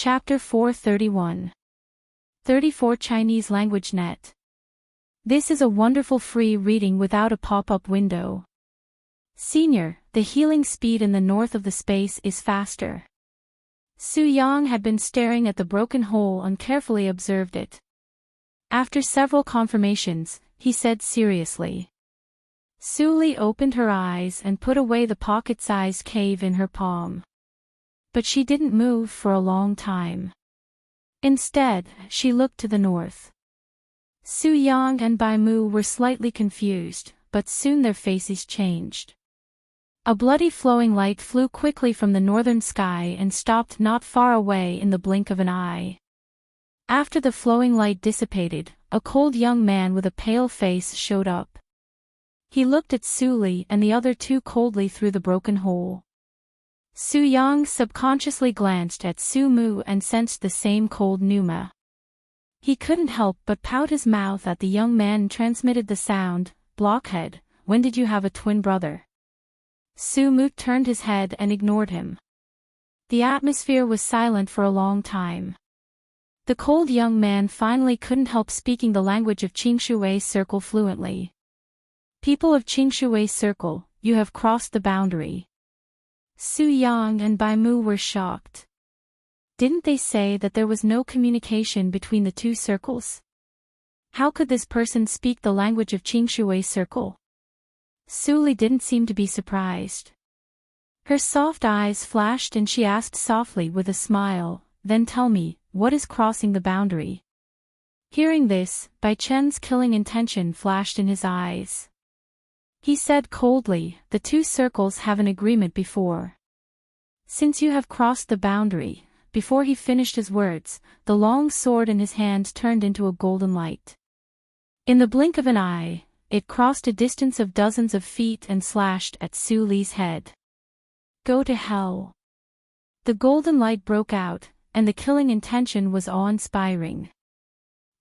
Chapter 431. 34 Chinese Language Net. This is a wonderful free reading without a pop-up window. Senior, the healing speed in the north of the space is faster. Su Yang had been staring at the broken hole and carefully observed it. After several confirmations, he said seriously. Su Li opened her eyes and put away the pocket-sized cave in her palm. But she didn't move for a long time. Instead, she looked to the north. Su Yang and Bai Mu were slightly confused, but soon their faces changed. A bloody flowing light flew quickly from the northern sky and stopped not far away in the blink of an eye. After the flowing light dissipated, a cold young man with a pale face showed up. He looked at Su Li and the other two coldly through the broken hole. Su Yang subconsciously glanced at Su Mu and sensed the same cold pneuma. He couldn't help but pout his mouth at the young man transmitted the sound, "Blockhead, when did you have a twin brother?" Su Mu turned his head and ignored him. The atmosphere was silent for a long time. The cold young man finally couldn't help speaking the language of Qingshui Circle fluently. "People of Qingshui Circle, you have crossed the boundary." Su Yang and Bai Mu were shocked. Didn't they say that there was no communication between the two circles? How could this person speak the language of Qingshui Circle? Su Li didn't seem to be surprised. Her soft eyes flashed and she asked softly with a smile, "Then tell me, what is crossing the boundary?" Hearing this, Bai Chen's killing intention flashed in his eyes. He said coldly, "The two circles have an agreement before. Since you have crossed the boundary." Before he finished his words, the long sword in his hand turned into a golden light. In the blink of an eye, it crossed a distance of dozens of feet and slashed at Su Li's head. "Go to hell." The golden light broke out, and the killing intention was awe-inspiring.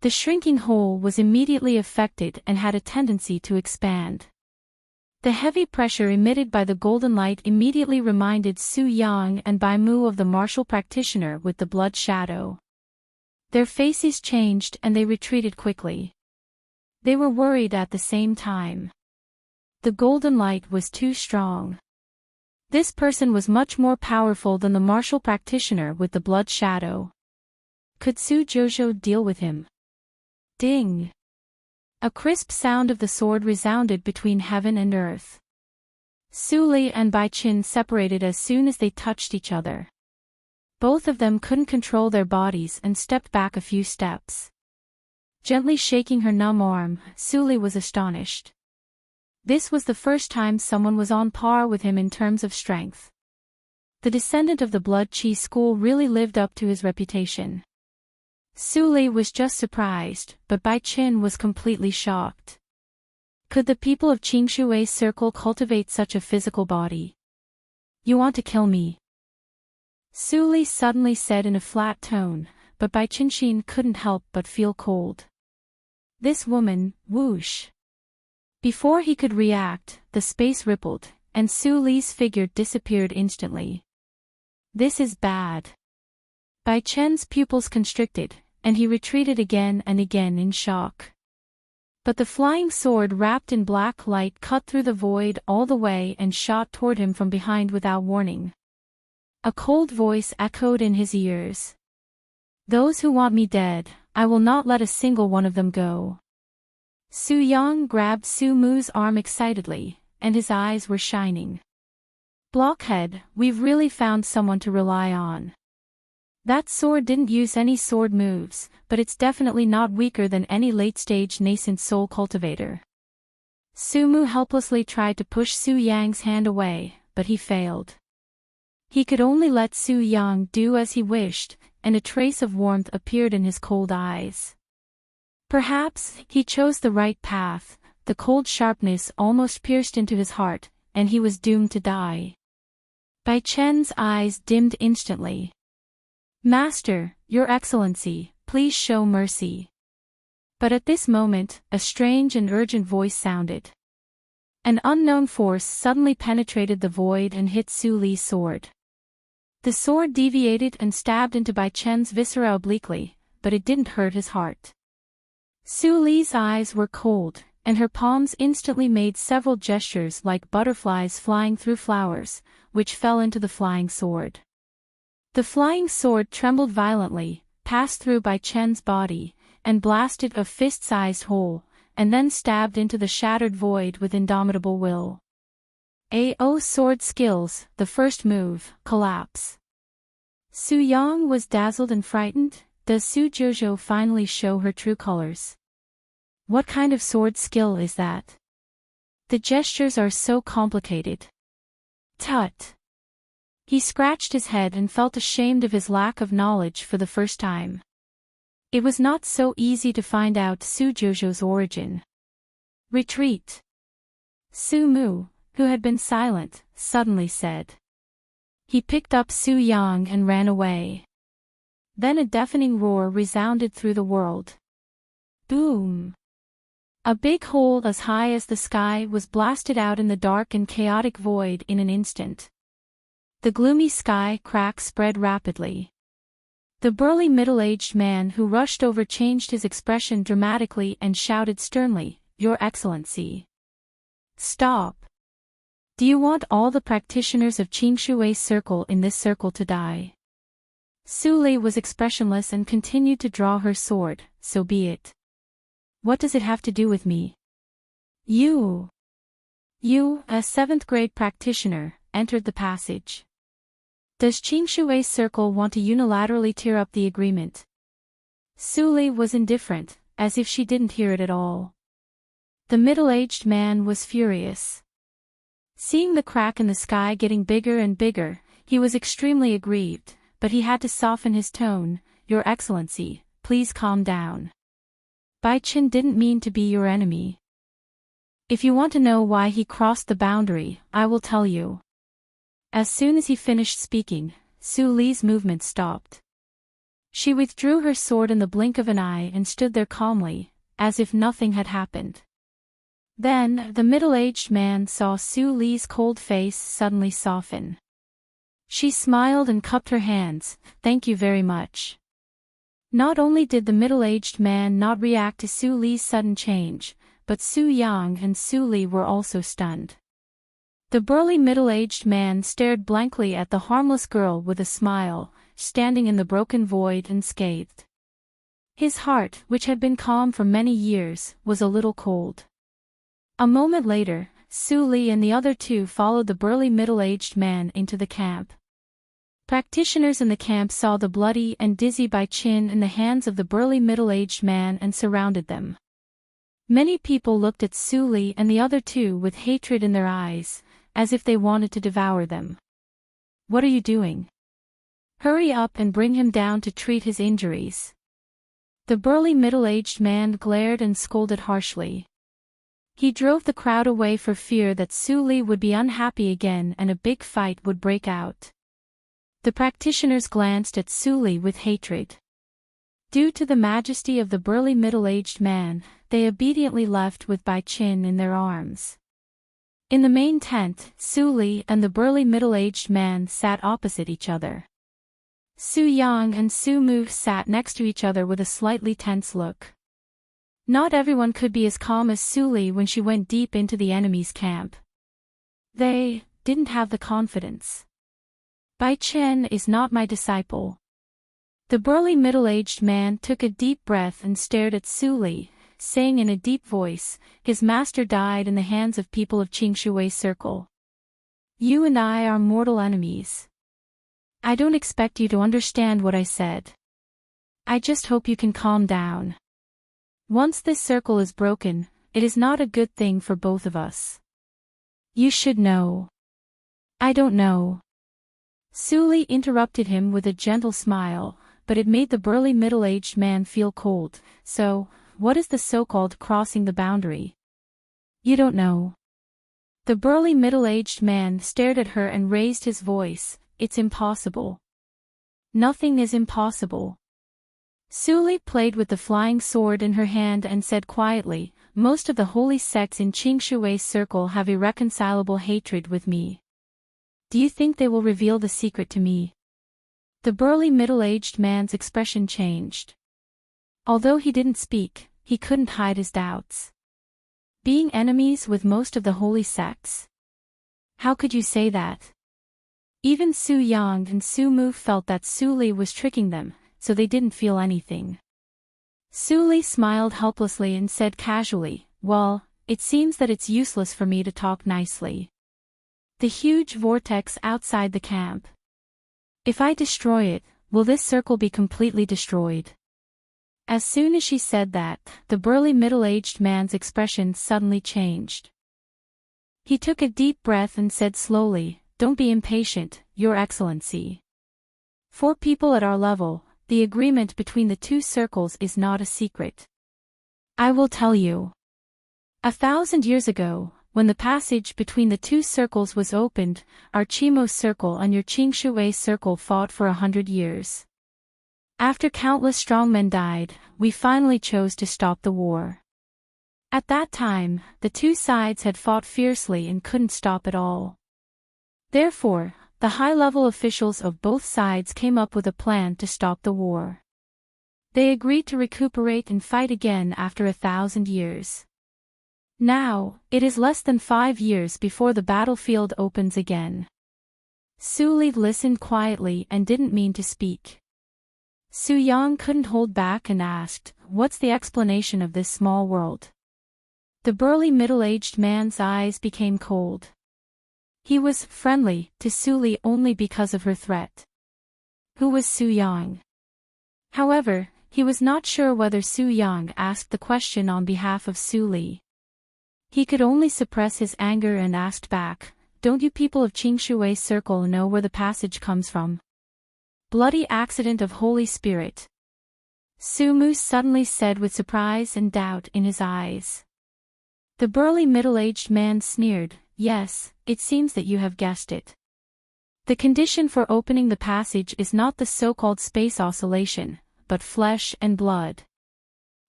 The shrinking hole was immediately affected and had a tendency to expand. The heavy pressure emitted by the golden light immediately reminded Su Yang and Bai Mu of the martial practitioner with the blood shadow. Their faces changed and they retreated quickly. They were worried at the same time. The golden light was too strong. This person was much more powerful than the martial practitioner with the blood shadow. Could Su Jojo deal with him? Ding! A crisp sound of the sword resounded between heaven and earth. Su Li and Bai Chen separated as soon as they touched each other. Both of them couldn't control their bodies and stepped back a few steps. Gently shaking her numb arm, Su Li was astonished. This was the first time someone was on par with him in terms of strength. The descendant of the Blood Qi school really lived up to his reputation. Su Li was just surprised, but Bai Chen was completely shocked. Could the people of Qingshui Circle cultivate such a physical body? "You want to kill me?" Su Li suddenly said in a flat tone, but Bai Chen couldn't help but feel cold. This woman, whoosh. Before he could react, the space rippled, and Su Li's figure disappeared instantly. This is bad. Bai Chen's pupils constricted, and he retreated again and again in shock. But the flying sword wrapped in black light cut through the void all the way and shot toward him from behind without warning. A cold voice echoed in his ears. "Those who want me dead, I will not let a single one of them go." Su Yang grabbed Su Mu's arm excitedly, and his eyes were shining. "Blockhead, we've really found someone to rely on. That sword didn't use any sword moves, but it's definitely not weaker than any late-stage nascent soul cultivator." Su Mu helplessly tried to push Su Yang's hand away, but he failed. He could only let Su Yang do as he wished, and a trace of warmth appeared in his cold eyes. Perhaps he chose the right path. The cold sharpness almost pierced into his heart, and he was doomed to die. Bai Chen's eyes dimmed instantly. "Master, Your Excellency, please show mercy." But at this moment, a strange and urgent voice sounded. An unknown force suddenly penetrated the void and hit Su Li's sword. The sword deviated and stabbed into Bai Chen's viscera obliquely, but it didn't hurt his heart. Su Li's eyes were cold, and her palms instantly made several gestures like butterflies flying through flowers, which fell into the flying sword. The flying sword trembled violently, passed through Bai Chen's body, and blasted a fist-sized hole, and then stabbed into the shattered void with indomitable will. AO sword skills, the first move, collapse. Su Yang was dazzled and frightened. Does Su Jojo finally show her true colors? What kind of sword skill is that? The gestures are so complicated. Tut. He scratched his head and felt ashamed of his lack of knowledge for the first time. It was not so easy to find out Su Jojo's origin. Retreat. Su Mu, who had been silent, suddenly said. He picked up Su Yang and ran away. Then a deafening roar resounded through the world. Boom! A big hole as high as the sky was blasted out in the dark and chaotic void in an instant. The gloomy sky crack spread rapidly. The burly middle-aged man who rushed over changed his expression dramatically and shouted sternly, "Your Excellency! Stop! Do you want all the practitioners of Qingshui's circle in this circle to die?" Su Li was expressionless and continued to draw her sword. So be it. What does it have to do with me? You, a 7th grade practitioner, entered the passage. Does Qingshui's circle want to unilaterally tear up the agreement? Su Li was indifferent, as if she didn't hear it at all. The middle-aged man was furious. Seeing the crack in the sky getting bigger and bigger, he was extremely aggrieved, but he had to soften his tone. "Your Excellency, please calm down. Bai Chen didn't mean to be your enemy. If you want to know why he crossed the boundary, I will tell you." As soon as he finished speaking, Su Li's movement stopped. She withdrew her sword in the blink of an eye and stood there calmly, as if nothing had happened. Then, the middle-aged man saw Su Li's cold face suddenly soften. She smiled and cupped her hands. "Thank you very much." Not only did the middle-aged man not react to Su Li's sudden change, but Su Yang and Su Li were also stunned. The burly middle-aged man stared blankly at the harmless girl with a smile, standing in the broken void unscathed. His heart, which had been calm for many years, was a little cold. A moment later, Su Li and the other two followed the burly middle-aged man into the camp. Practitioners in the camp saw the bloody and dizzy Bai Chen in the hands of the burly middle-aged man and surrounded them. Many people looked at Su Li and the other two with hatred in their eyes, as if they wanted to devour them. "What are you doing? Hurry up and bring him down to treat his injuries." The burly middle-aged man glared and scolded harshly. He drove the crowd away for fear that Su Li would be unhappy again and a big fight would break out. The practitioners glanced at Su Li with hatred. Due to the majesty of the burly middle-aged man, they obediently left with Bai Chen in their arms. In the main tent, Su Li and the burly middle-aged man sat opposite each other. Su Yang and Su Mu sat next to each other with a slightly tense look. Not everyone could be as calm as Su Li when she went deep into the enemy's camp. They didn't have the confidence. "Bai Chen is not my disciple." The burly middle-aged man took a deep breath and stared at Su Li, saying in a deep voice, "His master died in the hands of people of Qingshui's circle. You and I are mortal enemies. I don't expect you to understand what I said. I just hope you can calm down. Once this circle is broken, it is not a good thing for both of us. You should know." "I don't know." Su Li interrupted him with a gentle smile, but it made the burly middle-aged man feel cold. "So, what is the so-called crossing the boundary?" "You don't know." The burly middle-aged man stared at her and raised his voice. "It's impossible." "Nothing is impossible." Su Li played with the flying sword in her hand and said quietly, "Most of the holy sects in Qingshui's circle have irreconcilable hatred with me. Do you think they will reveal the secret to me?" The burly middle-aged man's expression changed. Although he didn't speak, he couldn't hide his doubts. Being enemies with most of the holy sects? How could you say that? Even Su Yang and Su Mu felt that Su Li was tricking them, so they didn't feel anything. Su Li smiled helplessly and said casually, "Well, it seems that it's useless for me to talk nicely." The huge vortex outside the camp. If I destroy it, will this circle be completely destroyed? As soon as she said that, the burly middle-aged man's expression suddenly changed. He took a deep breath and said slowly, "Don't be impatient, Your Excellency. For people at our level, the agreement between the two circles is not a secret. I will tell you. 1,000 years ago, when the passage between the two circles was opened, our Qimo circle and your Qingshui circle fought for 100 years. After countless strongmen died, we finally chose to stop the war. At that time, the two sides had fought fiercely and couldn't stop at all. Therefore, the high-level officials of both sides came up with a plan to stop the war. They agreed to recuperate and fight again after 1,000 years. Now, it is less than 5 years before the battlefield opens again." Su Li listened quietly and didn't mean to speak. Su Yang couldn't hold back and asked, "What's the explanation of this small world?" The burly middle-aged man's eyes became cold. He was friendly to Su Li only because of her threat. Who was Su Yang? However, he was not sure whether Su Yang asked the question on behalf of Su Li. He could only suppress his anger and asked back, "Don't you people of Qingshui Circle know where the passage comes from?" "Bloody accident of Holy Spirit," Su Mu suddenly said with surprise and doubt in his eyes. The burly middle-aged man sneered, "Yes, it seems that you have guessed it. The condition for opening the passage is not the so-called space oscillation, but flesh and blood.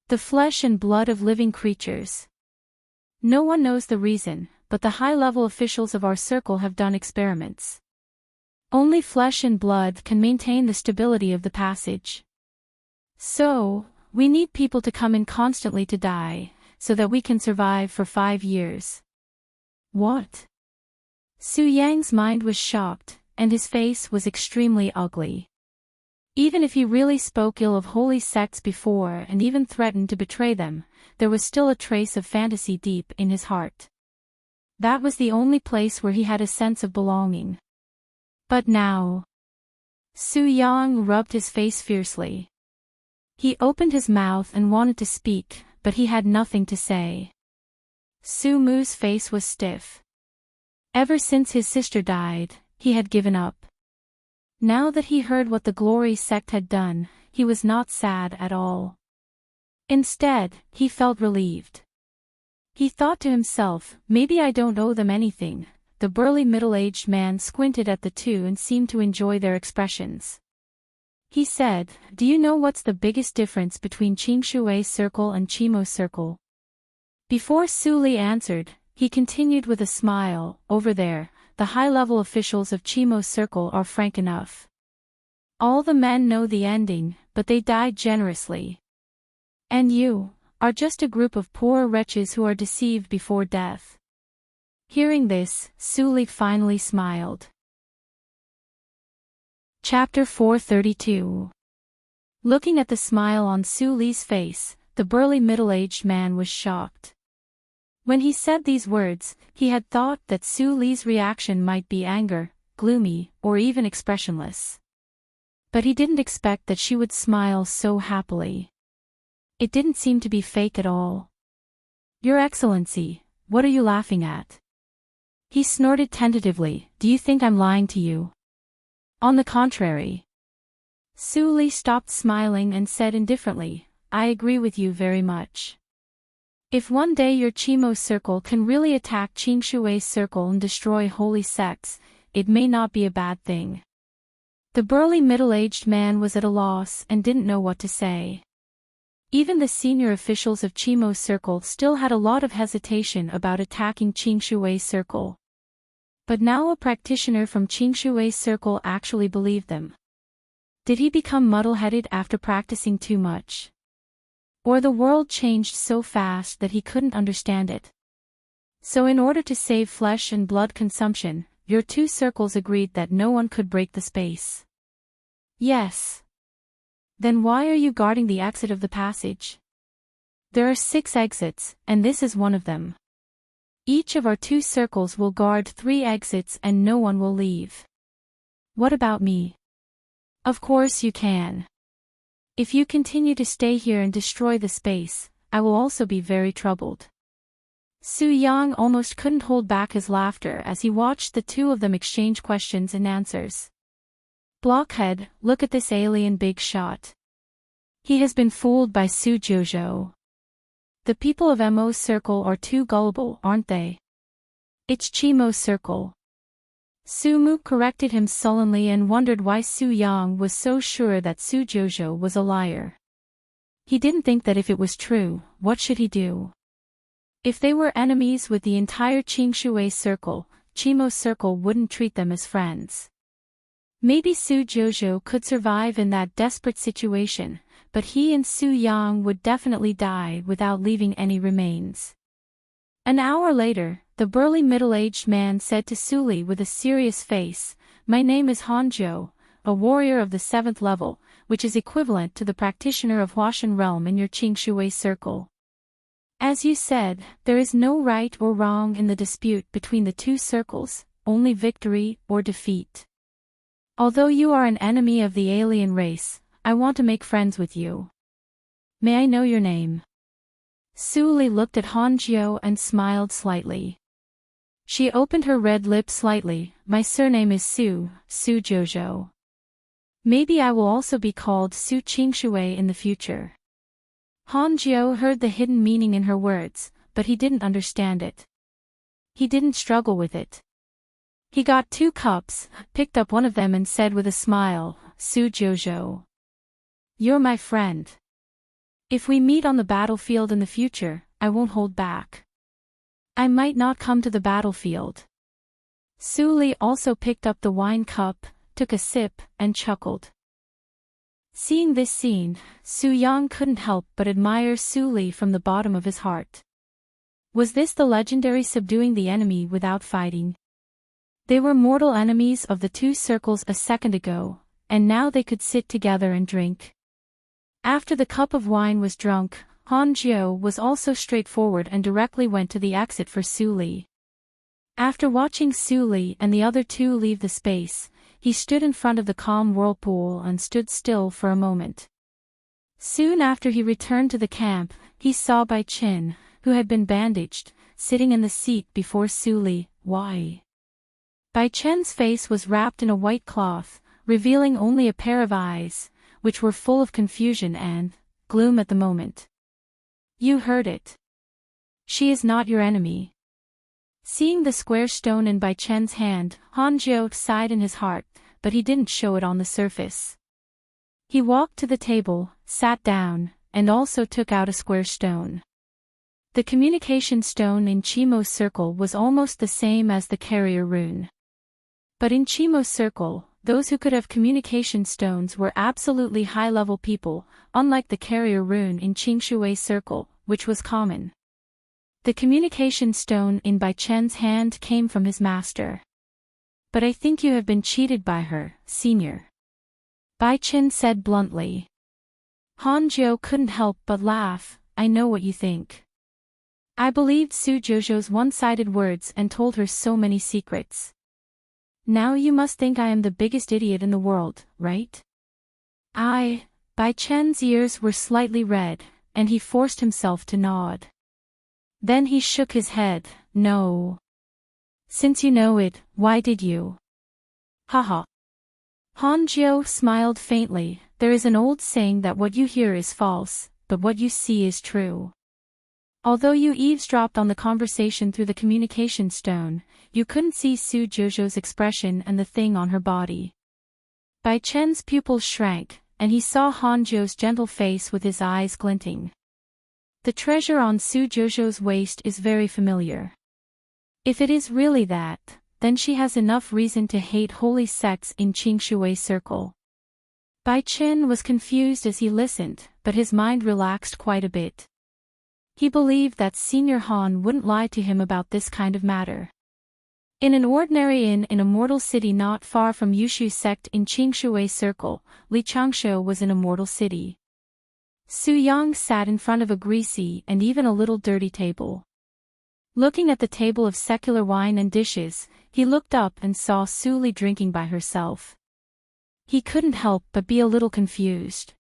The flesh and blood of living creatures. No one knows the reason, but the high-level officials of our circle have done experiments. Only flesh and blood can maintain the stability of the passage. So, we need people to come in constantly to die, so that we can survive for 5 years. What? Su Yang's mind was shocked, and his face was extremely ugly. Even if he really spoke ill of holy sects before and even threatened to betray them, there was still a trace of fantasy deep in his heart. That was the only place where he had a sense of belonging. But now... Su Yang rubbed his face fiercely. He opened his mouth and wanted to speak, but he had nothing to say. Su Mu's face was stiff. Ever since his sister died, he had given up. Now that he heard what the Glory sect had done, he was not sad at all. Instead, he felt relieved. He thought to himself, "Maybe I don't owe them anything." The burly middle-aged man squinted at the two and seemed to enjoy their expressions. He said, "Do you know what's the biggest difference between Qingshui Circle and Qimo Circle?" Before Su Li answered, he continued with a smile, "Over there, the high-level officials of Qimo Circle are frank enough. All the men know the ending, but they died generously. And you are just a group of poor wretches who are deceived before death." Hearing this, Su Li finally smiled. Chapter 432. Looking at the smile on Su Li's face, the burly middle-aged man was shocked. When he said these words, he had thought that Su Li's reaction might be anger, gloomy, or even expressionless. But he didn't expect that she would smile so happily. It didn't seem to be fake at all. "Your Excellency, what are you laughing at?" He snorted tentatively, "Do you think I'm lying to you?" "On the contrary." Su Li stopped smiling and said indifferently, "I agree with you very much. If one day your Qimo Circle can really attack Qingshui Circle and destroy holy sects, it may not be a bad thing." The burly middle-aged man was at a loss and didn't know what to say. Even the senior officials of Qimo Circle still had a lot of hesitation about attacking Qingshui Circle. But now a practitioner from Qingshui Circle actually believed them. Did he become muddle-headed after practicing too much? Or the world changed so fast that he couldn't understand it? So in order to save flesh and blood consumption, your two circles agreed that no one could break the space. Yes. Then why are you guarding the exit of the passage? There are 6 exits, and this is one of them. Each of our 2 circles will guard 3 exits and no one will leave. What about me? Of course you can. If you continue to stay here and destroy the space, I will also be very troubled. Su Yang almost couldn't hold back his laughter as he watched the two of them exchange questions and answers. Blockhead, look at this alien big shot. He has been fooled by Su Jojo. The people of Mo's circle are too gullible, aren't they? It's Chimo's circle. Su Mu corrected him sullenly and wondered why Su Yang was so sure that Su Jojo was a liar. He didn't think that if it was true, what should he do? If they were enemies with the entire Qingshui circle, Chimo's circle wouldn't treat them as friends. Maybe Su Jojo could survive in that desperate situation, but he and Su Yang would definitely die without leaving any remains. An hour later, the burly middle-aged man said to Su Li with a serious face, "My name is Hanzhou, a warrior of the 7th level, which is equivalent to the practitioner of Huashan realm in your Qingshui circle. As you said, there is no right or wrong in the dispute between the 2 circles, only victory or defeat. Although you are an enemy of the alien race, I want to make friends with you. May I know your name?" Su Li looked at Hanzhou and smiled slightly. She opened her red lips slightly. "My surname is Su Jojo. Maybe I will also be called Su Qingshui in the future." Hanzhou heard the hidden meaning in her words, but he didn't understand it. He didn't struggle with it. He got 2 cups, picked up one of them and said with a smile, "Su Jojo. You're my friend. If we meet on the battlefield in the future, I won't hold back. I might not come to the battlefield." Su Li also picked up the wine cup, took a sip, and chuckled. Seeing this scene, Su Yang couldn't help but admire Su Li from the bottom of his heart. Was this the legendary subduing the enemy without fighting? They were mortal enemies of the 2 circles a second ago, and now they could sit together and drink. After the cup of wine was drunk, Hanzhou was also straightforward and directly went to the exit for Su Li. After watching Su Li and the other 2 leave the space, he stood in front of the calm whirlpool and stood still for a moment. Soon after he returned to the camp, he saw Bai Qin, who had been bandaged, sitting in the seat before Su Li. Why? Bai Chen's face was wrapped in a white cloth, revealing only a pair of eyes, which were full of confusion and gloom at the moment. "You heard it. She is not your enemy." Seeing the square stone in Bai Chen's hand, Hanzhou sighed in his heart, but he didn't show it on the surface. He walked to the table, sat down, and also took out a square stone. The communication stone in Chimo's circle was almost the same as the carrier rune. But in Chimo's circle, those who could have communication stones were absolutely high-level people, unlike the carrier rune in Qingshui circle, which was common. The communication stone in Bai Chen's hand came from his master. "But I think you have been cheated by her, senior," Bai Chen said bluntly. Hanzhou couldn't help but laugh. "I know what you think. I believed Su Jojo's one-sided words and told her so many secrets. Now you must think I am the biggest idiot in the world, right?" Bai Chen's ears were slightly red, and he forced himself to nod. Then he shook his head. "No. Since you know it, why did you?" Haha. Hanzhou smiled faintly. "There is an old saying that what you hear is false, but what you see is true. Although you eavesdropped on the conversation through the communication stone, you couldn't see Su Jojo's expression and the thing on her body." Bai Chen's pupils shrank, and he saw Hanzhou's gentle face with his eyes glinting. "The treasure on Su Jojo's waist is very familiar. If it is really that, then she has enough reason to hate holy sects in Qingshui circle. Bai Chen was confused as he listened, but his mind relaxed quite a bit. He believed that Senior Han wouldn't lie to him about this kind of matter. In an ordinary inn in a mortal city not far from Yushu sect in Qingshui Circle, Li Changshu was in a mortal city. Su Yang sat in front of a greasy and even a little dirty table. Looking at the table of secular wine and dishes, he looked up and saw Su Li drinking by herself. He couldn't help but be a little confused.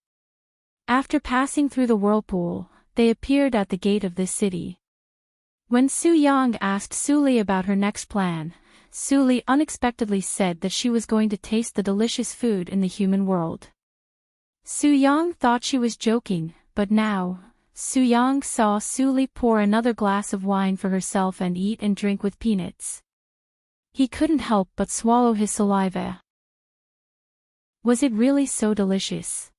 After passing through the whirlpool, they appeared at the gate of this city. When Su Yang asked Su Li about her next plan, Su Li unexpectedly said that she was going to taste the delicious food in the human world. Su Yang thought she was joking, but now, Su Yang saw Su Li pour another glass of wine for herself and eat and drink with peanuts. He couldn't help but swallow his saliva. Was it really so delicious?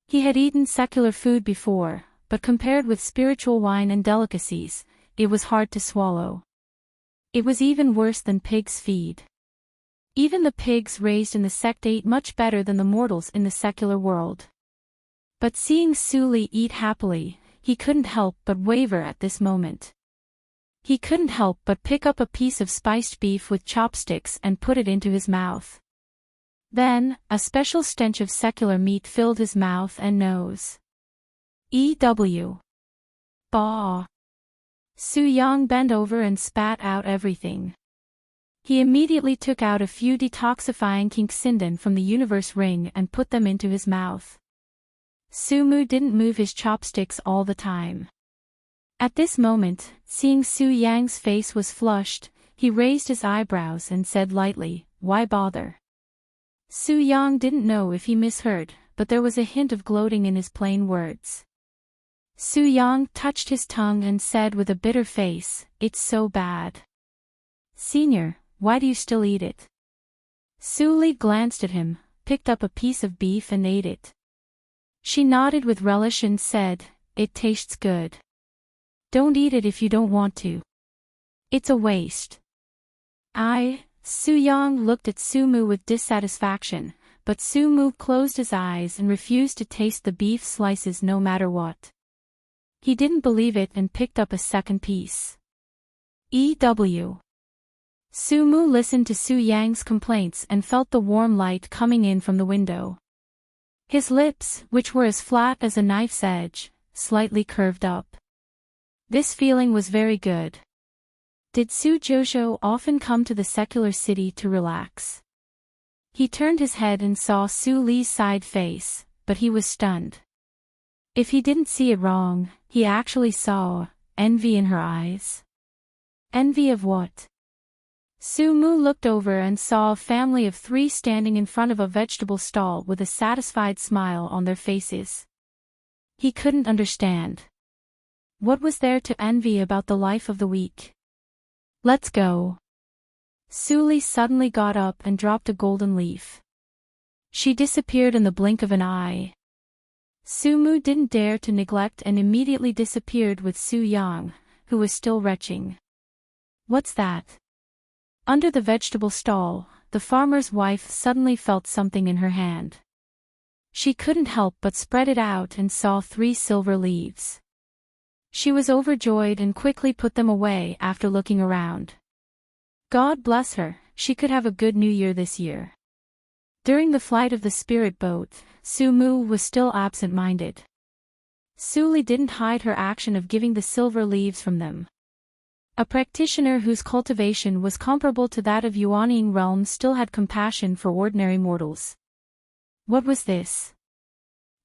He had eaten secular food before, but compared with spiritual wine and delicacies, it was hard to swallow. It was even worse than pig's feed. Even the pigs raised in the sect ate much better than the mortals in the secular world. But seeing Su Li eat happily, he couldn't help but waver at this moment. He couldn't help but pick up a piece of spiced beef with chopsticks and put it into his mouth. Then, a special stench of secular meat filled his mouth and nose. Ew. Bah. Su Yang bent over and spat out everything. He immediately took out a few detoxifying Kinxinden from the universe ring and put them into his mouth. Su Mu didn't move his chopsticks all the time. At this moment, seeing Su Yang's face was flushed, he raised his eyebrows and said lightly, "Why bother?" Su Yang didn't know if he misheard, but there was a hint of gloating in his plain words. Su Yang touched his tongue and said with a bitter face, "It's so bad. Senior, why do you still eat it?" Su Li glanced at him, picked up a piece of beef and ate it. She nodded with relish and said, "It tastes good. Don't eat it if you don't want to. It's a waste." Su Yang looked at Su Mu with dissatisfaction, but Su Mu closed his eyes and refused to taste the beef slices no matter what. He didn't believe it and picked up a second piece. Ew. Su Mu listened to Su Yang's complaints and felt the warm light coming in from the window. His lips, which were as flat as a knife's edge, slightly curved up. This feeling was very good. Did Su Jojo often come to the secular city to relax? He turned his head and saw Su Li's side face, but he was stunned. If he didn't see it wrong, he actually saw envy in her eyes. Envy of what? Su Mu looked over and saw a family of 3 standing in front of a vegetable stall with a satisfied smile on their faces. He couldn't understand. What was there to envy about the life of the weak? "Let's go." Su Li suddenly got up and dropped a golden leaf. She disappeared in the blink of an eye. Su Mu didn't dare to neglect and immediately disappeared with Su Yang, who was still retching. "What's that?" Under the vegetable stall, the farmer's wife suddenly felt something in her hand. She couldn't help but spread it out and saw 3 silver leaves. She was overjoyed and quickly put them away after looking around. God bless her, she could have a good New Year this year. During the flight of the spirit boat, Su Mu was still absent-minded. Su Li didn't hide her action of giving the silver leaves from them. A practitioner whose cultivation was comparable to that of Yuanying realm still had compassion for ordinary mortals. What was this?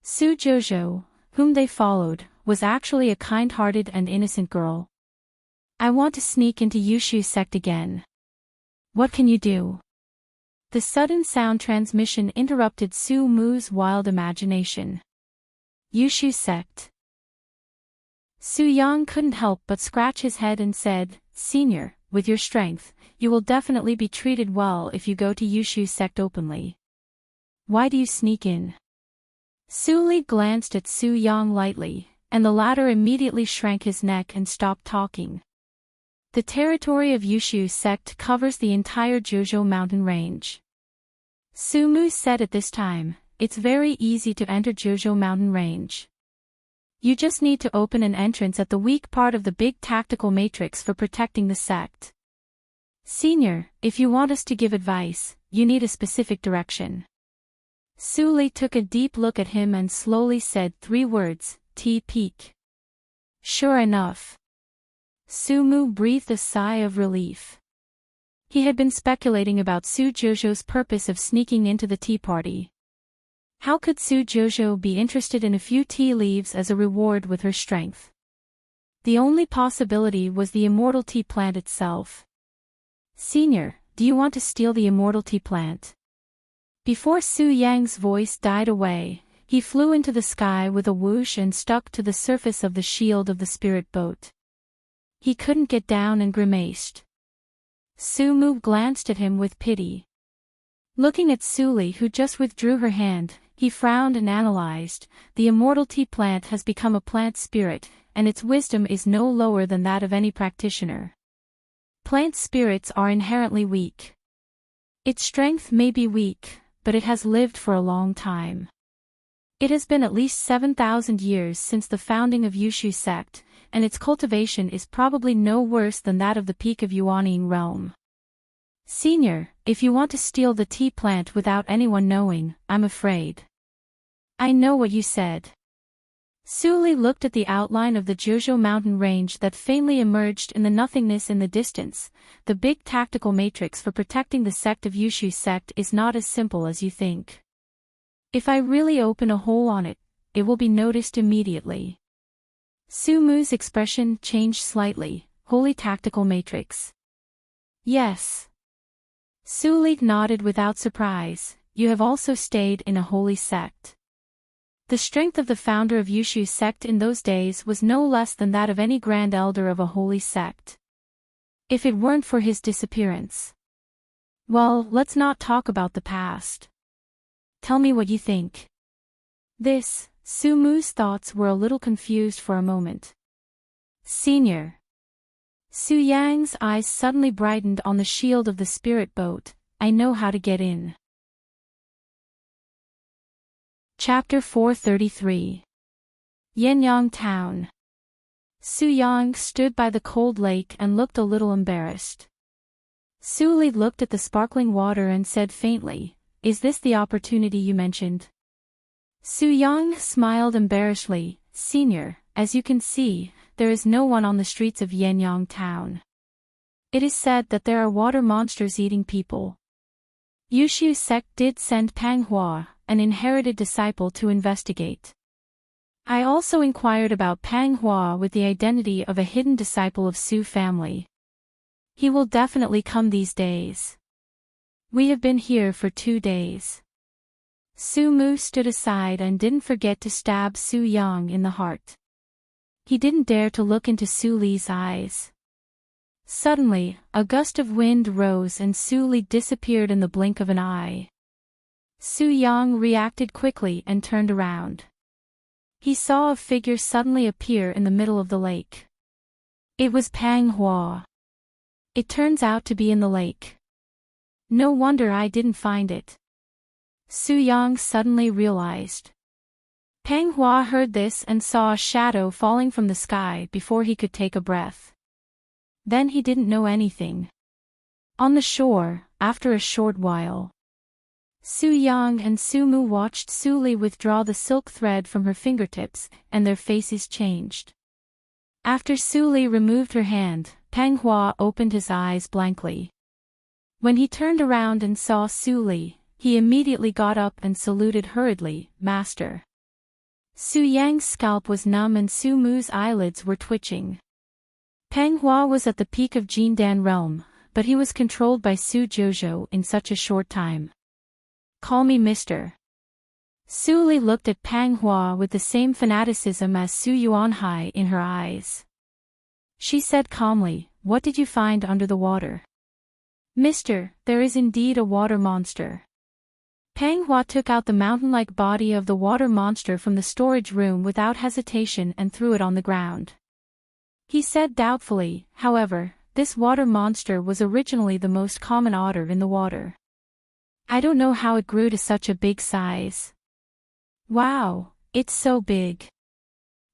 Su Jojo, whom they followed, was actually a kind-hearted and innocent girl. "I want to sneak into Yushu sect again." "What can you do?" The sudden sound transmission interrupted Su Mu's wild imagination. Yushu sect. Su Yang couldn't help but scratch his head and said, "Senior, with your strength, you will definitely be treated well if you go to Yushu sect openly. Why do you sneak in?" Su Li glanced at Su Yang lightly, and the latter immediately shrank his neck and stopped talking. The territory of Yushu sect covers the entire Jojo mountain range. Su Mu said at this time, it's very easy to enter Jojo Mountain Range. You just need to open an entrance at the weak part of the big tactical matrix for protecting the sect. Senior, if you want us to give advice, you need a specific direction. Su Li took a deep look at him and slowly said 3 words, T-Peak. Sure enough. Su Mu breathed a sigh of relief. He had been speculating about Su Jojo's purpose of sneaking into the tea party. How could Su Jojo be interested in a few tea leaves as a reward with her strength? The only possibility was the immortal tea plant itself. Senior, do you want to steal the immortal tea plant? Before Su Yang's voice died away, he flew into the sky with a whoosh and stuck to the surface of the shield of the spirit boat. He couldn't get down and grimaced. Su Mu glanced at him with pity. Looking at Su Li, who just withdrew her hand, he frowned and analyzed. The immortal tea plant has become a plant spirit, and its wisdom is no lower than that of any practitioner. Plant spirits are inherently weak. Its strength may be weak, but it has lived for a long time. It has been at least 7,000 years since the founding of Yushu sect, and its cultivation is probably no worse than that of the peak of Yuanying realm. Senior, if you want to steal the tea plant without anyone knowing, I'm afraid. I know what you said. Su Li looked at the outline of the Jojo mountain range that faintly emerged in the nothingness in the distance. The big tactical matrix for protecting the sect of Yushu sect is not as simple as you think. If I really open a hole on it, it will be noticed immediately. Su Mu's expression changed slightly. Holy tactical matrix. Yes. Su Li nodded without surprise. You have also stayed in a holy sect. The strength of the founder of Yushu sect in those days was no less than that of any grand elder of a holy sect. If it weren't for his disappearance. Well, let's not talk about the past. Tell me what you think. Su Mu's thoughts were a little confused for a moment. Senior. Su Yang's eyes suddenly brightened on the shield of the spirit boat. I know how to get in. Chapter 433. Yenyang Town. Su Yang stood by the cold lake and looked a little embarrassed. Su Li looked at the sparkling water and said faintly, Is this the opportunity you mentioned? Su Yang smiled embarrassedly, Senior, as you can see, there is no one on the streets of Yenyang Town. It is said that there are water monsters eating people. Yushu sect did send Pang Hua, an inherited disciple, to investigate. I also inquired about Pang Hua with the identity of a hidden disciple of Su family. He will definitely come these days. We have been here for 2 days. Su Mu stood aside and didn't forget to stab Su Yang in the heart. He didn't dare to look into Su Li's eyes. Suddenly, a gust of wind rose and Su Li disappeared in the blink of an eye. Su Yang reacted quickly and turned around. He saw a figure suddenly appear in the middle of the lake. It was Pang Hua. It turns out to be in the lake. No wonder I didn't find it. Su Yang suddenly realized. Pang Hua heard this and saw a shadow falling from the sky before he could take a breath. Then he didn't know anything. On the shore, after a short while, Su Yang and Su Mu watched Su Li withdraw the silk thread from her fingertips, and their faces changed. After Su Li removed her hand, Pang Hua opened his eyes blankly. When he turned around and saw Su Li, he immediately got up and saluted hurriedly, Master. Su Yang's scalp was numb and Su Mu's eyelids were twitching. Pang Hua was at the peak of Jindan realm, but he was controlled by Su Jojo in such a short time. Call me Mr. Su Li looked at Pang Hua with the same fanaticism as Su Yuanhai in her eyes. She said calmly, What did you find under the water? Mister, there is indeed a water monster. Pang Hua took out the mountain-like body of the water monster from the storage room without hesitation and threw it on the ground. He said doubtfully, however, this water monster was originally the most common otter in the water. I don't know how it grew to such a big size. Wow, it's so big.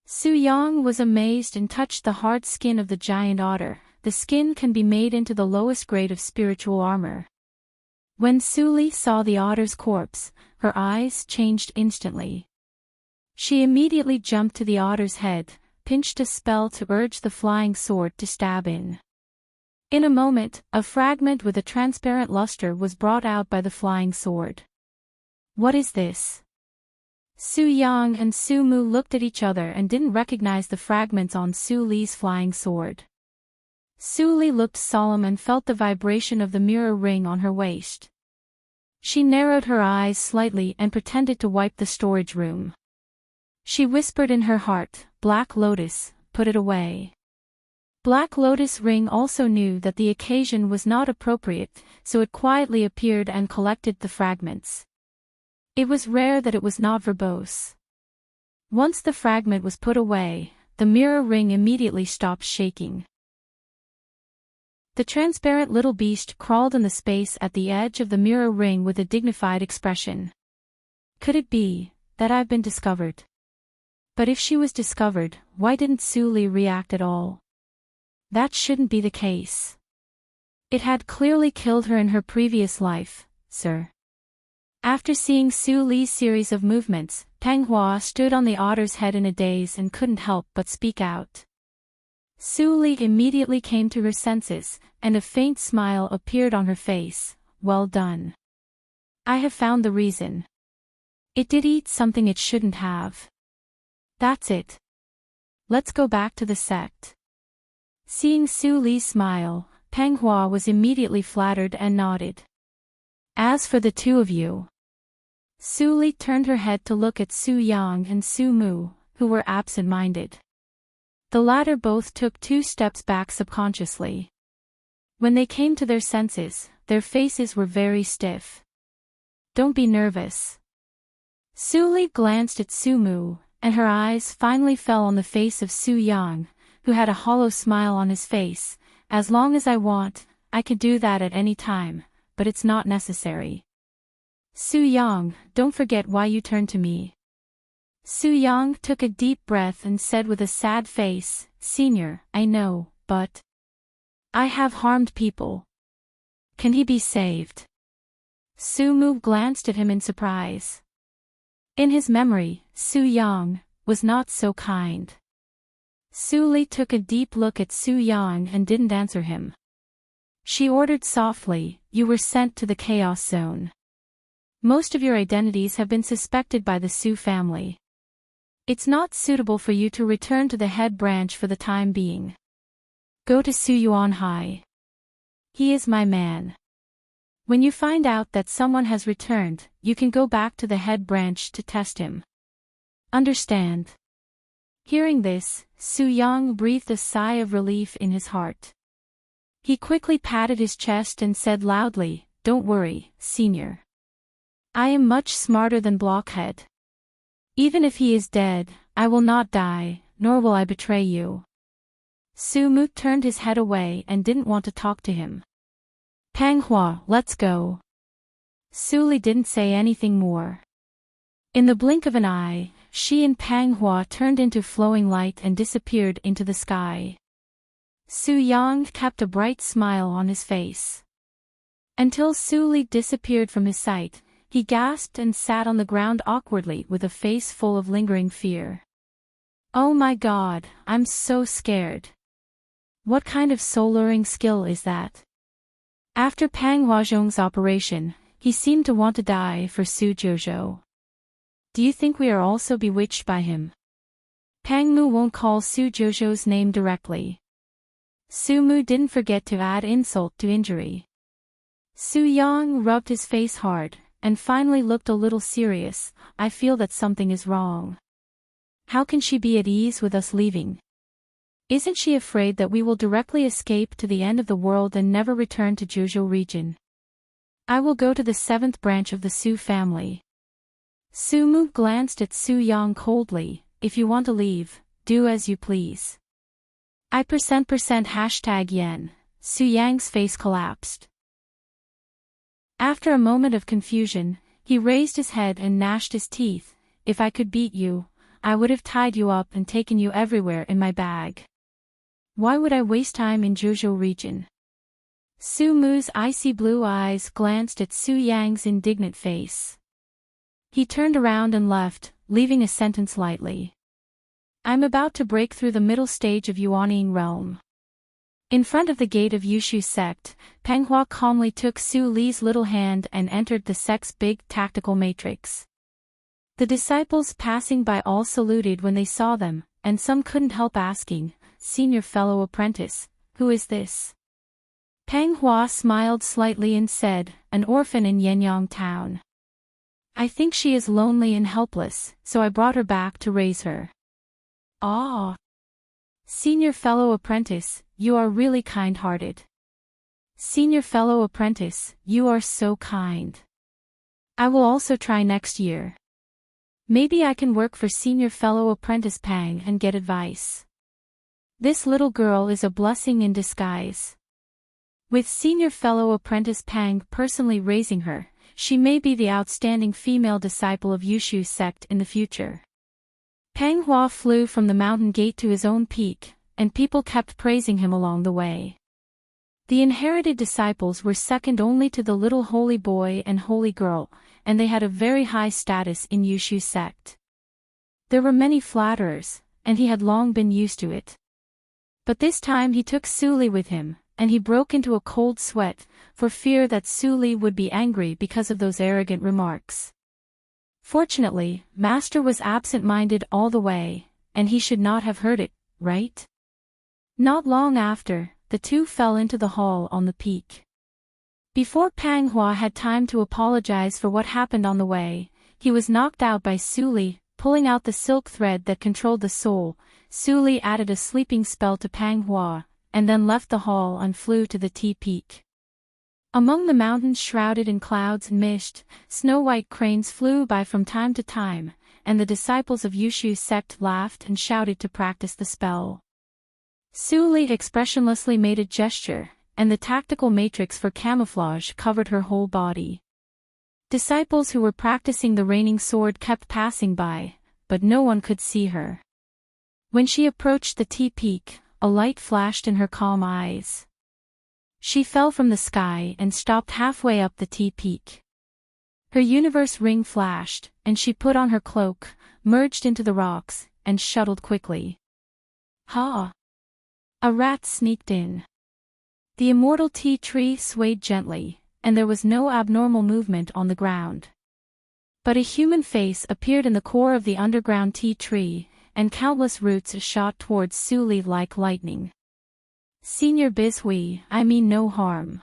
Su Yang was amazed and touched the hard skin of the giant otter. The skin can be made into the lowest grade of spiritual armor. When Su Li saw the otter's corpse, her eyes changed instantly. She immediately jumped to the otter's head, pinched a spell to urge the flying sword to stab in. In a moment, a fragment with a transparent luster was brought out by the flying sword. What is this? Su Yang and Su Mu looked at each other and didn't recognize the fragments on Su Li's flying sword. Su Li looked solemn and felt the vibration of the mirror ring on her waist. She narrowed her eyes slightly and pretended to wipe the storage room. She whispered in her heart, "Black Lotus, put it away." Black Lotus Ring also knew that the occasion was not appropriate, so it quietly appeared and collected the fragments. It was rare that it was not verbose. Once the fragment was put away, the mirror ring immediately stopped shaking. The transparent little beast crawled in the space at the edge of the mirror ring with a dignified expression. Could it be that I've been discovered? But if she was discovered, why didn't Su Li react at all? That shouldn't be the case. It had clearly killed her in her previous life, sir. After seeing Su Li's series of movements, Peng Hua stood on the otter's head in a daze and couldn't help but speak out. Su Li immediately came to her senses, and a faint smile appeared on her face. Well done. I have found the reason. It did eat something it shouldn't have. That's it. Let's go back to the sect. Seeing Su Li smile, Peng Hua was immediately flattered and nodded. As for the two of you. Su Li turned her head to look at Su Yang and Su Mu, who were absent-minded. The latter both took 2 steps back subconsciously. When they came to their senses, their faces were very stiff. Don't be nervous. Su Li glanced at Su Mu, and her eyes finally fell on the face of Su Yang, who had a hollow smile on his face. As long as I want, I could do that at any time, but it's not necessary. Su Yang, don't forget why you turned to me. Su Yang took a deep breath and said with a sad face, Senior, I know, but I have harmed people. Can he be saved? Su Mu glanced at him in surprise. In his memory, Su Yang was not so kind. Su Li took a deep look at Su Yang and didn't answer him. She ordered softly, You were sent to the Chaos Zone. Most of your identities have been suspected by the Su family. It's not suitable for you to return to the head branch for the time being. Go to Su Yuan Hai. He is my man. When you find out that someone has returned, you can go back to the head branch to test him. Understand? Hearing this, Su Yang breathed a sigh of relief in his heart. He quickly patted his chest and said loudly, Don't worry, Senior. I am much smarter than Blockhead. Even if he is dead, I will not die, nor will I betray you. Su Mu turned his head away and didn't want to talk to him. Peng Hua, let's go. Su Li didn't say anything more. In the blink of an eye, she and Peng Hua turned into flowing light and disappeared into the sky. Su Yang kept a bright smile on his face. Until Su Li disappeared from his sight, he gasped and sat on the ground awkwardly with a face full of lingering fear. Oh my God, I'm so scared. What kind of soul-luring skill is that? After Pang Huazhong's operation, he seemed to want to die for Su Jouzhou. Do you think we are also bewitched by him? Pang Mu won't call Su Jouzhou's name directly. Su Mu didn't forget to add insult to injury. Su Yang rubbed his face hard, and finally looked a little serious. I feel that something is wrong. How can she be at ease with us leaving? Isn't she afraid that we will directly escape to the end of the world and never return to Jouzhou region? I will go to the 7th branch of the Su family. Su Mu glanced at Su Yang coldly. If you want to leave, do as you please. #yen. Su Yang's face collapsed. After a moment of confusion, he raised his head and gnashed his teeth. if I could beat you, I would have tied you up and taken you everywhere in my bag. Why would I waste time in Zhuzhou region? Su Mu's icy blue eyes glanced at Su Yang's indignant face. He turned around and left, leaving a sentence lightly. I'm about to break through the middle stage of Yuanying realm. In front of the gate of Yushu sect, Peng Hua calmly took Su Li's little hand and entered the sect's big tactical matrix. The disciples passing by all saluted when they saw them, and some couldn't help asking, "Senior fellow apprentice, who is this?" Peng Hua smiled slightly and said, "An orphan in Yenyang town. I think she is lonely and helpless, so I brought her back to raise her." "Ah! Senior fellow apprentice, you are really kind-hearted. Senior fellow apprentice, you are so kind. I will also try next year. Maybe I can work for senior fellow apprentice Pang and get advice. This little girl is a blessing in disguise. With senior fellow apprentice Pang personally raising her, she may be the outstanding female disciple of Yushu's sect in the future." Peng Hua flew from the mountain gate to his own peak, and people kept praising him along the way. The inherited disciples were second only to the little holy boy and holy girl, and they had a very high status in Yushu's sect. There were many flatterers, and he had long been used to it. But this time he took Su Li with him, and he broke into a cold sweat, for fear that Su Li would be angry because of those arrogant remarks. Fortunately, Master was absent-minded all the way, and he should not have heard it, right? Not long after, the two fell into the hall on the peak. Before Pang Hua had time to apologize for what happened on the way, he was knocked out by Su Li. Pulling out the silk thread that controlled the soul, Su Li added a sleeping spell to Pang Hua, and then left the hall and flew to the T-peak. Among the mountains shrouded in clouds and mist, snow-white cranes flew by from time to time, and the disciples of Yushu's sect laughed and shouted to practice the spell. Su Li expressionlessly made a gesture, and the tactical matrix for camouflage covered her whole body. Disciples who were practicing the raining sword kept passing by, but no one could see her. When she approached the T-peak, a light flashed in her calm eyes. She fell from the sky and stopped halfway up the T-peak. Her universe ring flashed, and she put on her cloak, merged into the rocks, and shuttled quickly. Ha! A rat sneaked in. The immortal tea-tree swayed gently, and there was no abnormal movement on the ground. But a human face appeared in the core of the underground tea-tree, and countless roots shot towards Su Li like lightning. "Senior Bizhui, I mean no harm."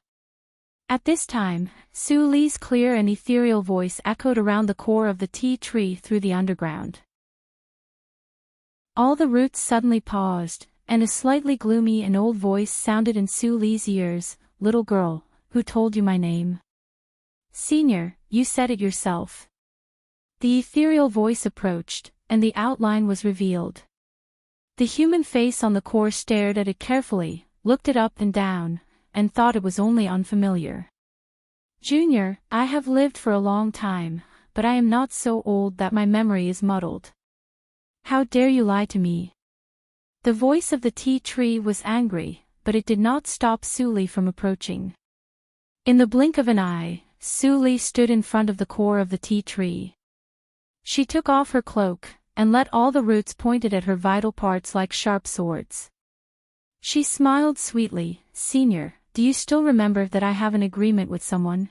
At this time, Su Li's clear and ethereal voice echoed around the core of the tea-tree through the underground. All the roots suddenly paused, and a slightly gloomy and old voice sounded in Su Li's ears. "Little girl, who told you my name?" "Senior, you said it yourself." The ethereal voice approached, and the outline was revealed. The human face on the core stared at it carefully, looked it up and down, and thought it was only unfamiliar. "Junior, I have lived for a long time, but I am not so old that my memory is muddled. How dare you lie to me?" The voice of the tea-tree was angry, but it did not stop Su Li from approaching. In the blink of an eye, Su Li stood in front of the core of the tea-tree. She took off her cloak, and let all the roots pointed at her vital parts like sharp swords. She smiled sweetly. "Senior, do you still remember that I have an agreement with someone?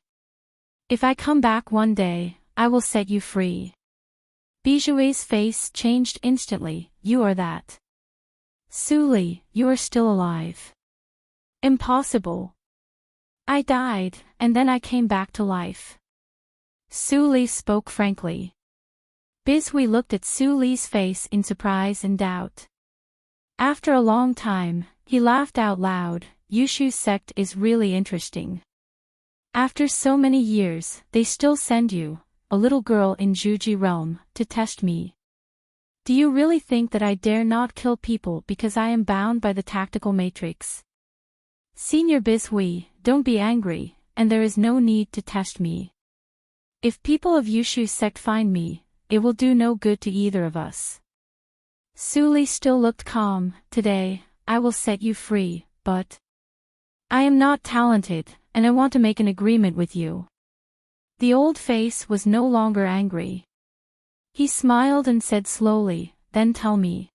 If I come back one day, I will set you free." Bijui's face changed instantly. "You are that?" "Su Li, you are still alive." "Impossible. I died, and then I came back to life." Su Li spoke frankly. Bizhui looked at Su Li's face in surprise and doubt. After a long time, he laughed out loud. "Yushu's sect is really interesting. After so many years, they still send you, a little girl in Zhuji realm, to test me. Do you really think that I dare not kill people because I am bound by the tactical matrix? Senior Bizhui, don't be angry, and there is no need to test me. If people of Yushu's sect find me, it will do no good to either of us. Suli still looked calm. Today, I will set you free, but I am not talented, and I want to make an agreement with you. The old face was no longer angry. He smiled and said slowly, then tell me.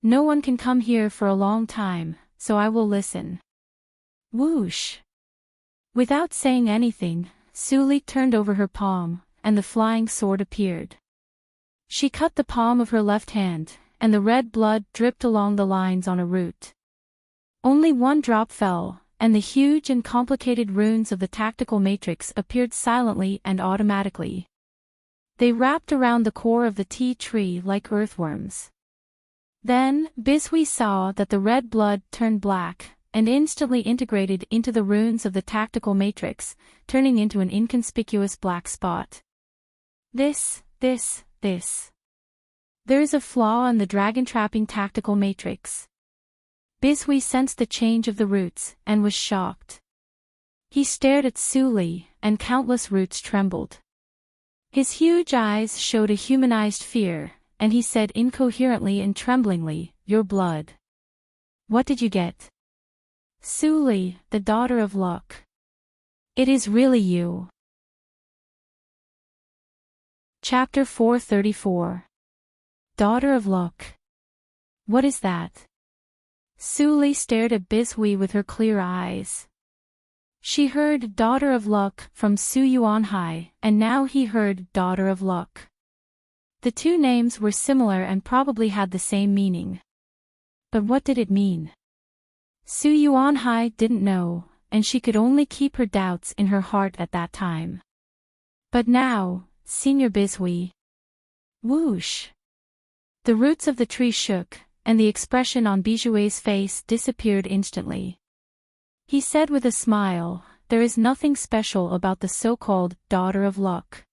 No one can come here for a long time, so I will listen. Whoosh! Without saying anything, Suli turned over her palm, and the flying sword appeared. She cut the palm of her left hand, and the red blood dripped along the lines on a root. Only one drop fell, and the huge and complicated runes of the tactical matrix appeared silently and automatically. They wrapped around the core of the tea tree like earthworms. Then, Bishui saw that the red blood turned black, and instantly integrated into the runes of the tactical matrix, turning into an inconspicuous black spot. This. There is a flaw in the dragon-trapping tactical matrix. Bishui sensed the change of the roots, and was shocked. He stared at Suli, and countless roots trembled. His huge eyes showed a humanized fear, and he said incoherently and tremblingly, "Your blood. What did you get?" "Suli, the daughter of luck. It is really you." Chapter 434. Daughter of Luck. What is that? Suli stared at Bishui with her clear eyes. She heard Daughter of Luck from Su Yuanhai, and now he heard Daughter of Luck. The two names were similar and probably had the same meaning. But what did it mean? Su Yuanhai didn't know, and she could only keep her doubts in her heart at that time. But now, Senior Bishui. Whoosh! The roots of the tree shook, and the expression on Bishui's face disappeared instantly. He said with a smile, "There is nothing special about the so-called Daughter of Luck.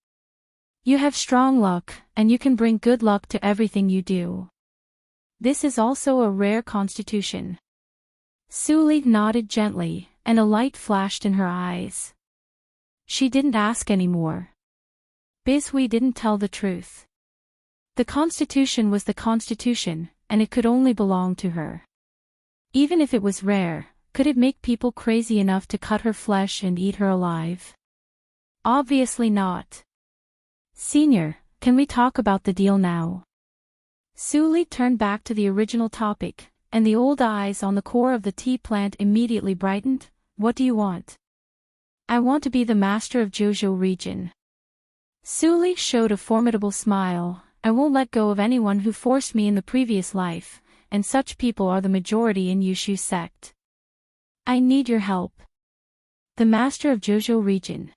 You have strong luck, and you can bring good luck to everything you do. This is also a rare constitution." Suli nodded gently, and a light flashed in her eyes. She didn't ask any more. Bishui didn't tell the truth. The Constitution was the Constitution, and it could only belong to her. Even if it was rare, could it make people crazy enough to cut her flesh and eat her alive? Obviously not. "Senior, can we talk about the deal now?" Suli turned back to the original topic, and the old eyes on the core of the tea plant immediately brightened. "What do you want?" "I want to be the master of Jojo region." Suli showed a formidable smile. "I won't let go of anyone who forced me in the previous life, and such people are the majority in Yushu sect. I need your help." "The master of Jojo region."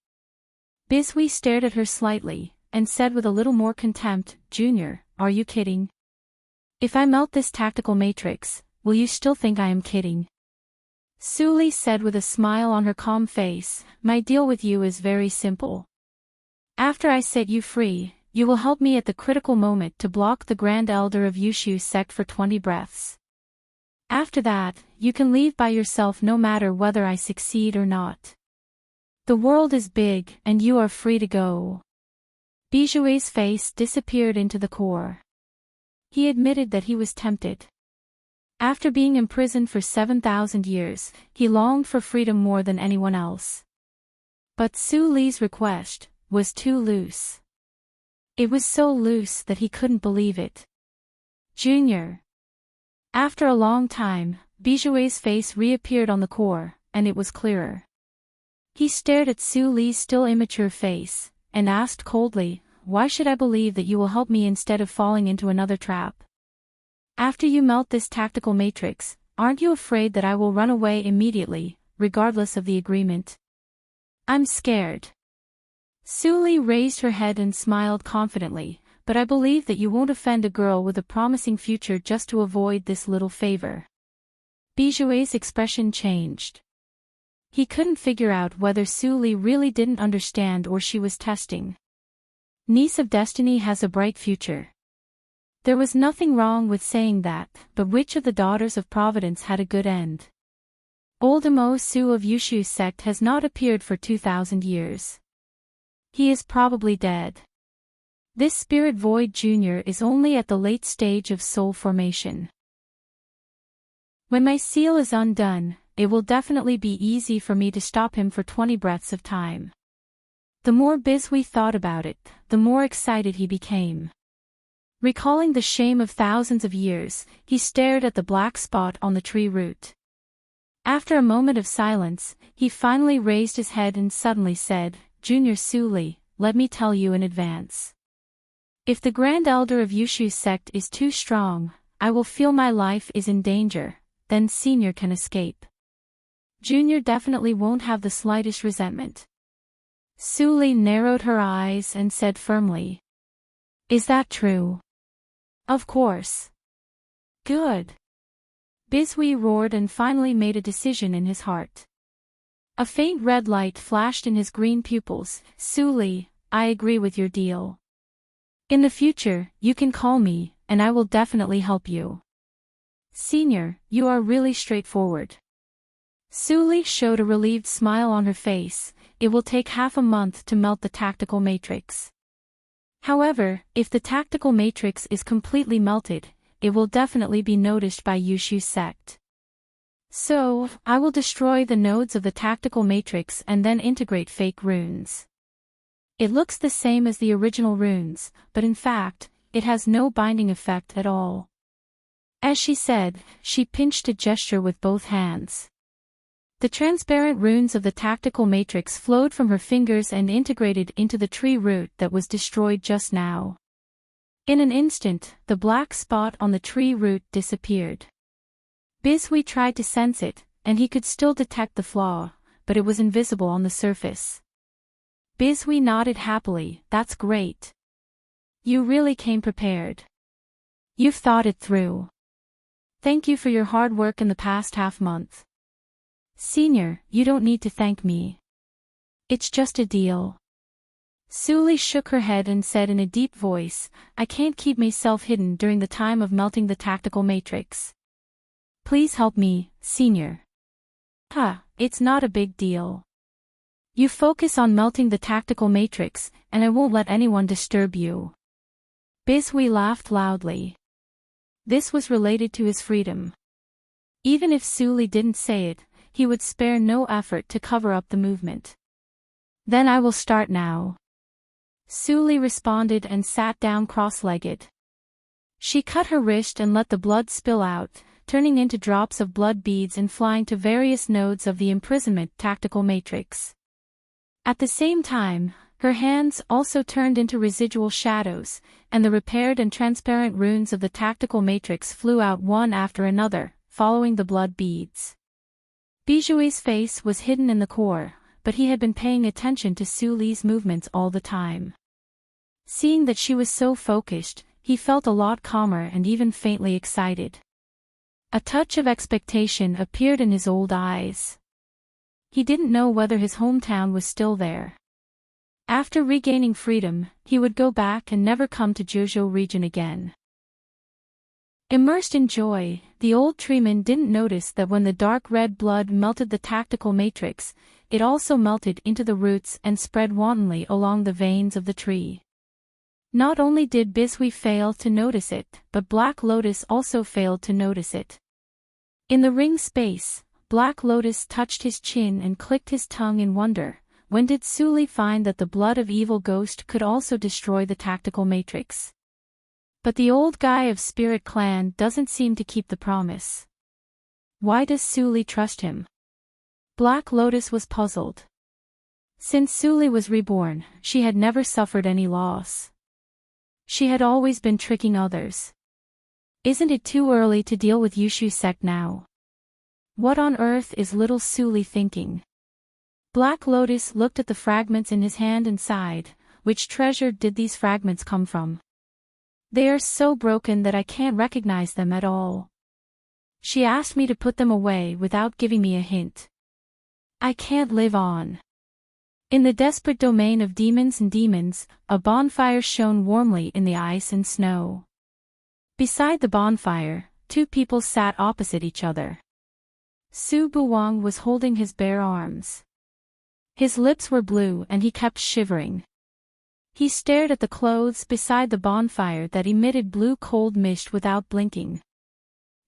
Bishui stared at her slightly, and said with a little more contempt, "Junior, are you kidding? If I melt this tactical matrix, will you still think I am kidding?" Suli said with a smile on her calm face, "My deal with you is very simple. After I set you free, you will help me at the critical moment to block the Grand Elder of Yushu sect for 20 breaths. After that, you can leave by yourself no matter whether I succeed or not. The world is big, and you are free to go." Bishui's face disappeared into the core. He admitted that he was tempted. After being imprisoned for 7,000 years, he longed for freedom more than anyone else. But Suli's request was too loose. It was so loose that he couldn't believe it. "Junior." After a long time, Bishui's face reappeared on the core, and it was clearer. He stared at Suli's still immature face, and asked coldly, "Why should I believe that you will help me instead of falling into another trap? After you melt this tactical matrix, aren't you afraid that I will run away immediately, regardless of the agreement?" "I'm scared." Suli raised her head and smiled confidently, "But I believe that you won't offend a girl with a promising future just to avoid this little favor." Bishui's expression changed. He couldn't figure out whether Suli really didn't understand or she was testing. Niece of Destiny has a bright future. There was nothing wrong with saying that, but which of the daughters of Providence had a good end? Old Imo Su of Yushu sect has not appeared for 2,000 years. He is probably dead. This spirit void junior is only at the late stage of soul formation. When my seal is undone, it will definitely be easy for me to stop him for 20 breaths of time. The more Biswee thought about it, the more excited he became. Recalling the shame of thousands of years, he stared at the black spot on the tree root. After a moment of silence, he finally raised his head and suddenly said, "Junior Suli, let me tell you in advance. If the Grand Elder of Yushu's sect is too strong, I will feel my life is in danger, then Senior can escape. Junior definitely won't have the slightest resentment." Suli narrowed her eyes and said firmly, "Is that true?" "Of course." "Good." Biswee roared and finally made a decision in his heart. A faint red light flashed in his green pupils. "Suli, I agree with your deal. In the future, you can call me, and I will definitely help you. Senior, you are really straightforward." Suli showed a relieved smile on her face. "It will take half a month to melt the tactical matrix. However, if the tactical matrix is completely melted, it will definitely be noticed by Yushu's sect. So, I will destroy the nodes of the tactical matrix and then integrate fake runes. It looks the same as the original runes, but in fact, it has no binding effect at all." As she said, she pinched a gesture with both hands. The transparent runes of the tactical matrix flowed from her fingers and integrated into the tree root that was destroyed just now. In an instant, the black spot on the tree root disappeared. Biswee tried to sense it, and he could still detect the flaw, but it was invisible on the surface. Biswee nodded happily. "That's great. You really came prepared. You've thought it through. Thank you for your hard work in the past half-month. Senior, you don't need to thank me. It's just a deal." Suli shook her head and said in a deep voice, "I can't keep myself hidden during the time of melting the tactical matrix. Please help me, Senior." It's not a big deal. You focus on melting the tactical matrix, and I won't let anyone disturb you." Biswee laughed loudly. This was related to his freedom. Even if Suli didn't say it, he would spare no effort to cover up the movement. "Then I will start now." Suli responded and sat down cross-legged. She cut her wrist and let the blood spill out, turning into drops of blood beads and flying to various nodes of the imprisonment tactical matrix. At the same time, her hands also turned into residual shadows, and the repaired and transparent runes of the tactical matrix flew out one after another, following the blood beads. Bijui's face was hidden in the core, but he had been paying attention to Suli's movements all the time. Seeing that she was so focused, he felt a lot calmer and even faintly excited. A touch of expectation appeared in his old eyes. He didn't know whether his hometown was still there. After regaining freedom, he would go back and never come to Jojo region again. Immersed in joy, the old treeman didn't notice that when the dark red blood melted the tactical matrix, it also melted into the roots and spread wantonly along the veins of the tree. Not only did Biswee fail to notice it, but Black Lotus also failed to notice it. In the ring space, Black Lotus touched his chin and clicked his tongue in wonder. When did Suli find that the blood of evil ghost could also destroy the tactical matrix? But the old guy of Spirit Clan doesn't seem to keep the promise. Why does Suli trust him? Black Lotus was puzzled. Since Suli was reborn, she had never suffered any loss. She had always been tricking others. Isn't it too early to deal with Yushu's sect now? What on earth is little Suli thinking? Black Lotus looked at the fragments in his hand and sighed. Which treasure did these fragments come from? They are so broken that I can't recognize them at all. She asked me to put them away without giving me a hint. I can't live on. In the desperate domain of demons and demons, a bonfire shone warmly in the ice and snow. Beside the bonfire, two people sat opposite each other. Su Buwang was holding his bare arms. His lips were blue and he kept shivering. He stared at the clothes beside the bonfire that emitted blue cold mist without blinking.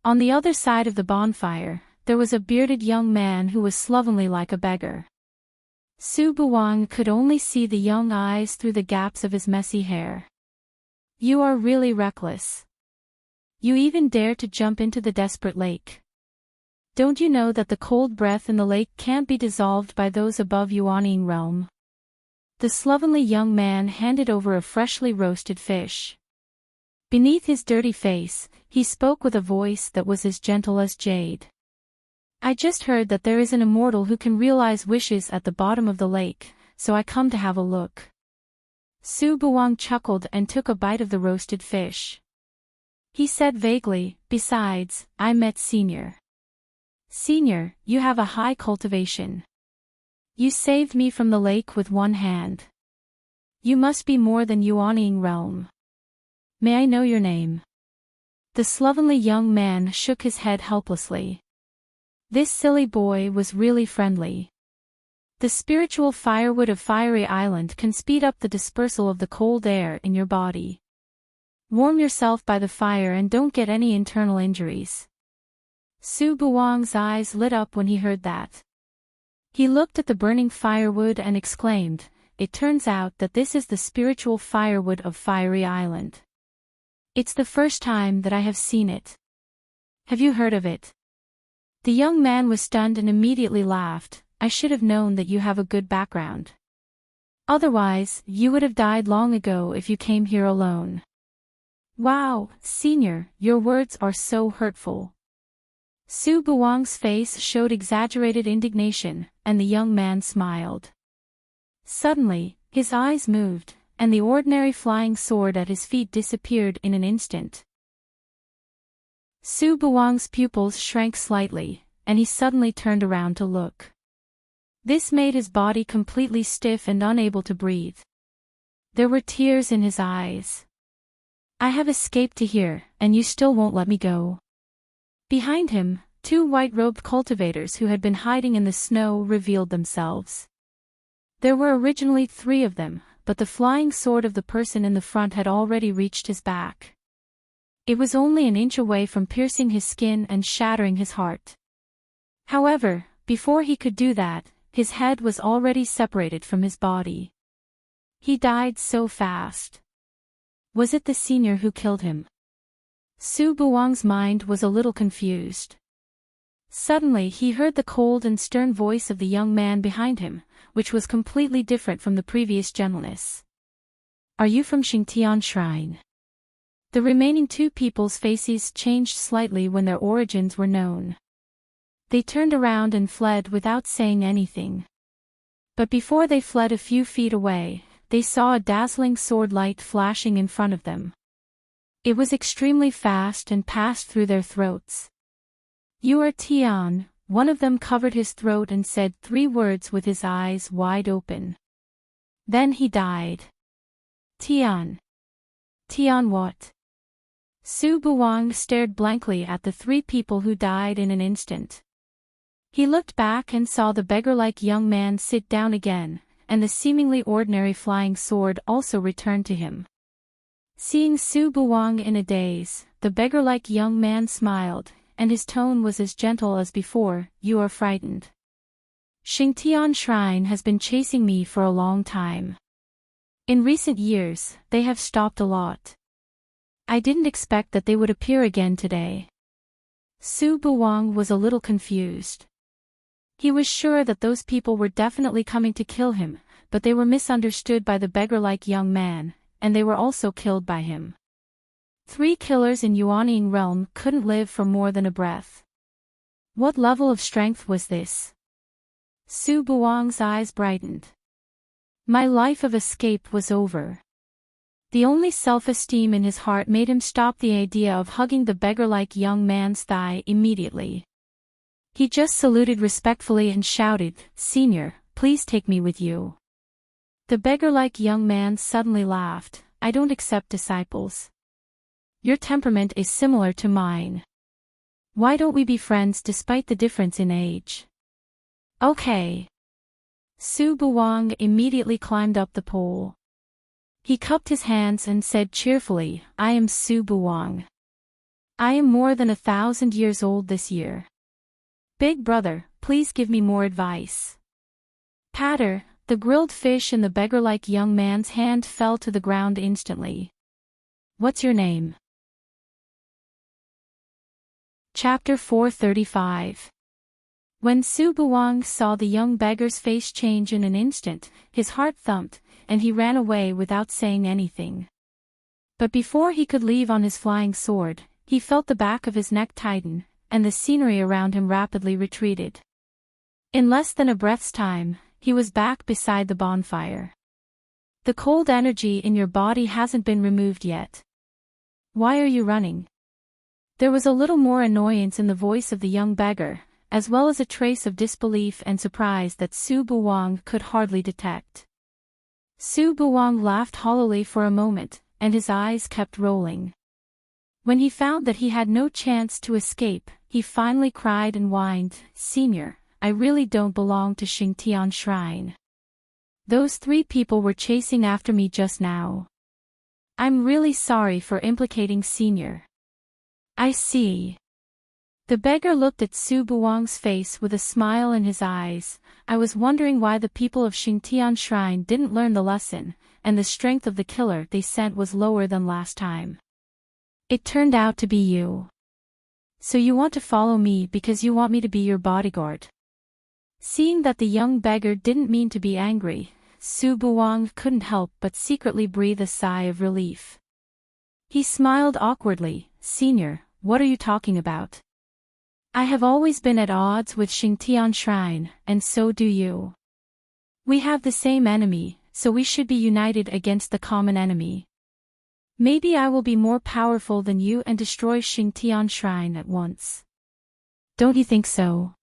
On the other side of the bonfire, there was a bearded young man who was slovenly like a beggar. Su Buwang could only see the young eyes through the gaps of his messy hair. You are really reckless. You even dare to jump into the desperate lake. Don't you know that the cold breath in the lake can't be dissolved by those above Yuanying realm? The slovenly young man handed over a freshly roasted fish. Beneath his dirty face, he spoke with a voice that was as gentle as jade. I just heard that there is an immortal who can realize wishes at the bottom of the lake, so I come to have a look. Su Buwang chuckled and took a bite of the roasted fish. He said vaguely, besides, I met Senior. Senior, you have a high cultivation. You saved me from the lake with one hand. You must be more than Yuanying realm. May I know your name? The slovenly young man shook his head helplessly. This silly boy was really friendly. The spiritual firewood of Fiery Island can speed up the dispersal of the cold air in your body. Warm yourself by the fire and don't get any internal injuries. Su Buwang's eyes lit up when he heard that. He looked at the burning firewood and exclaimed, it turns out that this is the spiritual firewood of Fiery Island. It's the first time that I have seen it. Have you heard of it? The young man was stunned and immediately laughed. I should have known that you have a good background. Otherwise, you would have died long ago if you came here alone. Wow, Senior, your words are so hurtful. Su Buwang's face showed exaggerated indignation, and the young man smiled. Suddenly, his eyes moved, and the ordinary flying sword at his feet disappeared in an instant. Su Buwang's pupils shrank slightly, and he suddenly turned around to look. This made his body completely stiff and unable to breathe. There were tears in his eyes. I have escaped to here, and you still won't let me go. Behind him, two white-robed cultivators who had been hiding in the snow revealed themselves. There were originally 3 of them, but the flying sword of the person in the front had already reached his back. It was only an inch away from piercing his skin and shattering his heart. However, before he could do that, his head was already separated from his body. He died so fast. Was it the Senior who killed him? Su Buwang's mind was a little confused. Suddenly he heard the cold and stern voice of the young man behind him, which was completely different from the previous gentleness. Are you from Xingtian Shrine? The remaining 2 people's faces changed slightly when their origins were known. They turned around and fled without saying anything. But before they fled a few feet away, they saw a dazzling sword light flashing in front of them. It was extremely fast and passed through their throats. You are Tian. One of them covered his throat and said 3 words with his eyes wide open. Then he died. Tian. Tian what? Su Buwang stared blankly at the 3 people who died in an instant. He looked back and saw the beggar-like young man sit down again, and the seemingly ordinary flying sword also returned to him. Seeing Su Buwang in a daze, the beggar-like young man smiled, and his tone was as gentle as before. You are frightened. Xingtian Shrine has been chasing me for a long time. In recent years, they have stopped a lot. I didn't expect that they would appear again today. Su Buwang was a little confused. He was sure that those people were definitely coming to kill him, but they were misunderstood by the beggar-like young man, and they were also killed by him. 3 killers in Yuanying realm couldn't live for more than a breath. What level of strength was this? Su Buwang's eyes brightened. My life of escape was over. The only self-esteem in his heart made him stop the idea of hugging the beggar-like young man's thigh immediately. He just saluted respectfully and shouted, Senior, please take me with you. The beggar-like young man suddenly laughed. I don't accept disciples. Your temperament is similar to mine. Why don't we be friends despite the difference in age? Okay. Su Buwang immediately climbed up the pole. He cupped his hands and said cheerfully, I am Su Buwang. I am more than 1,000 years old this year. Big brother, please give me more advice. Patter, the grilled fish in the beggar-like young man's hand fell to the ground instantly. What's your name? Chapter 435. When Su Buwang saw the young beggar's face change in an instant, his heart thumped, and he ran away without saying anything. But before he could leave on his flying sword, he felt the back of his neck tighten, and the scenery around him rapidly retreated. In less than a breath's time, he was back beside the bonfire. The cold energy in your body hasn't been removed yet. Why are you running? There was a little more annoyance in the voice of the young beggar, as well as a trace of disbelief and surprise that Su Buwang could hardly detect. Su Buwang laughed hollowly for a moment, and his eyes kept rolling. When he found that he had no chance to escape, he finally cried and whined, Senior, I really don't belong to Xingtian Shrine. Those 3 people were chasing after me just now. I'm really sorry for implicating Senior. I see. The beggar looked at Su Buwang's face with a smile in his eyes. I was wondering why the people of Xingtian Shrine didn't learn the lesson, and the strength of the killer they sent was lower than last time. It turned out to be you. So you want to follow me because you want me to be your bodyguard. Seeing that the young beggar didn't mean to be angry, Su Buwang couldn't help but secretly breathe a sigh of relief. He smiled awkwardly, Senior, what are you talking about? I have always been at odds with Xingtian Shrine, and so do you. We have the same enemy, so we should be united against the common enemy. Maybe I will be more powerful than you and destroy Xingtian Shrine at once. Don't you think so?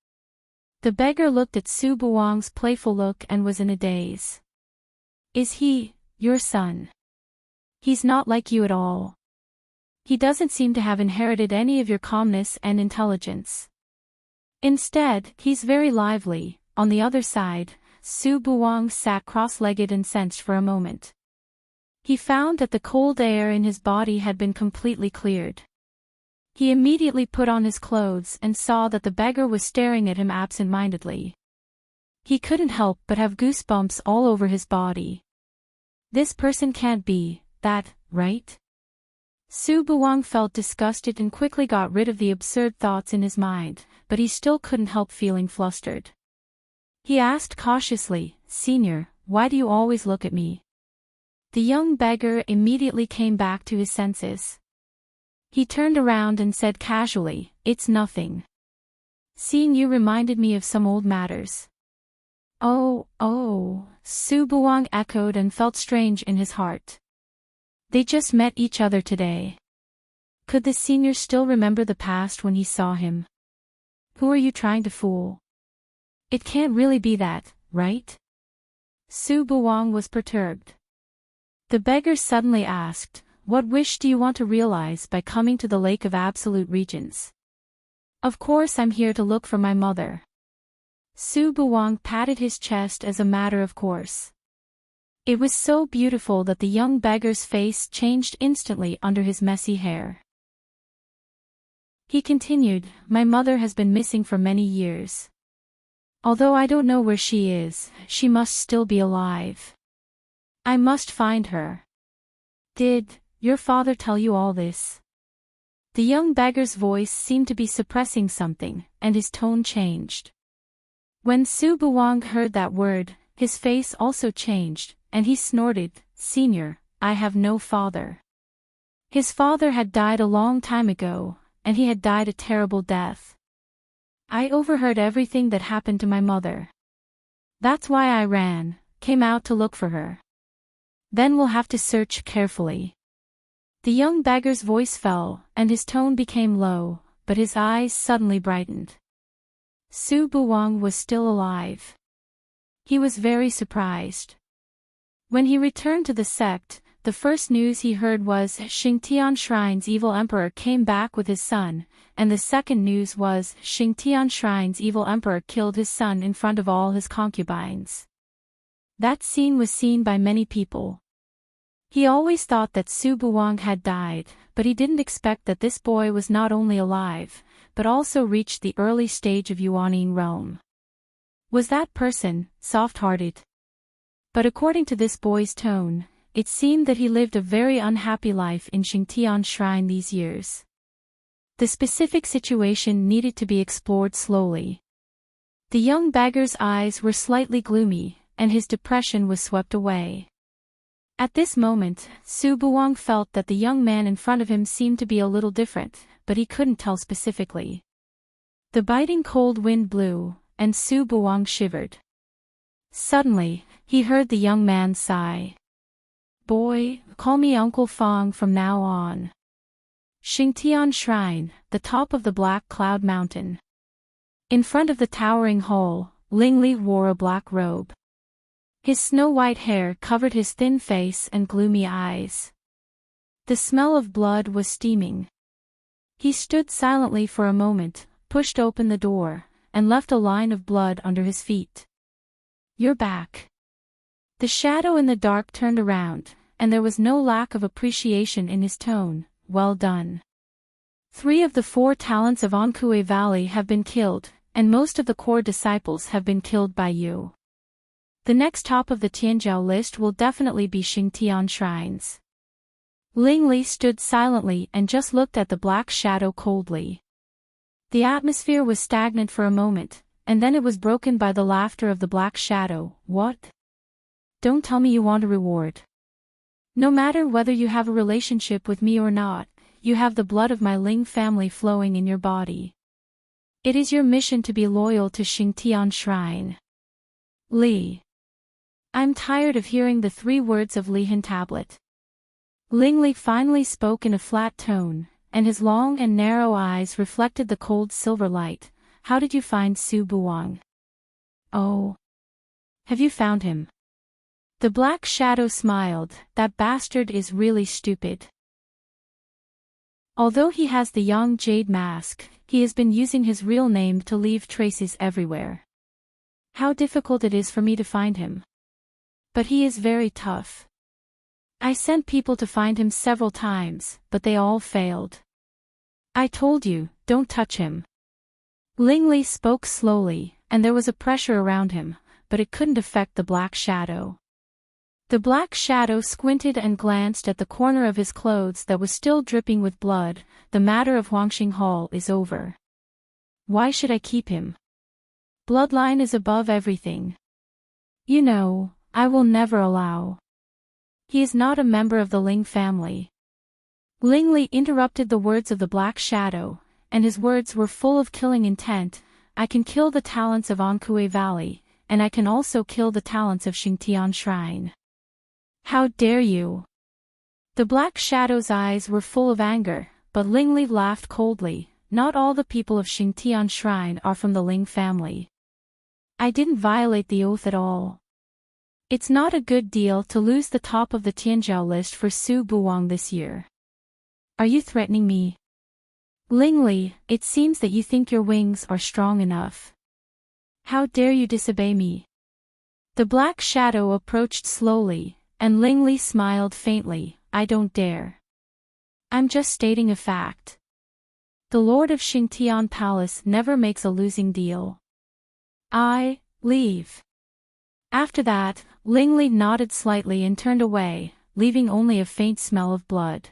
The beggar looked at Su Buwang's playful look and was in a daze. Is he, your son? He's not like you at all. He doesn't seem to have inherited any of your calmness and intelligence. Instead, he's very lively. On the other side, Su Buwang sat cross-legged and sensed for a moment. He found that the cold air in his body had been completely cleared. He immediately put on his clothes and saw that the beggar was staring at him absent-mindedly. He couldn't help but have goosebumps all over his body. This person can't be that, right? Su Buwang felt disgusted and quickly got rid of the absurd thoughts in his mind, but he still couldn't help feeling flustered. He asked cautiously, Senior, why do you always look at me? The young beggar immediately came back to his senses. He turned around and said casually, It's nothing. Seeing you reminded me of some old matters. Oh, Su Buwang echoed and felt strange in his heart. They just met each other today. Could the senior still remember the past when he saw him? Who are you trying to fool? It can't really be that, right? Su Buwang was perturbed. The beggar suddenly asked, What wish do you want to realize by coming to the Lake of Absolute Regents? Of course I'm here to look for my mother. Su Buwang patted his chest as a matter of course. It was so beautiful that the young beggar's face changed instantly under his messy hair. He continued, My mother has been missing for many years. Although I don't know where she is, she must still be alive. I must find her. Did your father tell you all this? The young beggar's voice seemed to be suppressing something, and his tone changed. When Su Buwang heard that word, his face also changed, and he snorted, Senior, I have no father. His father had died a long time ago, and he had died a terrible death. I overheard everything that happened to my mother. That's why I came out to look for her. Then we'll have to search carefully. The young beggar's voice fell, and his tone became low, but his eyes suddenly brightened. Su Buwang was still alive. He was very surprised. When he returned to the sect, the first news he heard was Xingtian Shrine's evil emperor came back with his son, and the second news was Xingtian Shrine's evil emperor killed his son in front of all his concubines. That scene was seen by many people. He always thought that Su Buwang had died, but he didn't expect that this boy was not only alive, but also reached the early stage of Yuanine realm. Was that person soft-hearted? But according to this boy's tone, it seemed that he lived a very unhappy life in Xingtian Shrine these years. The specific situation needed to be explored slowly. The young beggar's eyes were slightly gloomy, and his depression was swept away. At this moment, Su Buwang felt that the young man in front of him seemed to be a little different, but he couldn't tell specifically. The biting cold wind blew, and Su Buwang shivered. Suddenly, he heard the young man sigh. "Boy, call me Uncle Fong from now on." Xingtian Shrine, the top of the Black Cloud Mountain. In front of the towering hall, Lingli wore a black robe. His snow-white hair covered his thin face and gloomy eyes. The smell of blood was steaming. He stood silently for a moment, pushed open the door, and left a line of blood under his feet. "You're back." The shadow in the dark turned around, and there was no lack of appreciation in his tone. "Well done. 3 of the 4 talents of Ankue Valley have been killed, and most of the core disciples have been killed by you. The next top of the Tianjiao list will definitely be Xingtian Shrines." Lingli stood silently and just looked at the black shadow coldly. The atmosphere was stagnant for a moment, and then it was broken by the laughter of the black shadow. "What? Don't tell me you want a reward. No matter whether you have a relationship with me or not, you have the blood of my Ling family flowing in your body. It is your mission to be loyal to Xingtian Shrine." "Li." "I'm tired of hearing the 3 words of Lihan Tablet." Lingli finally spoke in a flat tone, and his long and narrow eyes reflected the cold silver light. "How did you find Su Buwang?" "Oh. Have you found him?" The black shadow smiled. "That bastard is really stupid. Although he has the Yang Jade mask, he has been using his real name to leave traces everywhere. How difficult it is for me to find him. But he is very tough. I sent people to find him several times, but they all failed. I told you, don't touch him." Lingli spoke slowly, and there was a pressure around him, but it couldn't affect the black shadow. The black shadow squinted and glanced at the corner of his clothes that was still dripping with blood. "The matter of Huangxing Hall is over. Why should I keep him? Bloodline is above everything. You know, I will never allow. He is not a member of the Ling family." Lingli interrupted the words of the black shadow, and his words were full of killing intent. "I can kill the talents of Ankue Valley, and I can also kill the talents of Xingtian Shrine. How dare you?" The black shadow's eyes were full of anger, but Lingli laughed coldly. "Not all the people of Xingtian Shrine are from the Ling family. I didn't violate the oath at all. It's not a good deal to lose the top of the Tianjiao list for Su Buwang this year. Are you threatening me?" "Lingli, it seems that you think your wings are strong enough. How dare you disobey me?" The black shadow approached slowly, and Lingli smiled faintly. "I don't dare. I'm just stating a fact. The Lord of Xingtian Palace never makes a losing deal. I leave." After that, Lingli nodded slightly and turned away, leaving only a faint smell of blood.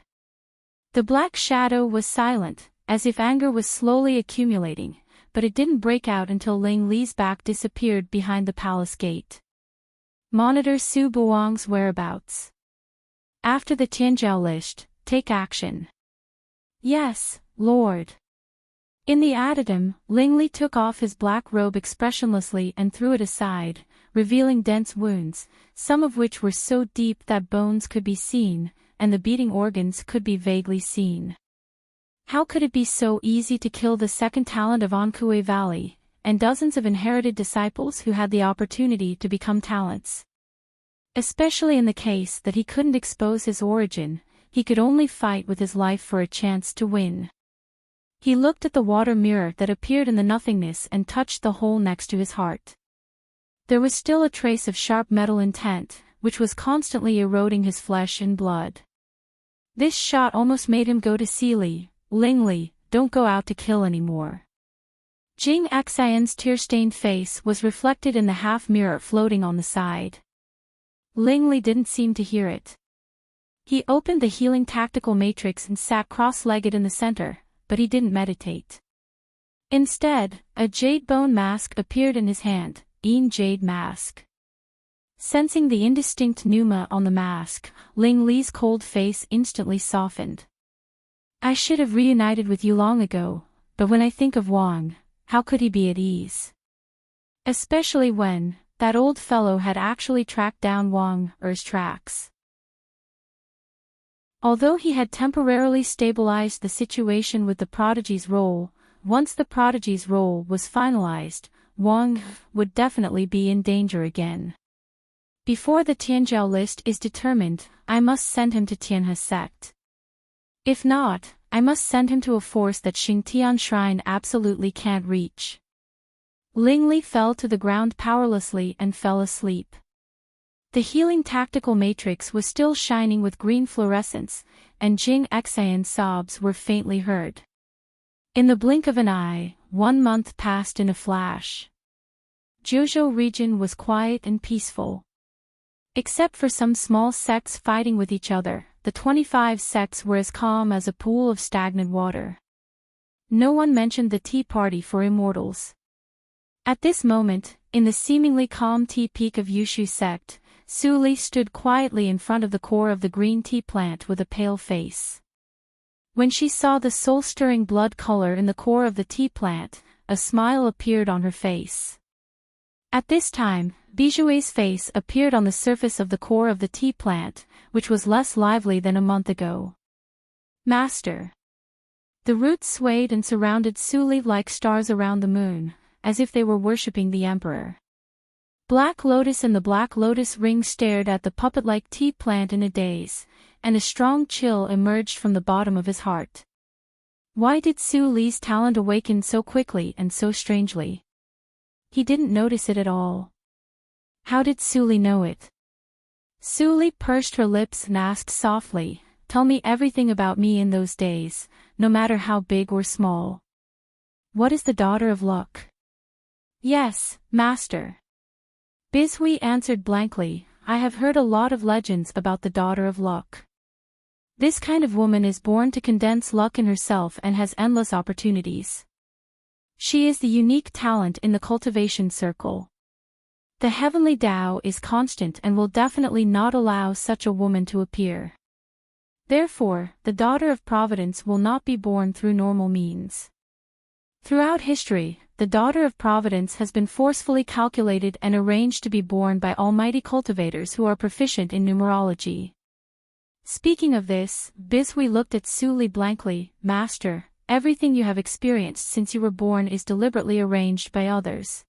The black shadow was silent, as if anger was slowly accumulating, but it didn't break out until Lingli's back disappeared behind the palace gate. Monitor Su Buwang's whereabouts. After the Tianjiao list, take action. Yes, Lord. In the addendum, Lingli took off his black robe expressionlessly and threw it aside, revealing dense wounds, some of which were so deep that bones could be seen, and the beating organs could be vaguely seen. How could it be so easy to kill the second talent of Ankue Valley, and dozens of inherited disciples who had the opportunity to become talents? Especially in the case that he couldn't expose his origin, he could only fight with his life for a chance to win. He looked at the water mirror that appeared in the nothingness and touched the hole next to his heart. There was still a trace of sharp metal intent, which was constantly eroding his flesh and blood. This shot almost made him go to Seely. Lingli, don't go out to kill anymore. Jing Xian's tear-stained face was reflected in the half-mirror floating on the side. Lingli didn't seem to hear it. He opened the healing tactical matrix and sat cross-legged in the center, but he didn't meditate. Instead, a jade bone mask appeared in his hand, jade mask. Sensing the indistinct pneuma on the mask, Ling Li's cold face instantly softened. I should have reunited with you long ago, but when I think of Wang, how could he be at ease? Especially when, that old fellow had actually tracked down Wang Er's tracks. Although he had temporarily stabilized the situation with the Prodigy's role, once the Prodigy's role was finalized, Wang would definitely be in danger again. Before the Tianzhou list is determined, I must send him to Tianhe sect. If not, I must send him to a force that Xingtian Shrine absolutely can't reach. Lingli fell to the ground powerlessly and fell asleep. The healing tactical matrix was still shining with green fluorescence, and Jing Xian's sobs were faintly heard. In the blink of an eye, 1 month passed in a flash. Jiuzhou region was quiet and peaceful. Except for some small sects fighting with each other, the 25 sects were as calm as a pool of stagnant water. No one mentioned the tea party for immortals. At this moment, in the seemingly calm tea peak of Yushu sect, Su Li stood quietly in front of the core of the green tea plant with a pale face. When she saw the soul-stirring blood color in the core of the tea plant, a smile appeared on her face. At this time, Bijue's face appeared on the surface of the core of the tea plant, which was less lively than a month ago. Master. The roots swayed and surrounded Su Li like stars around the moon, as if they were worshipping the emperor. Black Lotus and the Black Lotus ring stared at the puppet-like tea plant in a daze, and a strong chill emerged from the bottom of his heart. Why did Su Li's talent awaken so quickly and so strangely? He didn't notice it at all. How did Su Li know it? Su Li pursed her lips and asked softly, "Tell me everything about me in those days, no matter how big or small." What is the daughter of luck? Yes, master. Bizhui answered blankly, I have heard a lot of legends about the daughter of luck. This kind of woman is born to condense luck in herself and has endless opportunities. She is the unique talent in the cultivation circle. The heavenly Tao is constant and will definitely not allow such a woman to appear. Therefore, the daughter of Providence will not be born through normal means. Throughout history, the daughter of Providence has been forcefully calculated and arranged to be born by almighty cultivators who are proficient in numerology. Speaking of this, Bizhui looked at Su Li blankly, Master, everything you have experienced since you were born is deliberately arranged by others.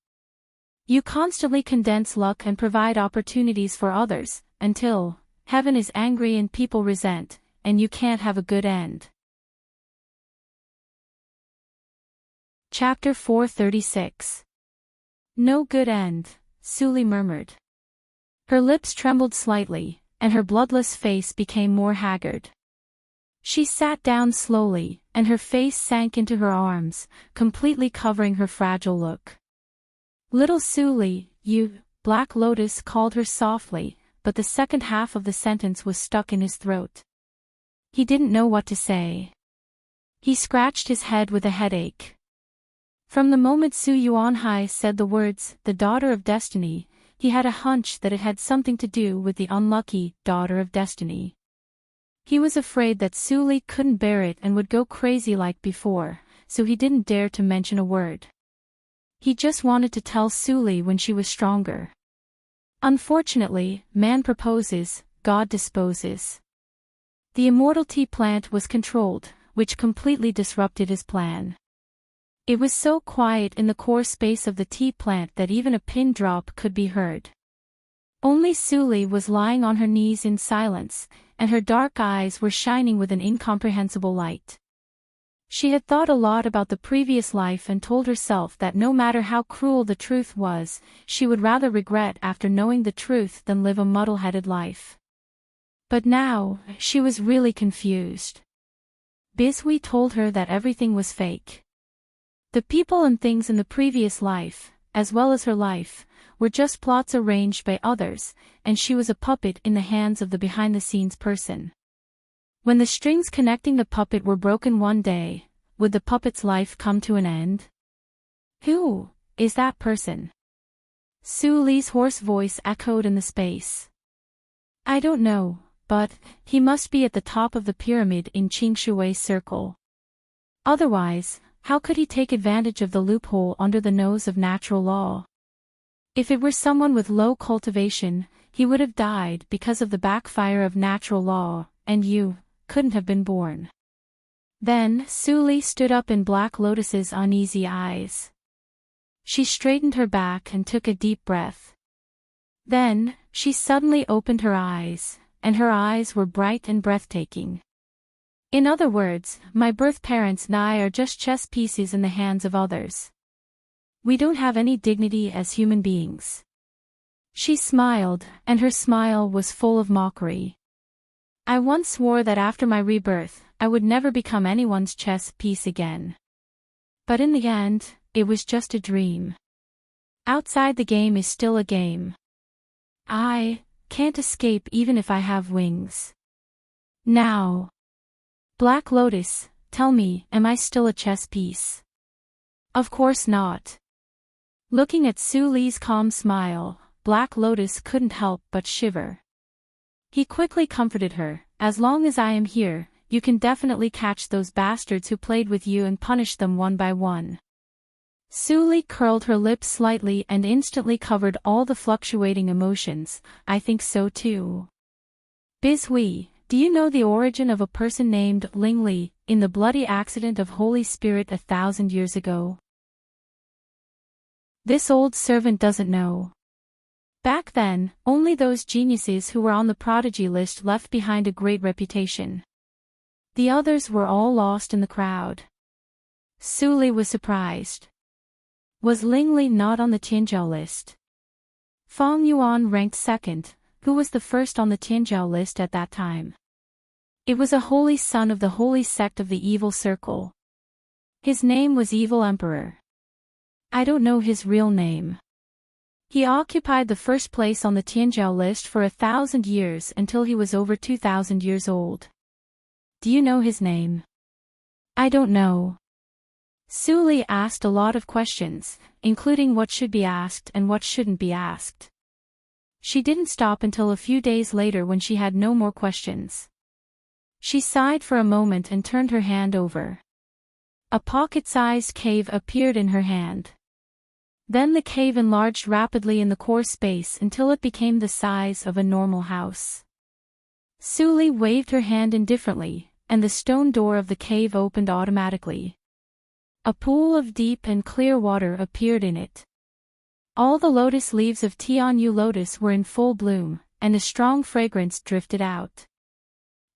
You constantly condense luck and provide opportunities for others, until heaven is angry and people resent, and you can't have a good end. Chapter 436. No good end, Su Li murmured. Her lips trembled slightly, and her bloodless face became more haggard. She sat down slowly, and her face sank into her arms, completely covering her fragile look. Little Su Li, you, Black Lotus called her softly, but the second half of the sentence was stuck in his throat. He didn't know what to say. He scratched his head with a headache. From the moment Su Yuanhai said the words, the daughter of destiny, he had a hunch that it had something to do with the unlucky daughter of destiny. He was afraid that Su Li couldn't bear it and would go crazy like before, so he didn't dare to mention a word. He just wanted to tell Su Li when she was stronger. Unfortunately, man proposes, God disposes. The immortal tea plant was controlled, which completely disrupted his plan. It was so quiet in the core space of the tea plant that even a pin drop could be heard. Only Su Li was lying on her knees in silence, and her dark eyes were shining with an incomprehensible light. She had thought a lot about the previous life and told herself that no matter how cruel the truth was, she would rather regret after knowing the truth than live a muddle-headed life. But now, she was really confused. Biswi told her that everything was fake. The people and things in the previous life, as well as her life, were just plots arranged by others, and she was a puppet in the hands of the behind-the-scenes person. When the strings connecting the puppet were broken one day, would the puppet's life come to an end? Who is that person? Su Li's hoarse voice echoed in the space. I don't know, but he must be at the top of the pyramid in Qingshui's circle. Otherwise, how could he take advantage of the loophole under the nose of natural law? If it were someone with low cultivation, he would have died because of the backfire of natural law, and you couldn't have been born. Then, Su Li stood up in Black Lotus's uneasy eyes. She straightened her back and took a deep breath. Then, she suddenly opened her eyes, and her eyes were bright and breathtaking. In other words, my birth parents and I are just chess pieces in the hands of others. We don't have any dignity as human beings. She smiled, and her smile was full of mockery. I once swore that after my rebirth, I would never become anyone's chess piece again. But in the end, it was just a dream. Outside the game is still a game. I can't escape even if I have wings. Now, Black Lotus, tell me, am I still a chess piece? Of course not. Looking at Su Li's calm smile, Black Lotus couldn't help but shiver. He quickly comforted her, as long as I am here, you can definitely catch those bastards who played with you and punish them one by one. Su Li curled her lips slightly and instantly covered all the fluctuating emotions, I think so too. Bishui, do you know the origin of a person named Ling Li, in the bloody accident of Holy Spirit 1,000 years ago? This old servant doesn't know. Back then, only those geniuses who were on the prodigy list left behind a great reputation. The others were all lost in the crowd. Su Li was surprised. Was Ling Li not on the Tianzhou list? Fang Yuan ranked second, who was the first on the Tianzhou list at that time. It was a holy son of the holy sect of the evil circle. His name was Evil Emperor. I don't know his real name. He occupied the first place on the Tianzhou list for 1,000 years until he was over 2,000 years old. Do you know his name? I don't know. Su Li asked a lot of questions, including what should be asked and what shouldn't be asked. She didn't stop until a few days later when she had no more questions. She sighed for a moment and turned her hand over. A pocket-sized cave appeared in her hand. Then the cave enlarged rapidly in the core space until it became the size of a normal house. Su Li waved her hand indifferently, and the stone door of the cave opened automatically. A pool of deep and clear water appeared in it. All the lotus leaves of Tianyu lotus were in full bloom, and a strong fragrance drifted out.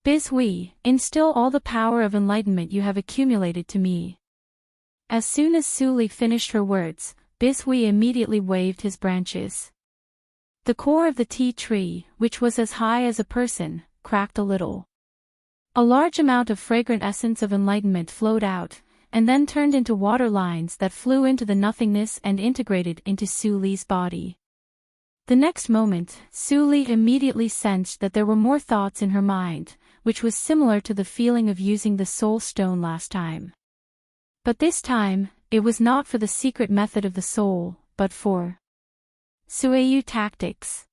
Bishui, instill all the power of enlightenment you have accumulated to me. As soon as Su Li finished her words, Bishui immediately waved his branches. The core of the tea tree, which was as high as a person, cracked a little. A large amount of fragrant essence of enlightenment flowed out, and then turned into water lines that flew into the nothingness and integrated into Su Li's body. The next moment, Su Li immediately sensed that there were more thoughts in her mind, which was similar to the feeling of using the soul stone last time. But this time, it was not for the secret method of the soul, but for Suiyu tactics.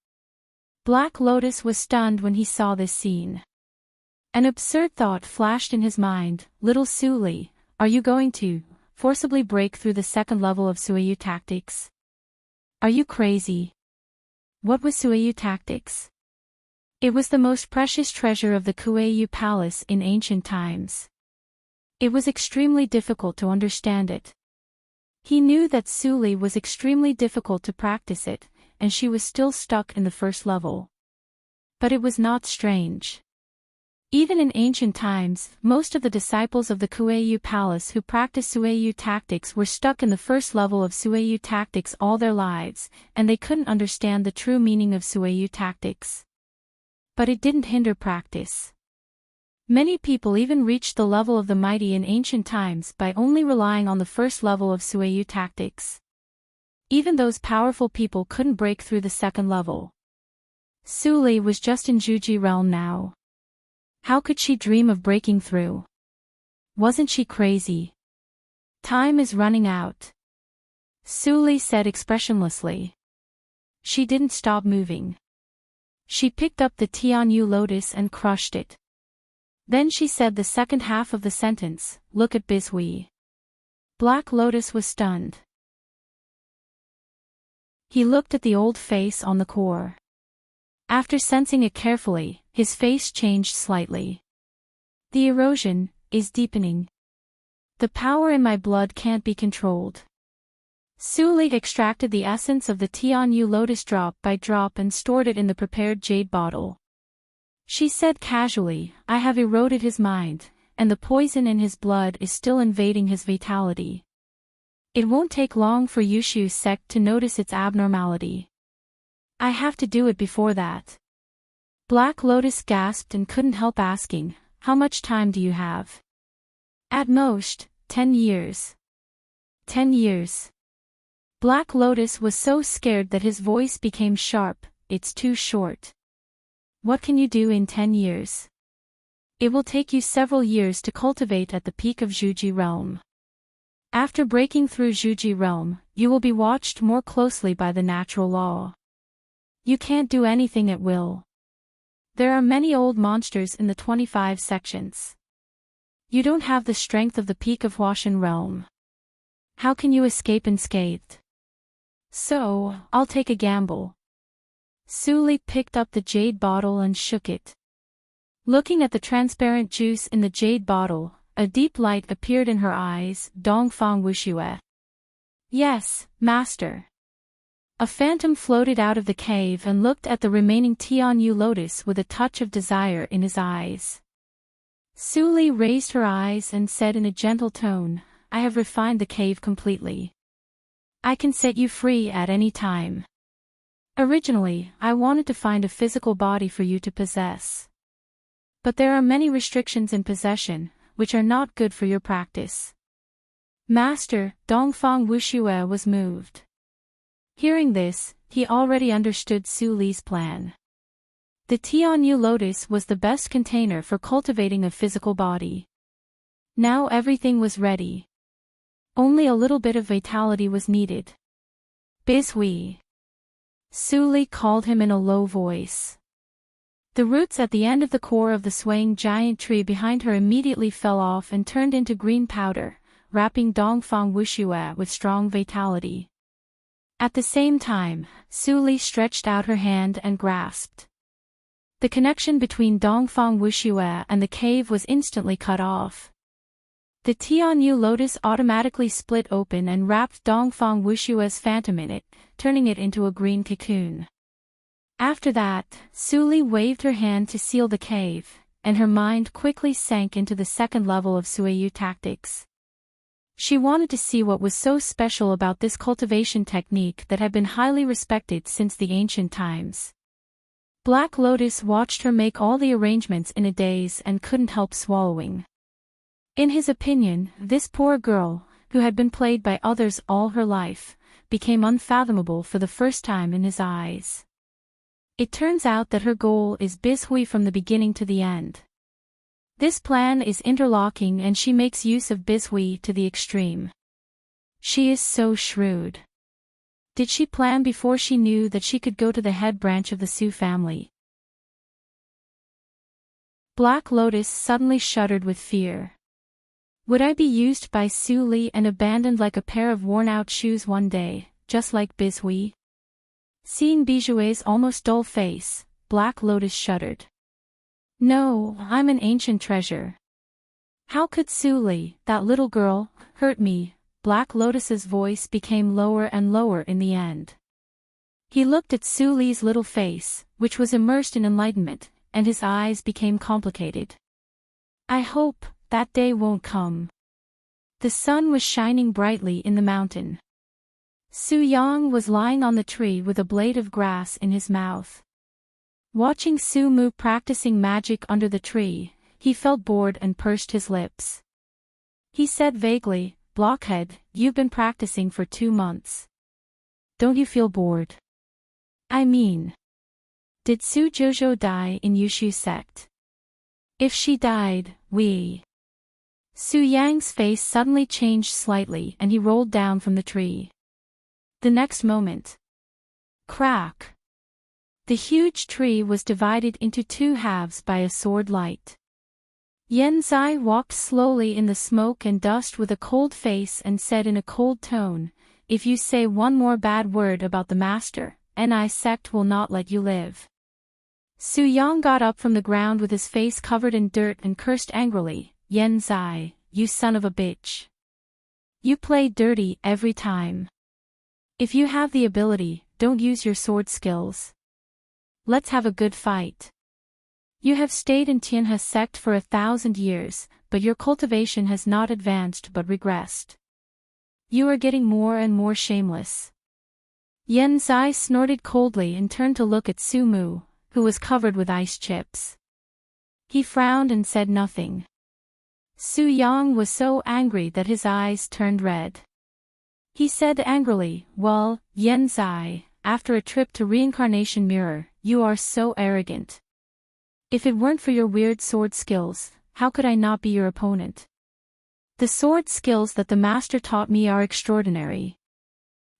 Black Lotus was stunned when he saw this scene. An absurd thought flashed in his mind, little Su Li, are you going to forcibly break through the second level of Suiyu tactics? Are you crazy? What was Suiyu tactics? It was the most precious treasure of the Kuei-yu Palace in ancient times. It was extremely difficult to understand it. He knew that Su Li was extremely difficult to practice it, and she was still stuck in the first level. But it was not strange. Even in ancient times, most of the disciples of the Kuei-yu Palace who practiced Suei-yu tactics were stuck in the first level of Suei-yu tactics all their lives, and they couldn't understand the true meaning of Suei-yu tactics. But it didn't hinder practice. Many people even reached the level of the mighty in ancient times by only relying on the first level of Suei-yu tactics. Even those powerful people couldn't break through the second level. Su Li was just in Juji realm now. How could she dream of breaking through? Wasn't she crazy? Time is running out. Su Li said expressionlessly. She didn't stop moving. She picked up the Tianyu lotus and crushed it. Then she said the second half of the sentence, "Look at Bishui." Black Lotus was stunned. He looked at the old face on the core. After sensing it carefully, his face changed slightly. The erosion is deepening. The power in my blood can't be controlled. Su Li extracted the essence of the Tianyu lotus drop by drop and stored it in the prepared jade bottle. She said casually, "I have eroded his mind, and the poison in his blood is still invading his vitality. It won't take long for Yushu's sect to notice its abnormality. I have to do it before that." Black Lotus gasped and couldn't help asking, "How much time do you have?" "At most, 10 years. 10 years. Black Lotus was so scared that his voice became sharp. "It's too short. What can you do in 10 years? It will take you several years to cultivate at the peak of Juji realm. After breaking through Juji realm, you will be watched more closely by the natural law. You can't do anything at will. There are many old monsters in the 25 sections. You don't have the strength of the peak of Huashan realm. How can you escape unscathed? So, I'll take a gamble." Su Li picked up the jade bottle and shook it. Looking at the transparent juice in the jade bottle, a deep light appeared in her eyes. "Dongfang Wuxue." "Yes, master." A phantom floated out of the cave and looked at the remaining Tianyu lotus with a touch of desire in his eyes. Su Li raised her eyes and said in a gentle tone, "I have refined the cave completely. I can set you free at any time. Originally, I wanted to find a physical body for you to possess. But there are many restrictions in possession, which are not good for your practice." Master, Dongfang Wuxue was moved. Hearing this, he already understood Su Li's plan. The Tianyu lotus was the best container for cultivating a physical body. Now everything was ready. Only a little bit of vitality was needed. "Bishui." Su Li called him in a low voice. The roots at the end of the core of the swaying giant tree behind her immediately fell off and turned into green powder, wrapping Dongfang Wuxue with strong vitality. At the same time, Su Li stretched out her hand and grasped. The connection between Dongfang Wuxue and the cave was instantly cut off. The Tianyu lotus automatically split open and wrapped Dongfang Wushue's phantom in it, turning it into a green cocoon. After that, Su Li waved her hand to seal the cave, and her mind quickly sank into the second level of Suei-yu tactics. She wanted to see what was so special about this cultivation technique that had been highly respected since the ancient times. Black Lotus watched her make all the arrangements in a daze and couldn't help swallowing. In his opinion, this poor girl, who had been played by others all her life, became unfathomable for the first time in his eyes. It turns out that her goal is Bishui from the beginning to the end. This plan is interlocking and she makes use of Bishui to the extreme. She is so shrewd. Did she plan before she knew that she could go to the head branch of the Su family? Black Lotus suddenly shuddered with fear. Would I be used by Su Li and abandoned like a pair of worn-out shoes one day, just like Bishui? Seeing Bijue's almost dull face, Black Lotus shuddered. No, I'm an ancient treasure. How could Su Li, that little girl, hurt me? Black Lotus's voice became lower and lower in the end. He looked at Su Li's little face, which was immersed in enlightenment, and his eyes became complicated. I hope that day won't come. The sun was shining brightly in the mountain. Su Yang was lying on the tree with a blade of grass in his mouth. Watching Su Mu practicing magic under the tree, he felt bored and pursed his lips. He said vaguely, "Blockhead, you've been practicing for 2 months. Don't you feel bored? I mean, did Su Jojo die in Yushu's sect? If she died, Su Yang's face suddenly changed slightly and he rolled down from the tree. The next moment. Crack! The huge tree was divided into 2 halves by a sword light. Yen Zai walked slowly in the smoke and dust with a cold face and said in a cold tone, "If you say one more bad word about the master, Ni sect will not let you live." Su Yang got up from the ground with his face covered in dirt and cursed angrily, "Yen Zai, you son of a bitch. You play dirty every time. If you have the ability, don't use your sword skills. Let's have a good fight. You have stayed in Tianhe sect for 1,000 years, but your cultivation has not advanced but regressed. You are getting more and more shameless." Yen Zai snorted coldly and turned to look at Su Mu, who was covered with ice chips. He frowned and said nothing. Su Yang was so angry that his eyes turned red. He said angrily, "Well, Yen Zai, after a trip to Reincarnation Mirror, you are so arrogant. If it weren't for your weird sword skills, how could I not be your opponent? The sword skills that the master taught me are extraordinary."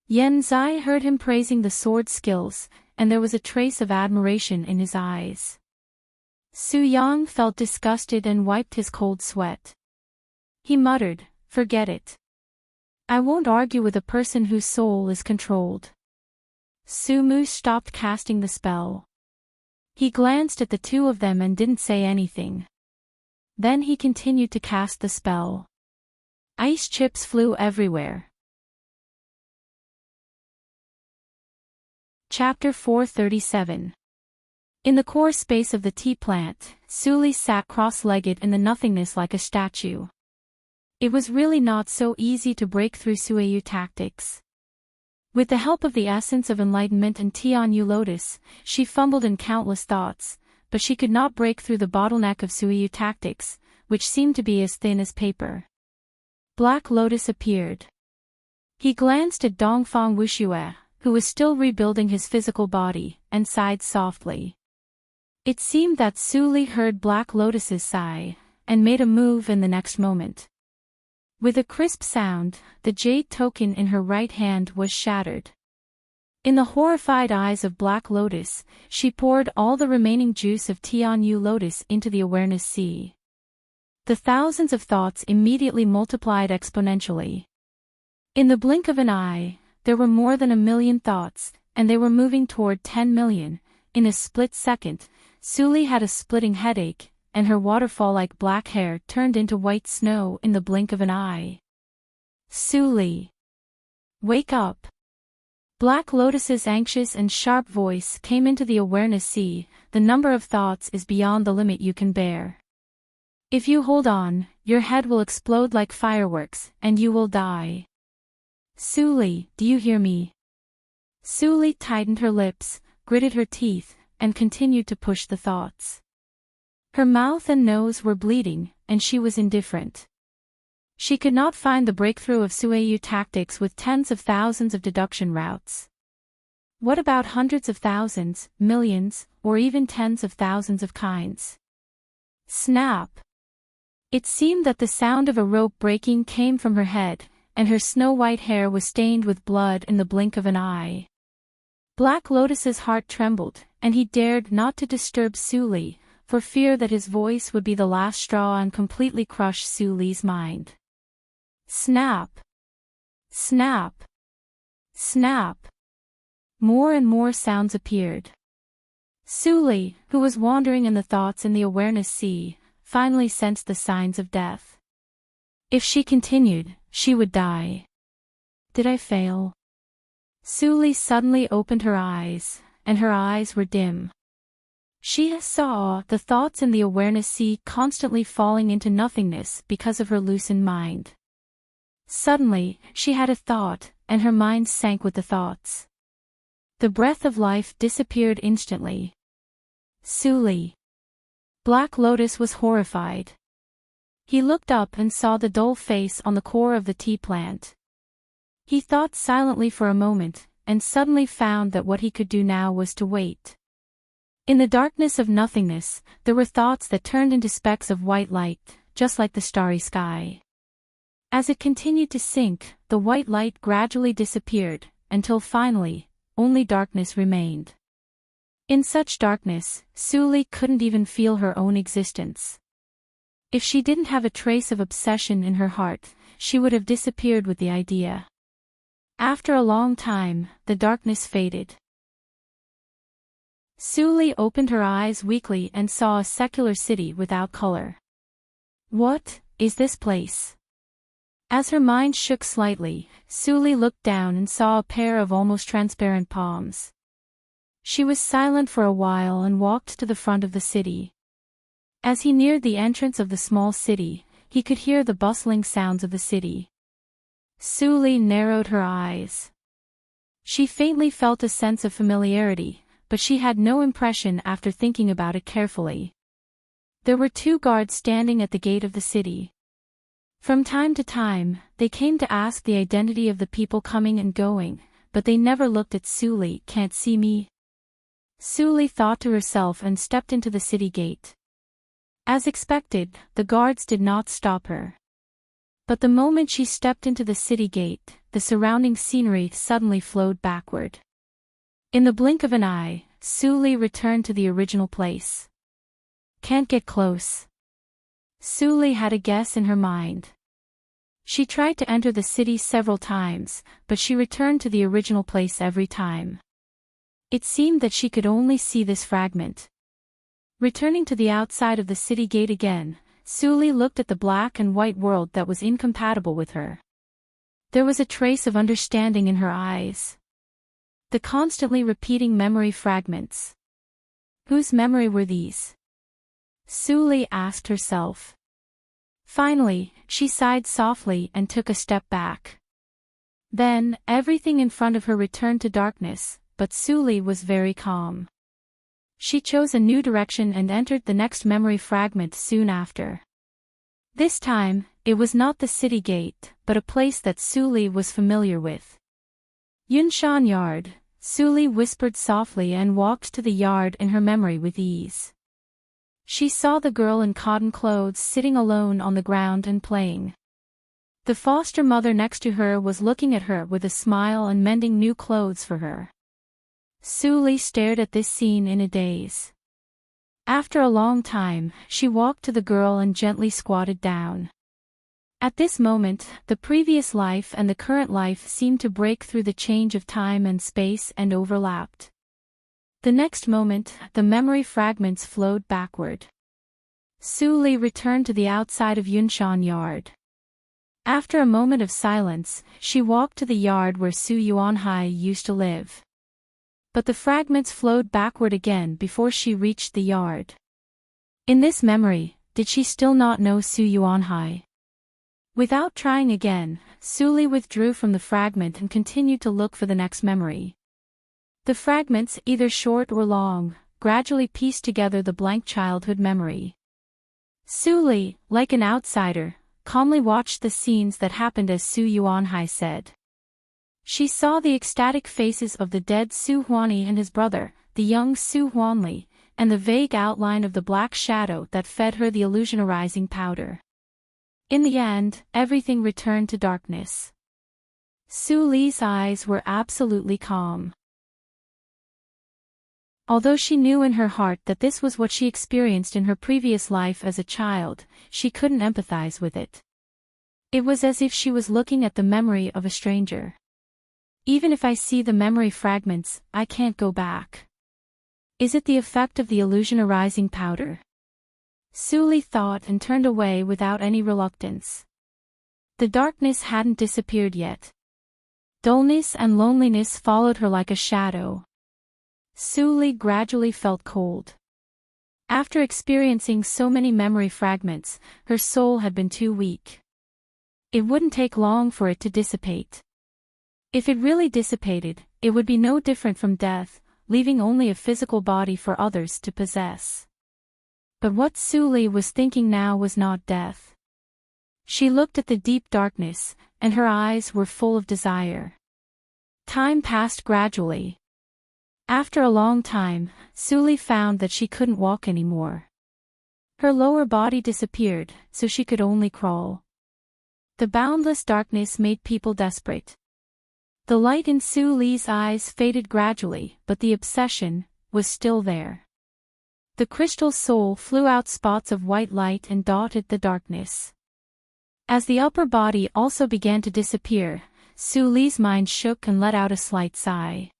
Yen Zai heard him praising the sword skills, and there was a trace of admiration in his eyes. Su Yang felt disgusted and wiped his cold sweat. He muttered, "Forget it. I won't argue with a person whose soul is controlled." Su Mu stopped casting the spell. He glanced at the 2 of them and didn't say anything. Then he continued to cast the spell. Ice chips flew everywhere. Chapter 437. In the core space of the tea plant, Suli sat cross-legged in the nothingness like a statue. It was really not so easy to break through Suiyu tactics. With the help of the essence of enlightenment and Tianyu lotus, she fumbled in countless thoughts, but she could not break through the bottleneck of Suiyu tactics, which seemed to be as thin as paper. Black Lotus appeared. He glanced at Dongfang Wuxue, who was still rebuilding his physical body, and sighed softly. It seemed that Su Li heard Black Lotus's sigh, and made a move in the next moment. With a crisp sound, the jade token in her right hand was shattered. In the horrified eyes of Black Lotus, she poured all the remaining juice of Tianyu Lotus into the awareness sea. The thousands of thoughts immediately multiplied exponentially. In the blink of an eye, there were more than 1,000,000 thoughts, and they were moving toward 10 million. In a split second, Suli had a splitting headache, and her waterfall-like black hair turned into white snow in the blink of an eye. "Suli! Wake up!" Black Lotus's anxious and sharp voice came into the awareness sea. "The number of thoughts is beyond the limit you can bear. If you hold on, your head will explode like fireworks, and you will die. Suli, do you hear me?" Suli tightened her lips, gritted her teeth, and continued to push the thoughts. Her mouth and nose were bleeding, and she was indifferent. She could not find the breakthrough of Suiyu tactics with tens of thousands of deduction routes. What about hundreds of thousands, millions, or even tens of thousands of kinds? Snap! It seemed that the sound of a rope breaking came from her head, and her snow-white hair was stained with blood in the blink of an eye. Black Lotus's heart trembled, and he dared not to disturb Suli, for fear that his voice would be the last straw and completely crush Suli's mind. Snap! Snap! Snap! More and more sounds appeared. Suli, who was wandering in the thoughts in the awareness sea, finally sensed the signs of death. If she continued, she would die. Did I fail? Suli suddenly opened her eyes, and her eyes were dim. She saw the thoughts in the awareness sea constantly falling into nothingness because of her loosened mind. Suddenly, she had a thought, and her mind sank with the thoughts. The breath of life disappeared instantly. Suli. Black Lotus was horrified. He looked up and saw the dull face on the core of the tea plant. He thought silently for a moment, and suddenly found that what he could do now was to wait. In the darkness of nothingness, there were thoughts that turned into specks of white light, just like the starry sky. As it continued to sink, the white light gradually disappeared, until finally, only darkness remained. In such darkness, Suli couldn't even feel her own existence. If she didn't have a trace of obsession in her heart, she would have disappeared with the idea. After a long time, the darkness faded. Suli opened her eyes weakly and saw a secular city without color. What is this place? As her mind shook slightly, Suli looked down and saw a pair of almost transparent palms. She was silent for a while and walked to the front of the city. As he neared the entrance of the small city, he could hear the bustling sounds of the city. Suli narrowed her eyes. She faintly felt a sense of familiarity, but she had no impression after thinking about it carefully. There were 2 guards standing at the gate of the city. From time to time, they came to ask the identity of the people coming and going, but they never looked at Suli. Can't see me? Suli thought to herself and stepped into the city gate. As expected, the guards did not stop her. But the moment she stepped into the city gate, the surrounding scenery suddenly flowed backward. In the blink of an eye, Suli returned to the original place. Can't get close. Suli had a guess in her mind. She tried to enter the city several times, but she returned to the original place every time. It seemed that she could only see this fragment. Returning to the outside of the city gate again, Suli looked at the black and white world that was incompatible with her. There was a trace of understanding in her eyes. The constantly repeating memory fragments. Whose memory were these? Suli asked herself. Finally, she sighed softly and took a step back. Then, everything in front of her returned to darkness, but Suli was very calm. She chose a new direction and entered the next memory fragment soon after. This time, it was not the city gate, but a place that Suli was familiar with. Yunshan Yard, Suli whispered softly and walked to the yard in her memory with ease. She saw the girl in cotton clothes sitting alone on the ground and playing. The foster mother next to her was looking at her with a smile and mending new clothes for her. Suli stared at this scene in a daze. After a long time, she walked to the girl and gently squatted down. At this moment, the previous life and the current life seemed to break through the change of time and space and overlapped. The next moment, the memory fragments flowed backward. Suli returned to the outside of Yunshan Yard. After a moment of silence, she walked to the yard where Su Yuanhai used to live. But the fragments flowed backward again before she reached the yard. In this memory, did she still not know Su Yuanhai? Without trying again, Suli withdrew from the fragment and continued to look for the next memory. The fragments, either short or long, gradually pieced together the blank childhood memory. Suli, like an outsider, calmly watched the scenes that happened as Su Yuanhai said. She saw the ecstatic faces of the dead Su Huani and his brother, the young Su Huanli, and the vague outline of the black shadow that fed her the illusionarizing powder. In the end, everything returned to darkness. Suli's eyes were absolutely calm. Although she knew in her heart that this was what she experienced in her previous life as a child, she couldn't empathize with it. It was as if she was looking at the memory of a stranger. Even if I see the memory fragments, I can't go back. Is it the effect of the illusionarizing powder? Suli thought and turned away without any reluctance. The darkness hadn't disappeared yet. Dullness and loneliness followed her like a shadow. Suli gradually felt cold. After experiencing so many memory fragments, her soul had been too weak. It wouldn't take long for it to dissipate. If it really dissipated, it would be no different from death, leaving only a physical body for others to possess. But what Suli was thinking now was not death. She looked at the deep darkness, and her eyes were full of desire. Time passed gradually. After a long time, Suli found that she couldn't walk anymore. Her lower body disappeared, so she could only crawl. The boundless darkness made people desperate. The light in Suli's eyes faded gradually, but the obsession was still there. The crystal soul flew out spots of white light and dotted the darkness. As the upper body also began to disappear, Suli's mind shook and let out a slight sigh.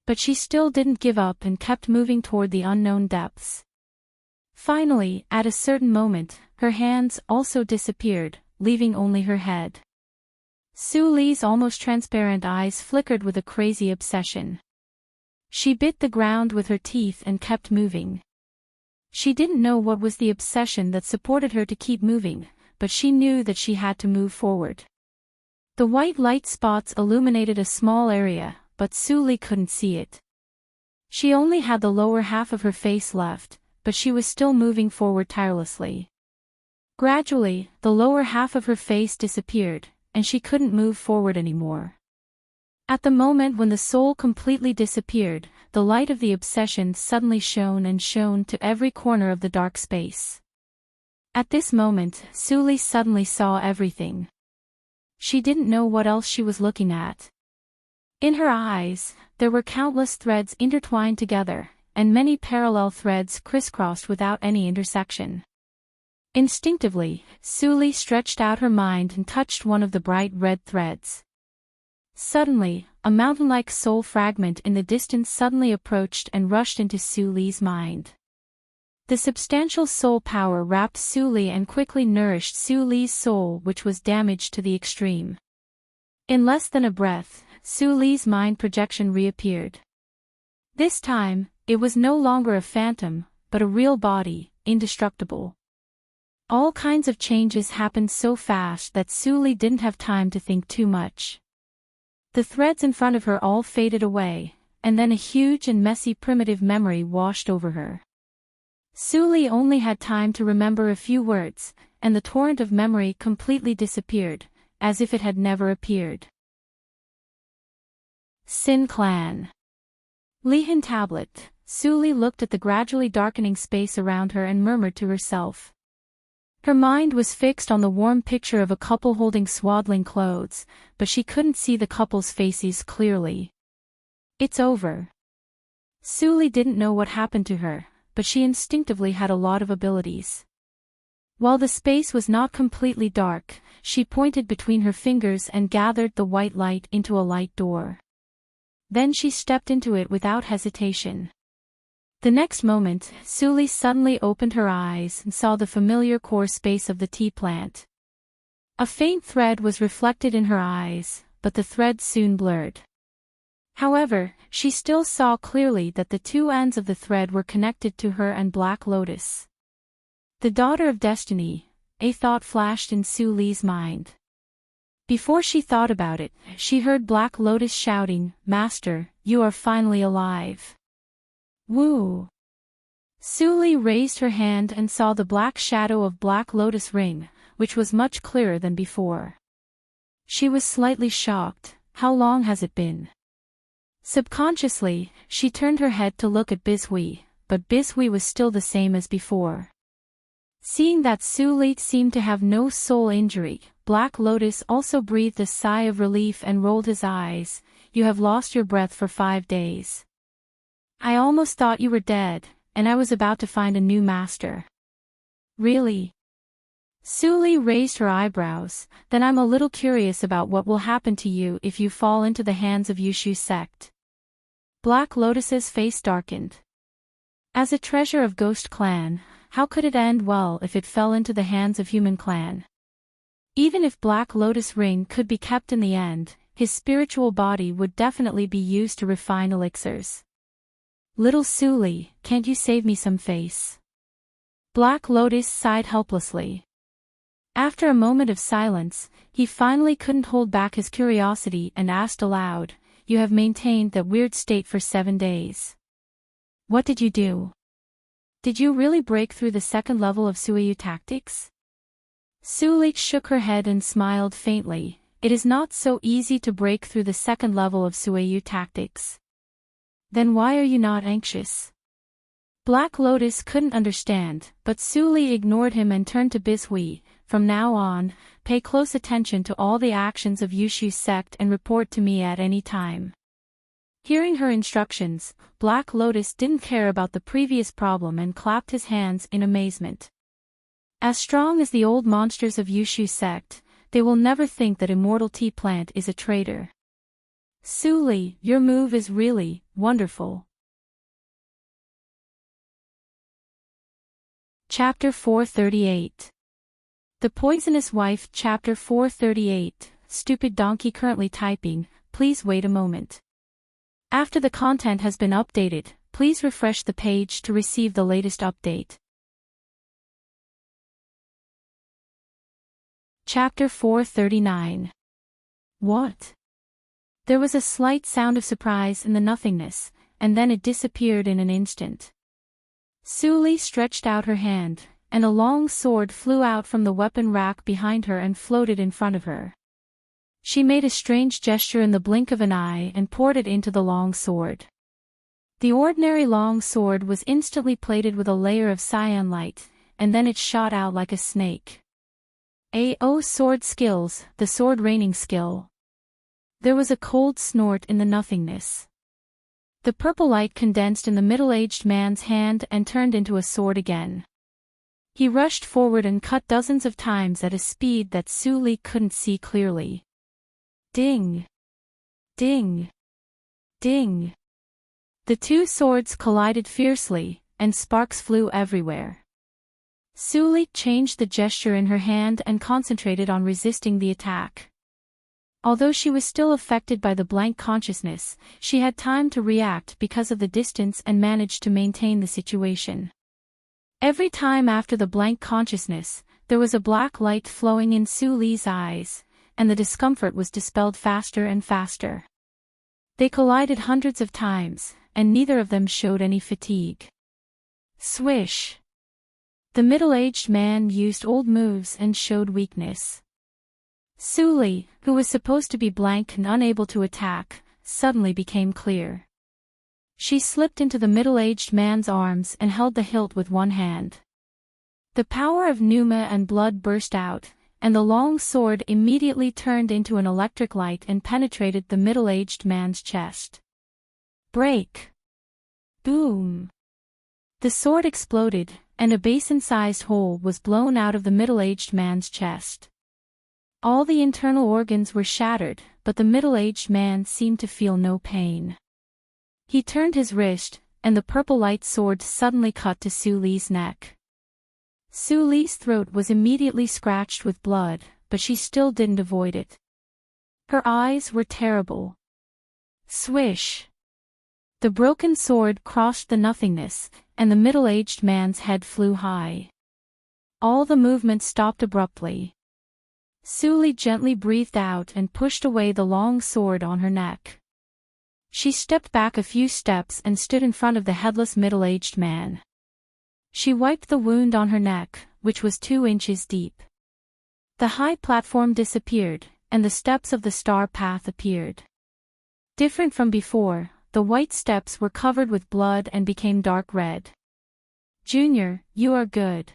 But she still didn't give up and kept moving toward the unknown depths. Finally, at a certain moment, her hands also disappeared, leaving only her head. Suli's almost transparent eyes flickered with a crazy obsession. She bit the ground with her teeth and kept moving. She didn't know what was the obsession that supported her to keep moving, but she knew that she had to move forward. The white light spots illuminated a small area, but Suli couldn't see it. She only had the lower half of her face left, but she was still moving forward tirelessly. Gradually, the lower half of her face disappeared, and she couldn't move forward anymore. At the moment when the soul completely disappeared, the light of the obsession suddenly shone and shone to every corner of the dark space. At this moment, Suli suddenly saw everything. She didn't know what else she was looking at. In her eyes, there were countless threads intertwined together, and many parallel threads crisscrossed without any intersection. Instinctively, Suli stretched out her mind and touched one of the bright red threads. Suddenly, a mountain-like soul fragment in the distance suddenly approached and rushed into Suli's mind. The substantial soul power wrapped Suli and quickly nourished Suli's soul, which was damaged to the extreme. In less than a breath, Suli's mind projection reappeared. This time, it was no longer a phantom, but a real body, indestructible. All kinds of changes happened so fast that Suli didn't have time to think too much. The threads in front of her all faded away, and then a huge and messy primitive memory washed over her. Suli only had time to remember a few words, and the torrent of memory completely disappeared, as if it had never appeared. Sin Clan. Lihan Tablet. Suli looked at the gradually darkening space around her and murmured to herself. Her mind was fixed on the warm picture of a couple holding swaddling clothes, but she couldn't see the couple's faces clearly. It's over. Suli didn't know what happened to her, but she instinctively had a lot of abilities. While the space was not completely dark, she pointed between her fingers and gathered the white light into a light door. Then she stepped into it without hesitation. The next moment, Suli suddenly opened her eyes and saw the familiar core space of the tea plant. A faint thread was reflected in her eyes, but the thread soon blurred. However, she still saw clearly that the two ends of the thread were connected to her and Black Lotus. The daughter of destiny, a thought flashed in Suli's mind. Before she thought about it, she heard Black Lotus shouting, "Master, you are finally alive." Woo! Suli raised her hand and saw the black shadow of Black Lotus ring, which was much clearer than before. She was slightly shocked. How long has it been? Subconsciously, she turned her head to look at Bishui, but Bishui was still the same as before. Seeing that Suli seemed to have no soul injury, Black Lotus also breathed a sigh of relief and rolled his eyes. "You have lost your breath for 5 days. I almost thought you were dead, and I was about to find a new master." "Really?" Suli raised her eyebrows. "Then I'm a little curious about what will happen to you if you fall into the hands of Yushu's sect." Black Lotus's face darkened. As a treasure of Ghost Clan, how could it end well if it fell into the hands of Human Clan? Even if Black Lotus ring could be kept in the end, his spiritual body would definitely be used to refine elixirs. "Little Suli, can't you save me some face?" Black Lotus sighed helplessly. After a moment of silence, he finally couldn't hold back his curiosity and asked aloud, "You have maintained that weird state for 7 days. What did you do? Did you really break through the second level of Suiyu tactics?" Sulik shook her head and smiled faintly. "It is not so easy to break through the second level of Suiyu tactics." "Then why are you not anxious?" Black Lotus couldn't understand, but Suli ignored him and turned to Bishui. "From now on, pay close attention to all the actions of Yushu's sect and report to me at any time." Hearing her instructions, Black Lotus didn't care about the previous problem and clapped his hands in amazement. As strong as the old monsters of Yushu's sect, they will never think that Immortal Tea Plant is a traitor. "Suli, your move is really wonderful." Chapter 438. The Poisonous Wife. Chapter 438. Stupid donkey currently typing, please wait a moment. After the content has been updated, please refresh the page to receive the latest update. Chapter 439. What? There was a slight sound of surprise in the nothingness, and then it disappeared in an instant. Suli stretched out her hand, and a long sword flew out from the weapon rack behind her and floated in front of her. She made a strange gesture in the blink of an eye and poured it into the long sword. The ordinary long sword was instantly plated with a layer of cyan light, and then it shot out like a snake. A.O. sword skills, the sword raining skill. There was a cold snort in the nothingness. The purple light condensed in the middle-aged man's hand and turned into a sword again. He rushed forward and cut dozens of times at a speed that Suli couldn't see clearly. Ding! Ding! Ding! The two swords collided fiercely, and sparks flew everywhere. Suli changed the gesture in her hand and concentrated on resisting the attack. Although she was still affected by the blank consciousness, she had time to react because of the distance and managed to maintain the situation. Every time after the blank consciousness, there was a black light flowing in Suli's eyes, and the discomfort was dispelled faster and faster. They collided hundreds of times, and neither of them showed any fatigue. Swish! The middle-aged man used old moves and showed weakness. Suli, who was supposed to be blank and unable to attack, suddenly became clear. She slipped into the middle-aged man's arms and held the hilt with one hand. The power of pneuma and blood burst out, and the long sword immediately turned into an electric light and penetrated the middle-aged man's chest. Break! Boom! The sword exploded, and a basin-sized hole was blown out of the middle-aged man's chest. All the internal organs were shattered, but the middle-aged man seemed to feel no pain. He turned his wrist, and the purple light sword suddenly cut to Suli's neck. Suli's throat was immediately scratched with blood, but she still didn't avoid it. Her eyes were terrible. Swish! The broken sword crossed the nothingness, and the middle-aged man's head flew high. All the movement stopped abruptly. Suli gently breathed out and pushed away the long sword on her neck. She stepped back a few steps and stood in front of the headless middle-aged man. She wiped the wound on her neck, which was 2 inches deep. The high platform disappeared, and the steps of the star path appeared. Different from before, the white steps were covered with blood and became dark red. "Junior, you are good.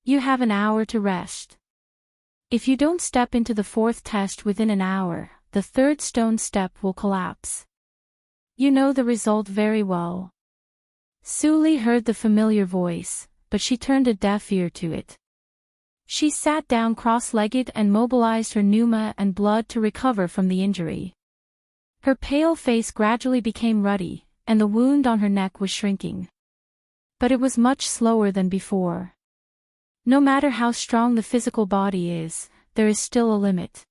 You have an hour to rest. If you don't step into the 4th test within an hour, the 3rd stone step will collapse. You know the result very well." Suli heard the familiar voice, but she turned a deaf ear to it. She sat down cross-legged and mobilized her pneuma and blood to recover from the injury. Her pale face gradually became ruddy, and the wound on her neck was shrinking. But it was much slower than before. No matter how strong the physical body is, there is still a limit.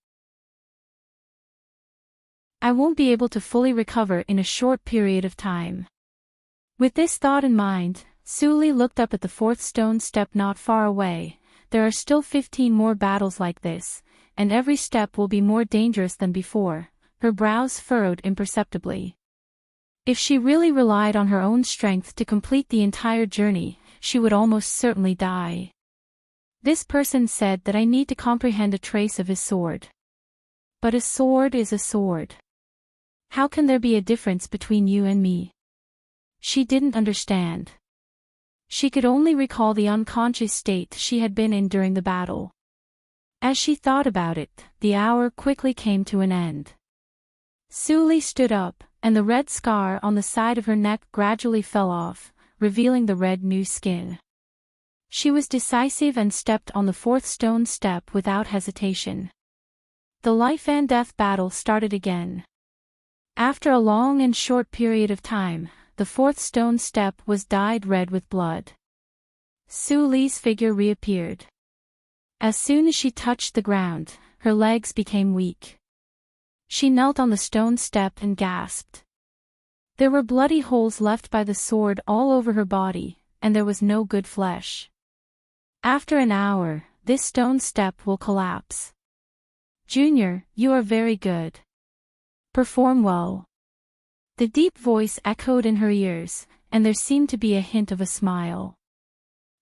I won't be able to fully recover in a short period of time. With this thought in mind, Suli looked up at the fourth stone step not far away. There are still 15 more battles like this, and every step will be more dangerous than before. Her brows furrowed imperceptibly. If she really relied on her own strength to complete the entire journey, she would almost certainly die. This person said that I need to comprehend a trace of his sword. But a sword is a sword. How can there be a difference between you and me? She didn't understand. She could only recall the unconscious state she had been in during the battle. As she thought about it, the hour quickly came to an end. Suli stood up, and the red scar on the side of her neck gradually fell off, revealing the red new skin. She was decisive and stepped on the fourth stone step without hesitation. The life and death battle started again. After a long and short period of time, the fourth stone step was dyed red with blood. Suli's figure reappeared. As soon as she touched the ground, her legs became weak. She knelt on the stone step and gasped. There were bloody holes left by the sword all over her body, and there was no good flesh. After an hour, this stone step will collapse. Junior, you are very good. Perform well. The deep voice echoed in her ears, and there seemed to be a hint of a smile.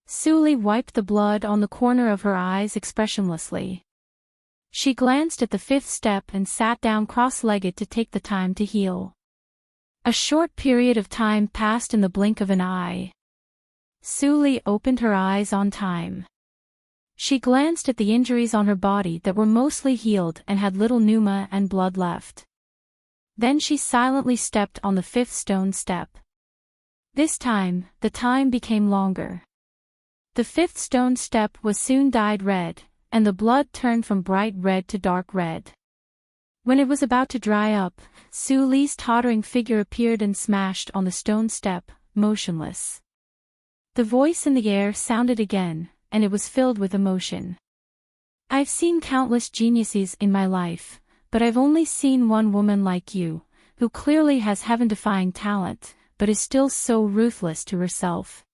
Suli wiped the blood on the corner of her eyes expressionlessly. She glanced at the fifth step and sat down cross-legged to take the time to heal. A short period of time passed in the blink of an eye. Suli opened her eyes on time. She glanced at the injuries on her body that were mostly healed and had little pneuma and blood left. Then she silently stepped on the fifth stone step. This time, the time became longer. The fifth stone step was soon dyed red, and the blood turned from bright red to dark red. When it was about to dry up, Suli's tottering figure appeared and smashed on the stone step, motionless. The voice in the air sounded again, and it was filled with emotion. I've seen countless geniuses in my life, but I've only seen one woman like you, who clearly has heaven-defying talent, but is still so ruthless to herself.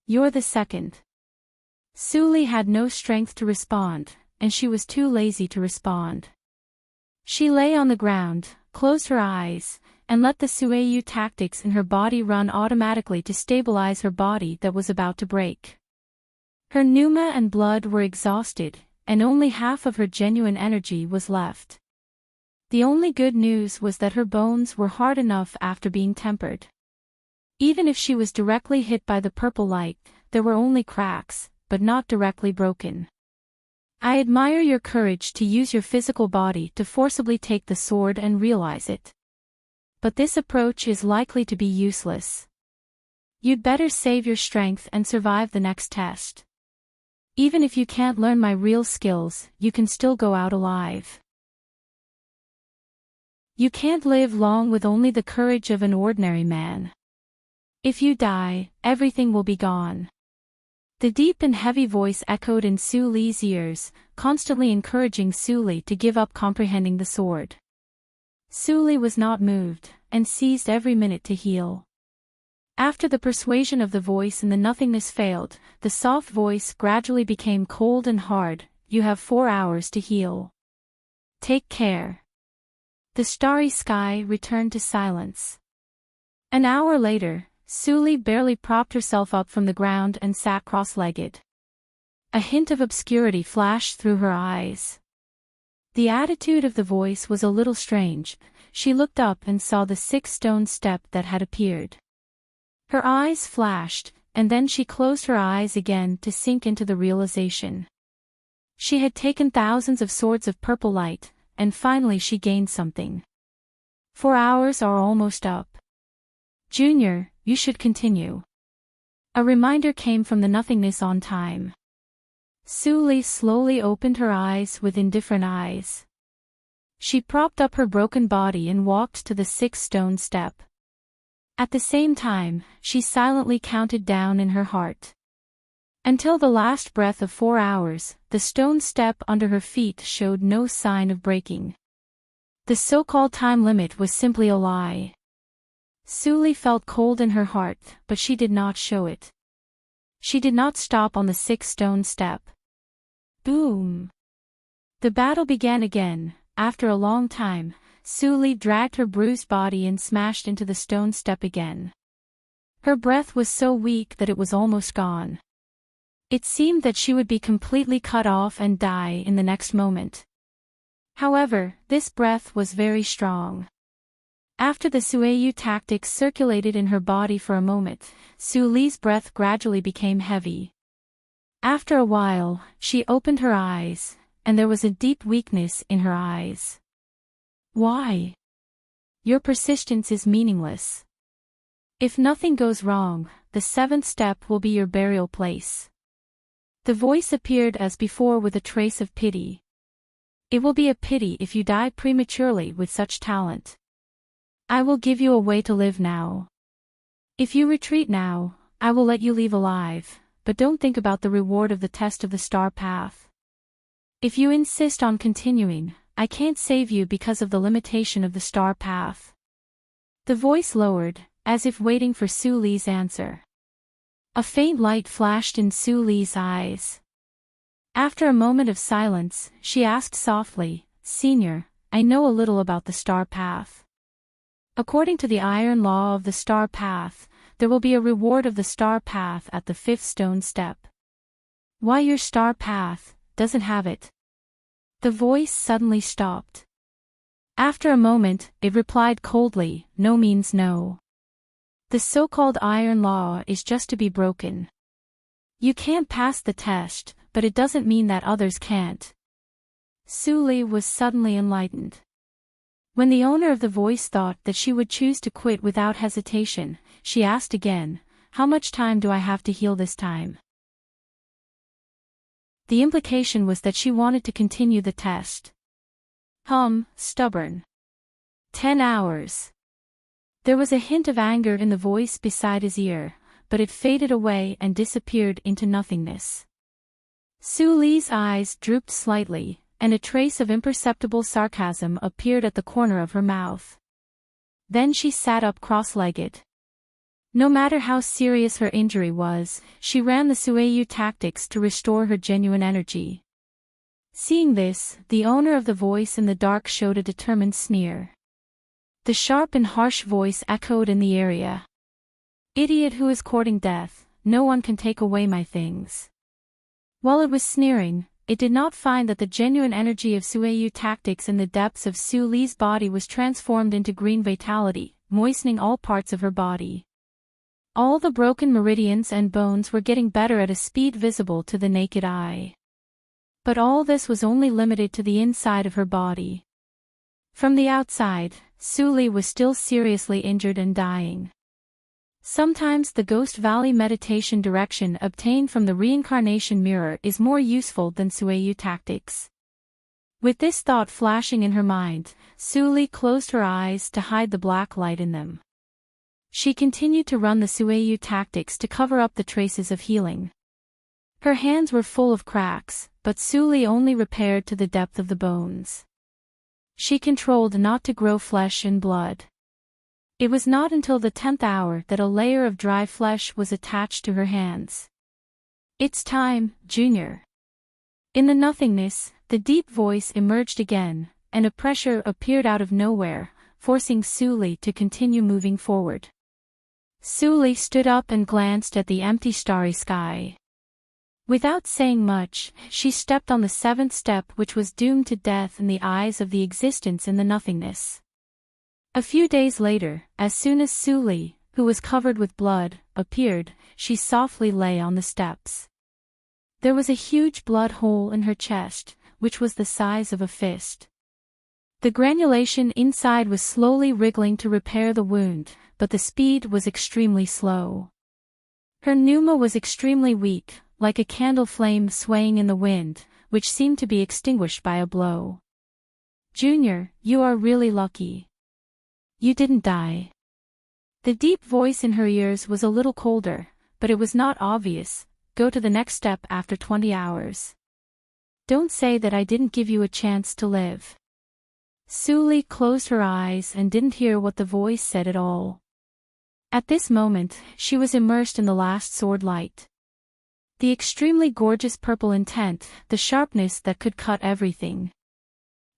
You're the second. Suli had no strength to respond, and she was too lazy to respond. She lay on the ground, closed her eyes, and let the Sueyu tactics in her body run automatically to stabilize her body that was about to break. Her pneuma and blood were exhausted, and only half of her genuine energy was left. The only good news was that her bones were hard enough after being tempered. Even if she was directly hit by the purple light, there were only cracks, but not directly broken. I admire your courage to use your physical body to forcibly take the sword and realize it. But this approach is likely to be useless. You'd better save your strength and survive the next test. Even if you can't learn my real skills, you can still go out alive. You can't live long with only the courage of an ordinary man. If you die, everything will be gone. The deep and heavy voice echoed in Suli's ears, constantly encouraging Suli to give up comprehending the sword. Suli was not moved, and seized every minute to heal. After the persuasion of the voice and the nothingness failed, the soft voice gradually became cold and hard. You have 4 hours to heal. Take care. The starry sky returned to silence. An hour later, Suli barely propped herself up from the ground and sat cross-legged. A hint of obscurity flashed through her eyes. The attitude of the voice was a little strange. She looked up and saw the 6 stone step that had appeared. Her eyes flashed, and then she closed her eyes again to sink into the realization. She had taken thousands of swords of purple light, and finally she gained something. 4 hours are almost up. Junior, you should continue. A reminder came from the nothingness on time. Suli slowly opened her eyes with indifferent eyes. She propped up her broken body and walked to the 6th stone step. At the same time, she silently counted down in her heart. Until the last breath of 4 hours, the stone step under her feet showed no sign of breaking. The so-called time limit was simply a lie. Suli felt cold in her heart, but she did not show it. She did not stop on the 6-stone step. Boom! The battle began again. After a long time, Suli dragged her bruised body and smashed into the stone step again. Her breath was so weak that it was almost gone. It seemed that she would be completely cut off and die in the next moment. However, this breath was very strong. After the Sueyu tactics circulated in her body for a moment, Suli's breath gradually became heavy. After a while, she opened her eyes, and there was a deep weakness in her eyes. Why? Your persistence is meaningless. If nothing goes wrong, the 7th step will be your burial place. The voice appeared as before with a trace of pity. It will be a pity if you die prematurely with such talent. I will give you a way to live now. If you retreat now, I will let you leave alive, but don't think about the reward of the test of the star path. If you insist on continuing, I can't save you because of the limitation of the star path. The voice lowered, as if waiting for Suli's answer. A faint light flashed in Suli's eyes. After a moment of silence, she asked softly, "Senior, I know a little about the star path. According to the iron law of the star path, there will be a reward of the star path at the 5th stone step. Why your star path doesn't have it?" The voice suddenly stopped. After a moment, it replied coldly, "No means no. The so-called iron law is just to be broken. You can't pass the test, but it doesn't mean that others can't." Suli was suddenly enlightened. When the owner of the voice thought that she would choose to quit without hesitation, she asked again, "How much time do I have to heal this time?" The implication was that she wanted to continue the test. Stubborn. 10 hours. There was a hint of anger in the voice beside his ear, but it faded away and disappeared into nothingness. Suli's eyes drooped slightly, and a trace of imperceptible sarcasm appeared at the corner of her mouth. Then she sat up cross-legged. No matter how serious her injury was, she ran the Sueyu tactics to restore her genuine energy. Seeing this, the owner of the voice in the dark showed a determined sneer. The sharp and harsh voice echoed in the area. "Idiot who is courting death, no one can take away my things." While it was sneering, it did not find that the genuine energy of Sueyu tactics in the depths of Suli's body was transformed into green vitality, moistening all parts of her body. All the broken meridians and bones were getting better at a speed visible to the naked eye. But all this was only limited to the inside of her body. From the outside, Suli was still seriously injured and dying. Sometimes the Ghost Valley meditation direction obtained from the reincarnation mirror is more useful than Sueyu tactics. With this thought flashing in her mind, Suli closed her eyes to hide the black light in them. She continued to run the Sueyu tactics to cover up the traces of healing. Her hands were full of cracks, but Suli only repaired to the depth of the bones. She controlled not to grow flesh and blood. It was not until the 10th hour that a layer of dry flesh was attached to her hands. "It's time, Junior." In the nothingness, the deep voice emerged again, and a pressure appeared out of nowhere, forcing Suli to continue moving forward. Suli stood up and glanced at the empty starry sky. Without saying much, she stepped on the 7th step, which was doomed to death in the eyes of the existence in the nothingness. A few days later, as soon as Suli, who was covered with blood, appeared, she softly lay on the steps. There was a huge blood hole in her chest, which was the size of a fist. The granulation inside was slowly wriggling to repair the wound, but the speed was extremely slow. Her pneuma was extremely weak, like a candle flame swaying in the wind, which seemed to be extinguished by a blow. "Junior, you are really lucky. You didn't die." The deep voice in her ears was a little colder, but it was not obvious. "Go to the next step after 20 hours. Don't say that I didn't give you a chance to live." Suli closed her eyes and didn't hear what the voice said at all. At this moment, she was immersed in the last sword light. The extremely gorgeous purple intent, the sharpness that could cut everything.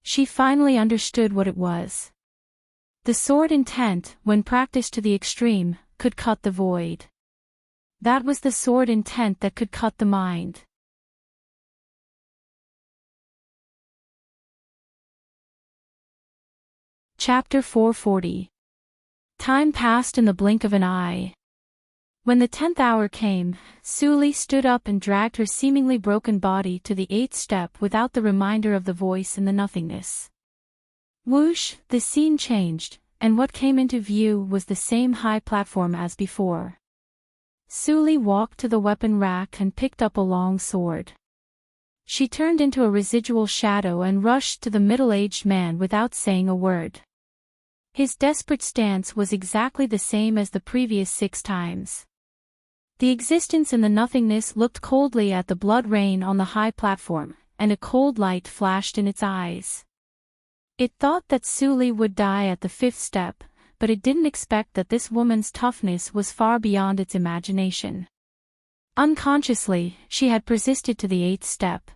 She finally understood what it was. The sword intent, when practiced to the extreme, could cut the void. That was the sword intent that could cut the mind. Chapter 440. Time passed in the blink of an eye. When the 10th hour came, Suli stood up and dragged her seemingly broken body to the 8th step without the reminder of the voice in the nothingness. Whoosh, the scene changed, and what came into view was the same high platform as before. Suli walked to the weapon rack and picked up a long sword. She turned into a residual shadow and rushed to the middle-aged man without saying a word. His desperate stance was exactly the same as the previous 6 times. The existence in the nothingness looked coldly at the blood rain on the high platform, and a cold light flashed in its eyes. It thought that Suli would die at the 5th step, but it didn't expect that this woman's toughness was far beyond its imagination. Unconsciously, she had persisted to the 8th step.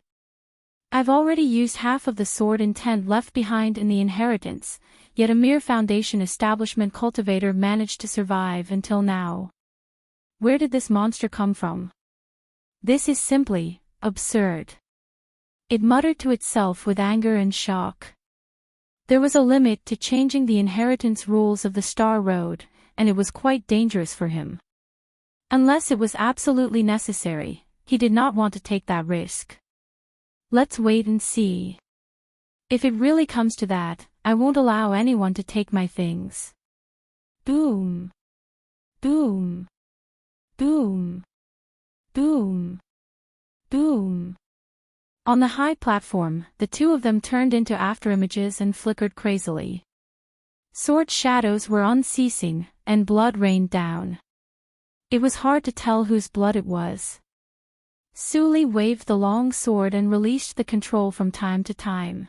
I've already used half of the sword intent left behind in the inheritance, yet a mere foundation establishment cultivator managed to survive until now. Where did this monster come from? This is simply absurd. It muttered to itself with anger and shock. There was a limit to changing the inheritance rules of the Star Road, and it was quite dangerous for him. Unless it was absolutely necessary, he did not want to take that risk. Let's wait and see. If it really comes to that, I won't allow anyone to take my things. Boom. Boom. Boom. Boom. Boom. On the high platform, the two of them turned into afterimages and flickered crazily. Sword shadows were unceasing, and blood rained down. It was hard to tell whose blood it was. Suli waved the long sword and released the control from time to time.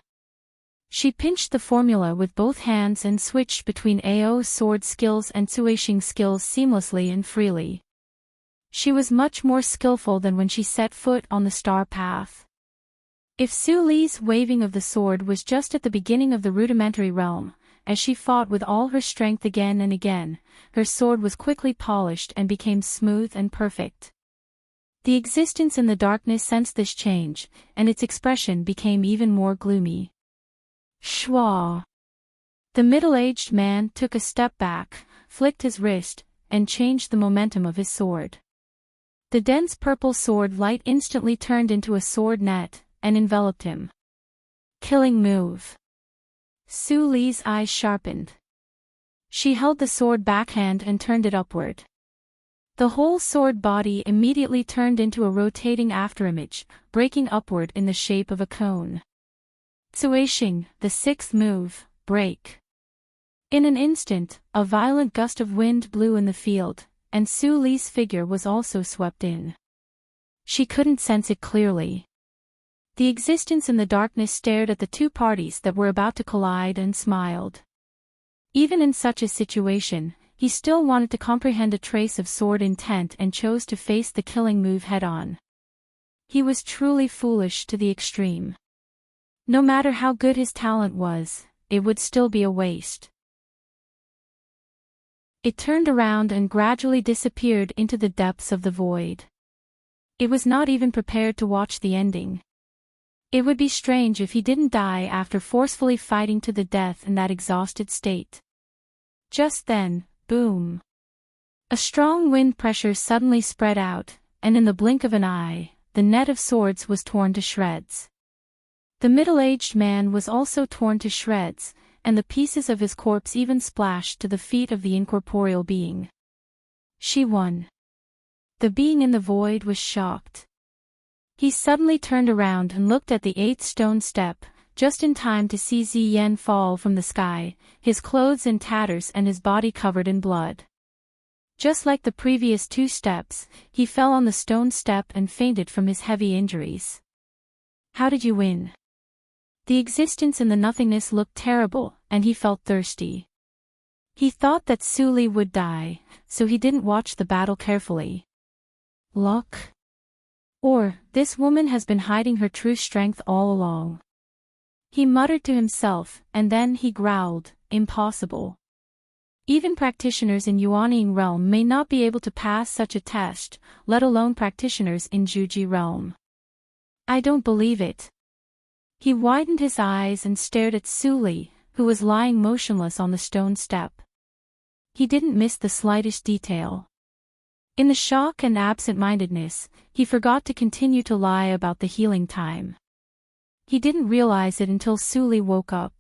She pinched the formula with both hands and switched between Ao's sword skills and Suishing skills seamlessly and freely. She was much more skillful than when she set foot on the star path. If Suli's waving of the sword was just at the beginning of the rudimentary realm, as she fought with all her strength again and again, her sword was quickly polished and became smooth and perfect. The existence in the darkness sensed this change, and its expression became even more gloomy. Schwa! The middle-aged man took a step back, flicked his wrist, and changed the momentum of his sword. The dense purple sword light instantly turned into a sword net, and enveloped him. Killing move. Suli's eyes sharpened. She held the sword backhand and turned it upward. The whole sword body immediately turned into a rotating afterimage, breaking upward in the shape of a cone. Suishing, the 6th move, break. In an instant, a violent gust of wind blew in the field, and Suli's figure was also swept in. She couldn't sense it clearly. The existence in the darkness stared at the two parties that were about to collide and smiled. Even in such a situation, he still wanted to comprehend a trace of sword intent and chose to face the killing move head-on. He was truly foolish to the extreme. No matter how good his talent was, it would still be a waste. It turned around and gradually disappeared into the depths of the void. It was not even prepared to watch the ending. It would be strange if he didn't die after forcefully fighting to the death in that exhausted state. Just then, boom. A strong wind pressure suddenly spread out, and in the blink of an eye, the net of swords was torn to shreds. The middle-aged man was also torn to shreds, and the pieces of his corpse even splashed to the feet of the incorporeal being. She won. The being in the void was shocked. He suddenly turned around and looked at the 8th stone step, just in time to see Ziyen fall from the sky, his clothes in tatters and his body covered in blood. Just like the previous 2 steps, he fell on the stone step and fainted from his heavy injuries. How did you win? The existence in the nothingness looked terrible, and he felt thirsty. He thought that Su Li would die, so he didn't watch the battle carefully. Luck? Or, this woman has been hiding her true strength all along. He muttered to himself, and then he growled, impossible. Even practitioners in Yuanying realm may not be able to pass such a test, let alone practitioners in Juji realm. I don't believe it. He widened his eyes and stared at Su Li, who was lying motionless on the stone step. He didn't miss the slightest detail. In the shock and absent-mindedness, he forgot to continue to lie about the healing time. He didn't realize it until Su Li woke up.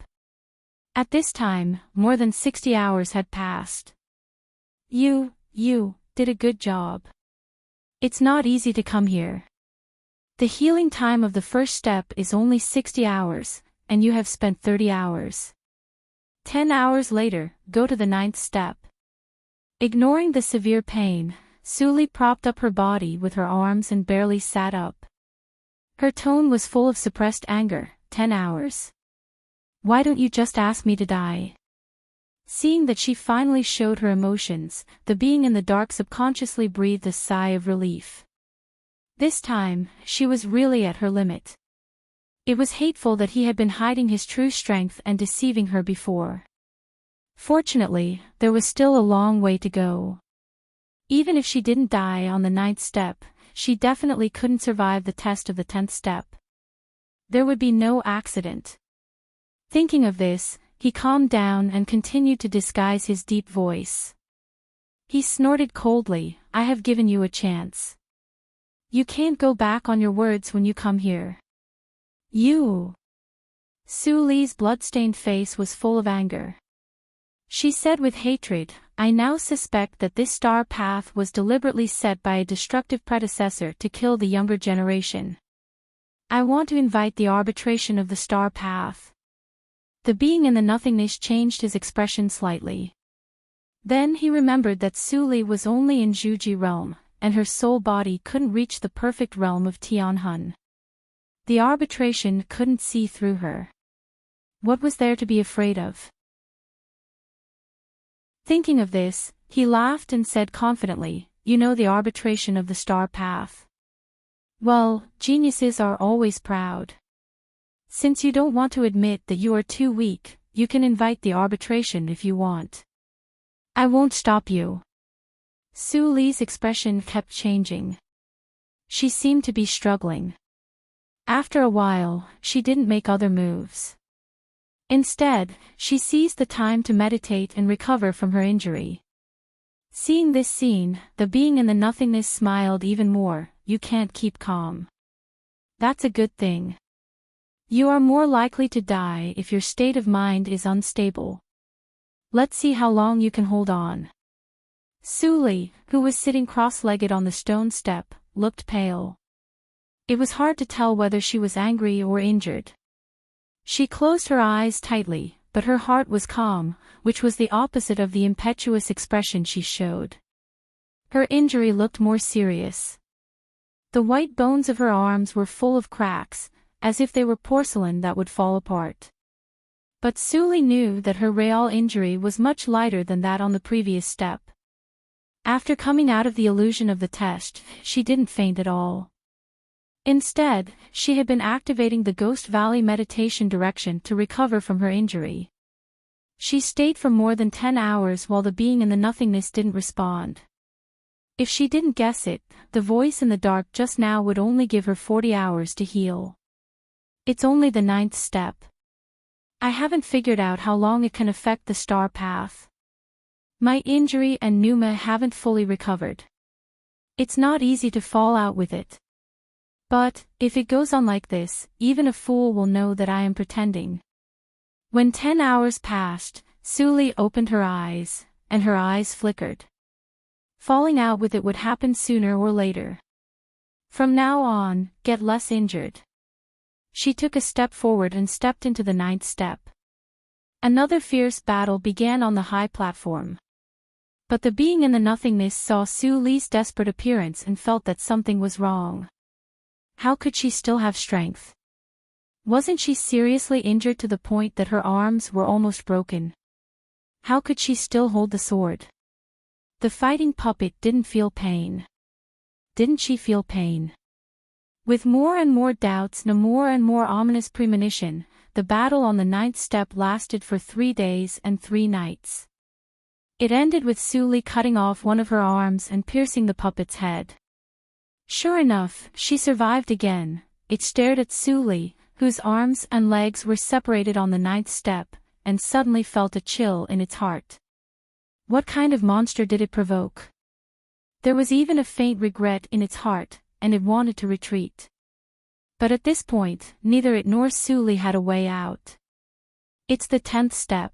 At this time, more than 60 hours had passed. You did a good job. It's not easy to come here. The healing time of the first step is only 60 hours, and you have spent 30 hours. 10 hours later, go to the 9th step. Ignoring the severe pain, Su Li propped up her body with her arms and barely sat up. Her tone was full of suppressed anger. 10 hours. Why don't you just ask me to die? Seeing that she finally showed her emotions, the being in the dark subconsciously breathed a sigh of relief. This time, she was really at her limit. It was hateful that he had been hiding his true strength and deceiving her before. Fortunately, there was still a long way to go. Even if she didn't die on the 9th step, she definitely couldn't survive the test of the 10th step. There would be no accident. Thinking of this, he calmed down and continued to disguise his deep voice. He snorted coldly, I have given you a chance. You can't go back on your words when you come here. You. Su Li's blood-stained face was full of anger. She said with hatred, I now suspect that this star path was deliberately set by a destructive predecessor to kill the younger generation. I want to invite the arbitration of the star path. The being in the nothingness changed his expression slightly. Then he remembered that Su Li was only in Juji realm, and her soul body couldn't reach the perfect realm of Tianhun. The arbitration couldn't see through her. What was there to be afraid of? Thinking of this, he laughed and said confidently, you know the arbitration of the star path. Well, geniuses are always proud. Since you don't want to admit that you are too weak, you can invite the arbitration if you want. I won't stop you. Su Li's expression kept changing. She seemed to be struggling. After a while, she didn't make other moves. Instead, she seized the time to meditate and recover from her injury. Seeing this scene, the being in the nothingness smiled even more, you can't keep calm. That's a good thing. You are more likely to die if your state of mind is unstable. Let's see how long you can hold on. Su Li, who was sitting cross-legged on the stone step, looked pale. It was hard to tell whether she was angry or injured. She closed her eyes tightly, but her heart was calm, which was the opposite of the impetuous expression she showed. Her injury looked more serious. The white bones of her arms were full of cracks, as if they were porcelain that would fall apart. But Su Li knew that her real injury was much lighter than that on the previous step. After coming out of the illusion of the test, she didn't faint at all. Instead, she had been activating the Ghost Valley meditation direction to recover from her injury. She stayed for more than 10 hours while the being in the nothingness didn't respond. If she didn't guess it, the voice in the dark just now would only give her 40 hours to heal. It's only the 9th step. I haven't figured out how long it can affect the star path. My injury and pneuma haven't fully recovered. It's not easy to fall out with it. But, if it goes on like this, even a fool will know that I am pretending. When 10 hours passed, Su Li opened her eyes, and her eyes flickered. Falling out with it would happen sooner or later. From now on, get less injured. She took a step forward and stepped into the 9th step. Another fierce battle began on the high platform. But the being in the nothingness saw Su Li's desperate appearance and felt that something was wrong. How could she still have strength? Wasn't she seriously injured to the point that her arms were almost broken? How could she still hold the sword? The fighting puppet didn't feel pain. Didn't she feel pain? With more and more doubts and a more and more ominous premonition, the battle on the 9th step lasted for 3 days and 3 nights. It ended with Suli cutting off one of her arms and piercing the puppet's head. Sure enough, she survived again. It stared at Suli, whose arms and legs were separated on the 9th step, and suddenly felt a chill in its heart. What kind of monster did it provoke? There was even a faint regret in its heart, and it wanted to retreat. But at this point, neither it nor Suli had a way out. It's the 10th step.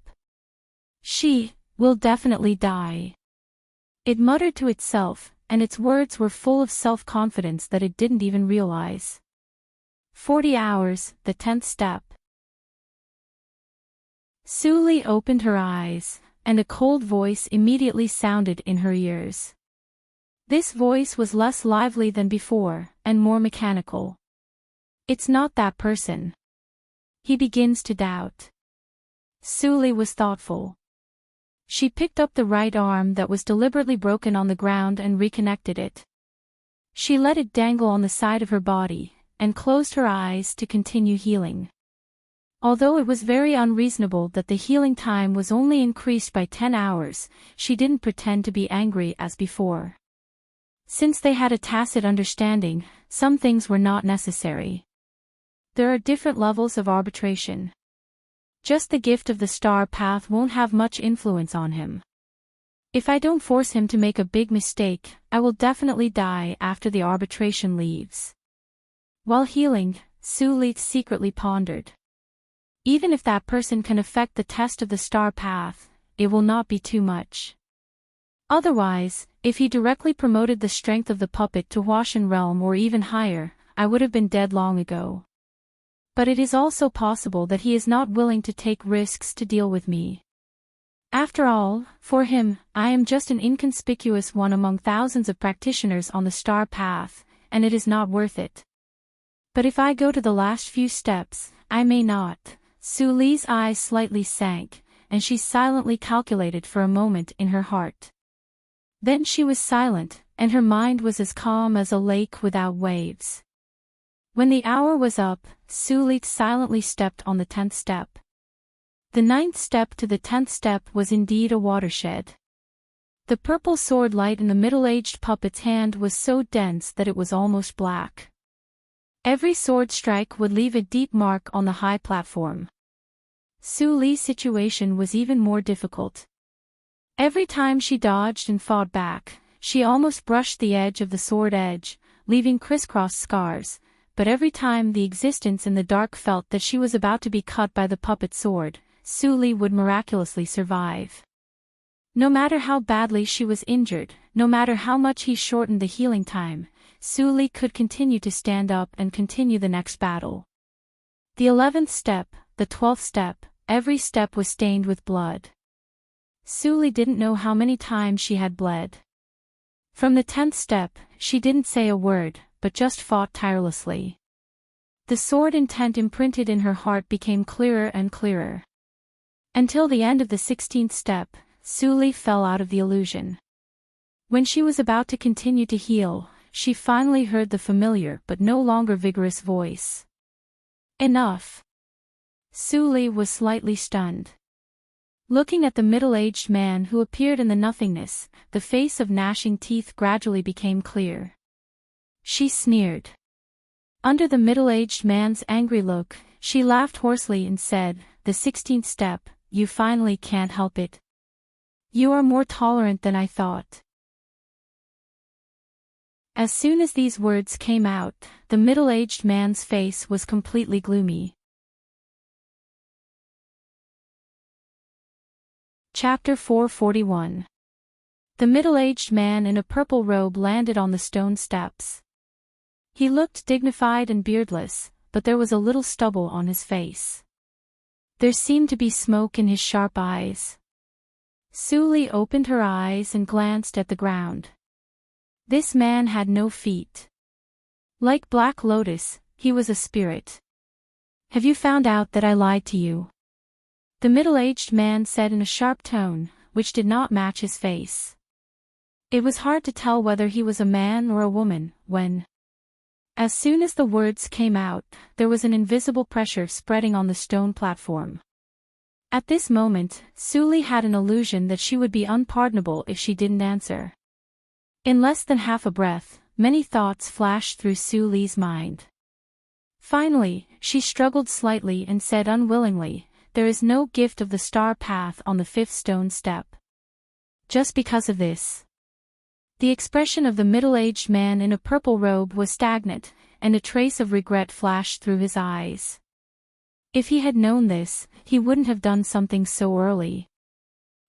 She will definitely die. It muttered to itself, and its words were full of self-confidence that it didn't even realize. 40 hours, the 10th step. Suli opened her eyes, and a cold voice immediately sounded in her ears. This voice was less lively than before, and more mechanical. It's not that person. He begins to doubt. Suli was thoughtful. She picked up the right arm that was deliberately broken on the ground and reconnected it. She let it dangle on the side of her body, and closed her eyes to continue healing. Although it was very unreasonable that the healing time was only increased by 10 hours, she didn't pretend to be angry as before. Since they had a tacit understanding, some things were not necessary. There are different levels of arbitration. Just the gift of the star path won't have much influence on him. If I don't force him to make a big mistake, I will definitely die after the arbitration leaves. While healing, Suli secretly pondered. Even if that person can affect the test of the star path, it will not be too much. Otherwise, if he directly promoted the strength of the puppet to Huashan realm or even higher, I would have been dead long ago. But it is also possible that he is not willing to take risks to deal with me. After all, for him, I am just an inconspicuous one among thousands of practitioners on the star path, and it is not worth it. But if I go to the last few steps, I may not. Suli's eyes slightly sank, and she silently calculated for a moment in her heart. Then she was silent, and her mind was as calm as a lake without waves. When the hour was up, Suli silently stepped on the 10th step. The 9th step to the 10th step was indeed a watershed. The purple sword light in the middle-aged puppet's hand was so dense that it was almost black. Every sword strike would leave a deep mark on the high platform. Suli's situation was even more difficult. Every time she dodged and fought back, she almost brushed the edge of the sword edge, leaving crisscross scars, but every time the existence in the dark felt that she was about to be cut by the puppet sword, Suli would miraculously survive. No matter how badly she was injured, no matter how much he shortened the healing time, Suli could continue to stand up and continue the next battle. The 11th step, the 12th step, every step was stained with blood. Suli didn't know how many times she had bled. From the 10th step, she didn't say a word, but just fought tirelessly. The sword intent imprinted in her heart became clearer and clearer. Until the end of the 16th step, Suli fell out of the illusion. When she was about to continue to heal, she finally heard the familiar but no longer vigorous voice. Enough. Suli was slightly stunned. Looking at the middle-aged man who appeared in the nothingness, the face of gnashing teeth gradually became clear. She sneered. Under the middle-aged man's angry look, she laughed hoarsely and said, "The 16th step, you finally can't help it. You are more tolerant than I thought." As soon as these words came out, the middle-aged man's face was completely gloomy. Chapter 441. The middle-aged man in a purple robe landed on the stone steps. He looked dignified and beardless, but there was a little stubble on his face. There seemed to be smoke in his sharp eyes. Suli opened her eyes and glanced at the ground. This man had no feet. Like Black Lotus, he was a spirit. "Have you found out that I lied to you?" the middle-aged man said in a sharp tone, which did not match his face. It was hard to tell whether he was a man or a woman, when, as soon as the words came out, there was an invisible pressure spreading on the stone platform. At this moment, Suli had an illusion that she would be unpardonable if she didn't answer. In less than half a breath, many thoughts flashed through Suli's mind. Finally, she struggled slightly and said unwillingly, "There is no gift of the star path on the 5th stone step." Just because of this. The expression of the middle-aged man in a purple robe was stagnant, and a trace of regret flashed through his eyes. If he had known this, he wouldn't have done something so early.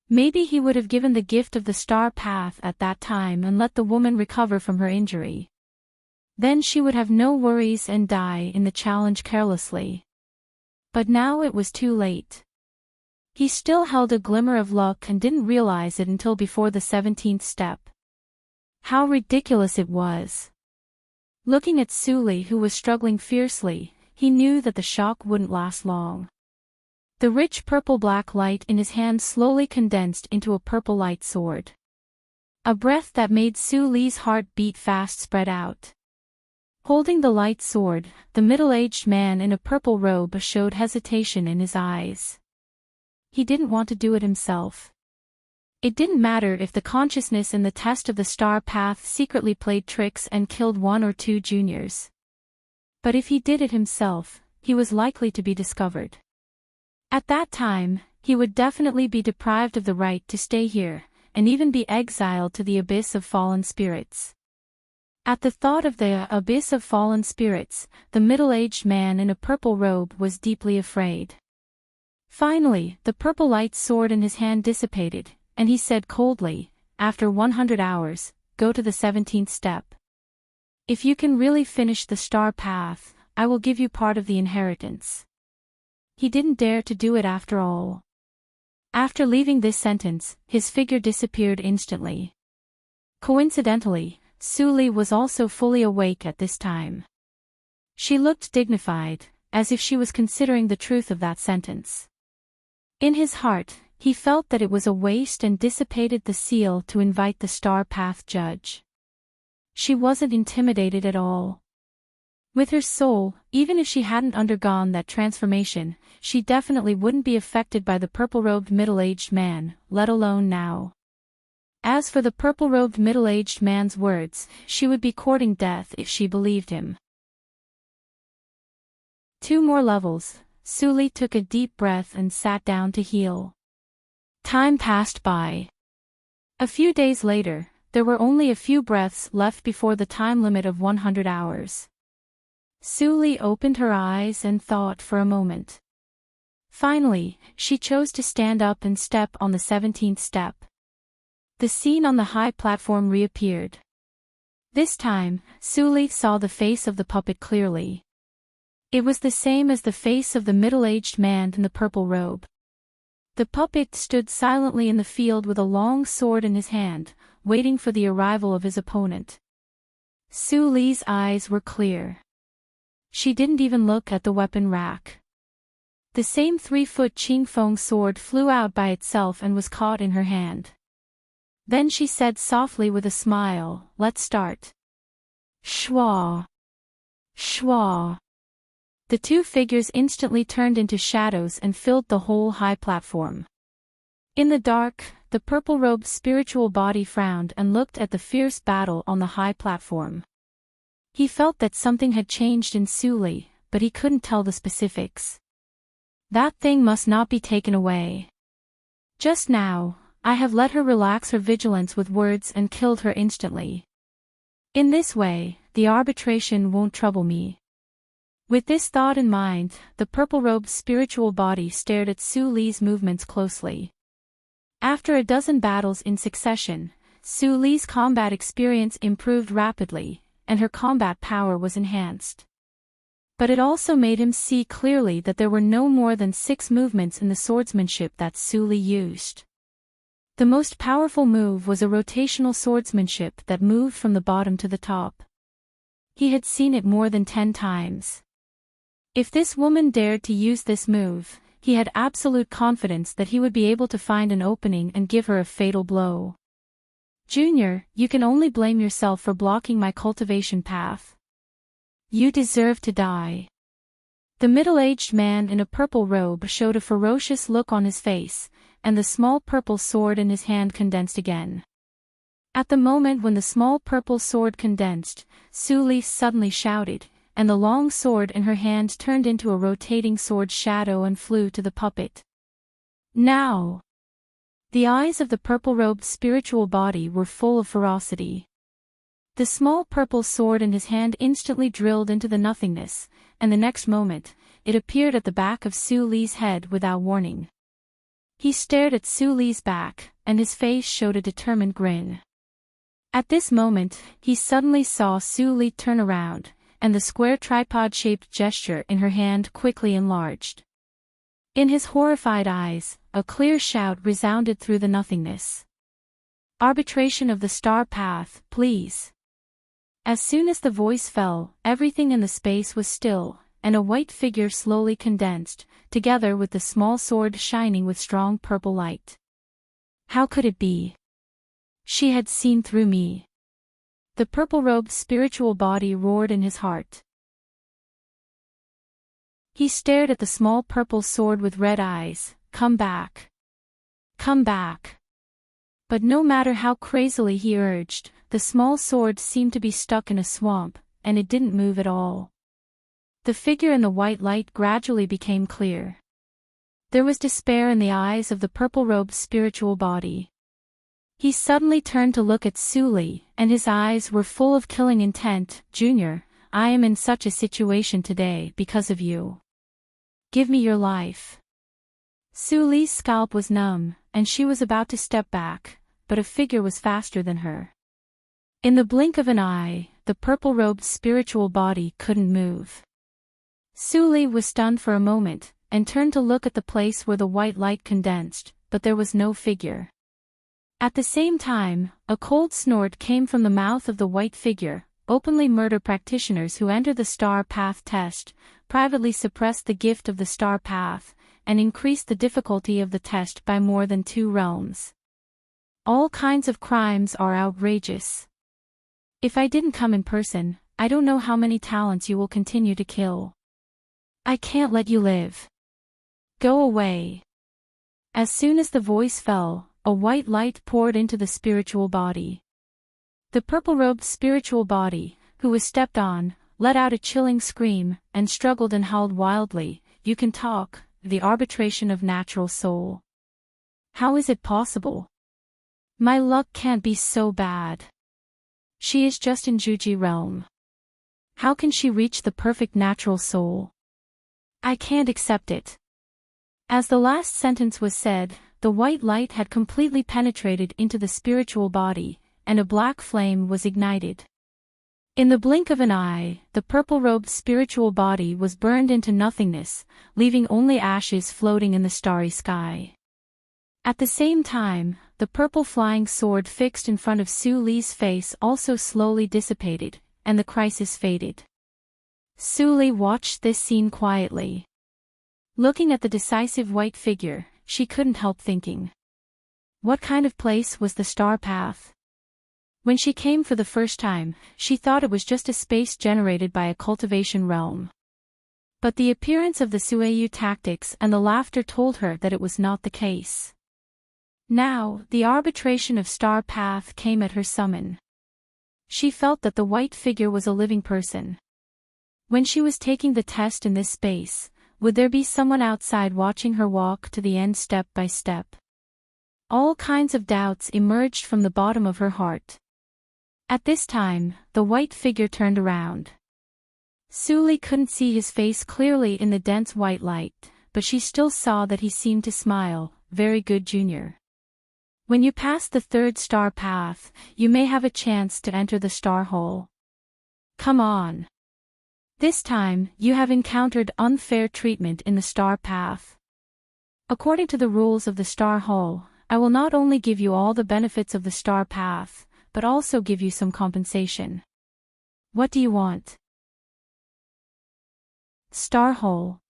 Maybe he would have given the gift of the star path at that time and let the woman recover from her injury. Then she would have no worries and die in the challenge carelessly. But now it was too late. He still held a glimmer of luck and didn't realize it until before the 17th step. How ridiculous it was. Looking at Suli, who was struggling fiercely, he knew that the shock wouldn't last long. The rich purple-black light in his hand slowly condensed into a purple light sword. A breath that made Suli's heart beat fast spread out. Holding the light sword, the middle-aged man in a purple robe showed hesitation in his eyes. He didn't want to do it himself. It didn't matter if the consciousness in the test of the star path secretly played tricks and killed 1 or 2 juniors. But if he did it himself, he was likely to be discovered. At that time, he would definitely be deprived of the right to stay here, and even be exiled to the abyss of fallen spirits. At the thought of the abyss of fallen spirits, the middle-aged man in a purple robe was deeply afraid. Finally, the purple light sword in his hand dissipated, and he said coldly, "After 100 hours, go to the 17th step. If you can really finish the star path, I will give you part of the inheritance." He didn't dare to do it after all. After leaving this sentence, his figure disappeared instantly. Coincidentally, Suli was also fully awake at this time. She looked dignified, as if she was considering the truth of that sentence. In his heart, he felt that it was a waste and dissipated the seal to invite the star path judge. She wasn't intimidated at all. With her soul, even if she hadn't undergone that transformation, she definitely wouldn't be affected by the purple-robed middle-aged man, let alone now. As for the purple-robed middle-aged man's words, she would be courting death if she believed him. 2 more levels. Suli took a deep breath and sat down to heal. Time passed by. A few days later, there were only a few breaths left before the time limit of 100 hours. Suli opened her eyes and thought for a moment. Finally, she chose to stand up and step on the 17th step. The scene on the high platform reappeared. This time, Suli saw the face of the puppet clearly. It was the same as the face of the middle-aged man in the purple robe. The puppet stood silently in the field with a long sword in his hand, waiting for the arrival of his opponent. Suli's eyes were clear. She didn't even look at the weapon rack. The same 3-foot Qingfeng sword flew out by itself and was caught in her hand. Then she said softly with a smile, "Let's start." Shwa. Shwa. The 2 figures instantly turned into shadows and filled the whole high platform. In the dark, the purple-robed spiritual body frowned and looked at the fierce battle on the high platform. He felt that something had changed in Suli, but he couldn't tell the specifics. That thing must not be taken away. Just now, I have let her relax her vigilance with words and killed her instantly. In this way, the arbitration won't trouble me. With this thought in mind, the purple-robed spiritual body stared at Suli's movements closely. After a dozen battles in succession, Suli's combat experience improved rapidly, and her combat power was enhanced. But it also made him see clearly that there were no more than 6 movements in the swordsmanship that Suli used. The most powerful move was a rotational swordsmanship that moved from the bottom to the top. He had seen it more than 10 times. If this woman dared to use this move, He had absolute confidence that he would be able to find an opening and give her a fatal blow. Junior, you can only blame yourself for blocking my cultivation path. You deserve to die. The middle-aged man in a purple robe showed a ferocious look on his face, and the small purple sword in his hand condensed again. At the moment when the small purple sword condensed, Su Li suddenly shouted, and the long sword in her hand turned into a rotating sword shadow and flew to the puppet. Now! The eyes of the purple-robed spiritual body were full of ferocity. The small purple sword in his hand instantly drilled into the nothingness, and the next moment, it appeared at the back of Su Li's head without warning. He stared at Su Li's back, and his face showed a determined grin. At this moment, he suddenly saw Su Li turn around, and the square tripod-shaped gesture in her hand quickly enlarged. In his horrified eyes, a clear shout resounded through the nothingness. Arbitration of the star path, please. As soon as the voice fell, everything in the space was still, and a white figure slowly condensed, together with the small sword shining with strong purple light. How could it be? She had seen through me. The purple-robed spiritual body roared in his heart. He stared at the small purple sword with red eyes. Come back. Come back. But no matter how crazily he urged, the small sword seemed to be stuck in a swamp, and it didn't move at all. The figure in the white light gradually became clear. There was despair in the eyes of the purple-robed spiritual body. He suddenly turned to look at Su Li, and his eyes were full of killing intent. Junior, I am in such a situation today because of you. Give me your life. Su Li's scalp was numb, and she was about to step back, but a figure was faster than her. In the blink of an eye, the purple-robed spiritual body couldn't move. Su Li was stunned for a moment, and turned to look at the place where the white light condensed, but there was no figure. At the same time, a cold snort came from the mouth of the white figure. Openly murder practitioners who enter the Star Path test, privately suppress the gift of the Star Path, and increase the difficulty of the test by more than 2 realms. All kinds of crimes are outrageous. If I didn't come in person, I don't know how many talents you will continue to kill. I can't let you live. Go away. As soon as the voice fell, a white light poured into the spiritual body. The purple-robed spiritual body, who was stepped on, let out a chilling scream, and struggled and howled wildly. You can talk, the arbitration of natural soul. How is it possible? My luck can't be so bad. She is just in Juji realm. How can she reach the perfect natural soul? I can't accept it. As the last sentence was said, the white light had completely penetrated into the spiritual body, and a black flame was ignited. In the blink of an eye, the purple-robed spiritual body was burned into nothingness, leaving only ashes floating in the starry sky. At the same time, the purple flying sword fixed in front of Su Li's face also slowly dissipated, and the crisis faded. Su Li watched this scene quietly. Looking at the decisive white figure, she couldn't help thinking. What kind of place was the Star Path? When she came for the first time, she thought it was just a space generated by a cultivation realm. But the appearance of the Sueyu tactics and the laughter told her that it was not the case. Now, the arbitration of Star Path came at her summon. She felt that the white figure was a living person. When she was taking the test in this space, would there be someone outside watching her walk to the end step by step? All kinds of doubts emerged from the bottom of her heart. At this time, the white figure turned around. Su Li couldn't see his face clearly in the dense white light, but she still saw that he seemed to smile. Very good, Junior. When you pass the 3rd Star Path, you may have a chance to enter the Star Hole. Come on. This time, you have encountered unfair treatment in the Star Path. According to the rules of the Star Hole, I will not only give you all the benefits of the Star Path, but also give you some compensation. What do you want? Star Hole.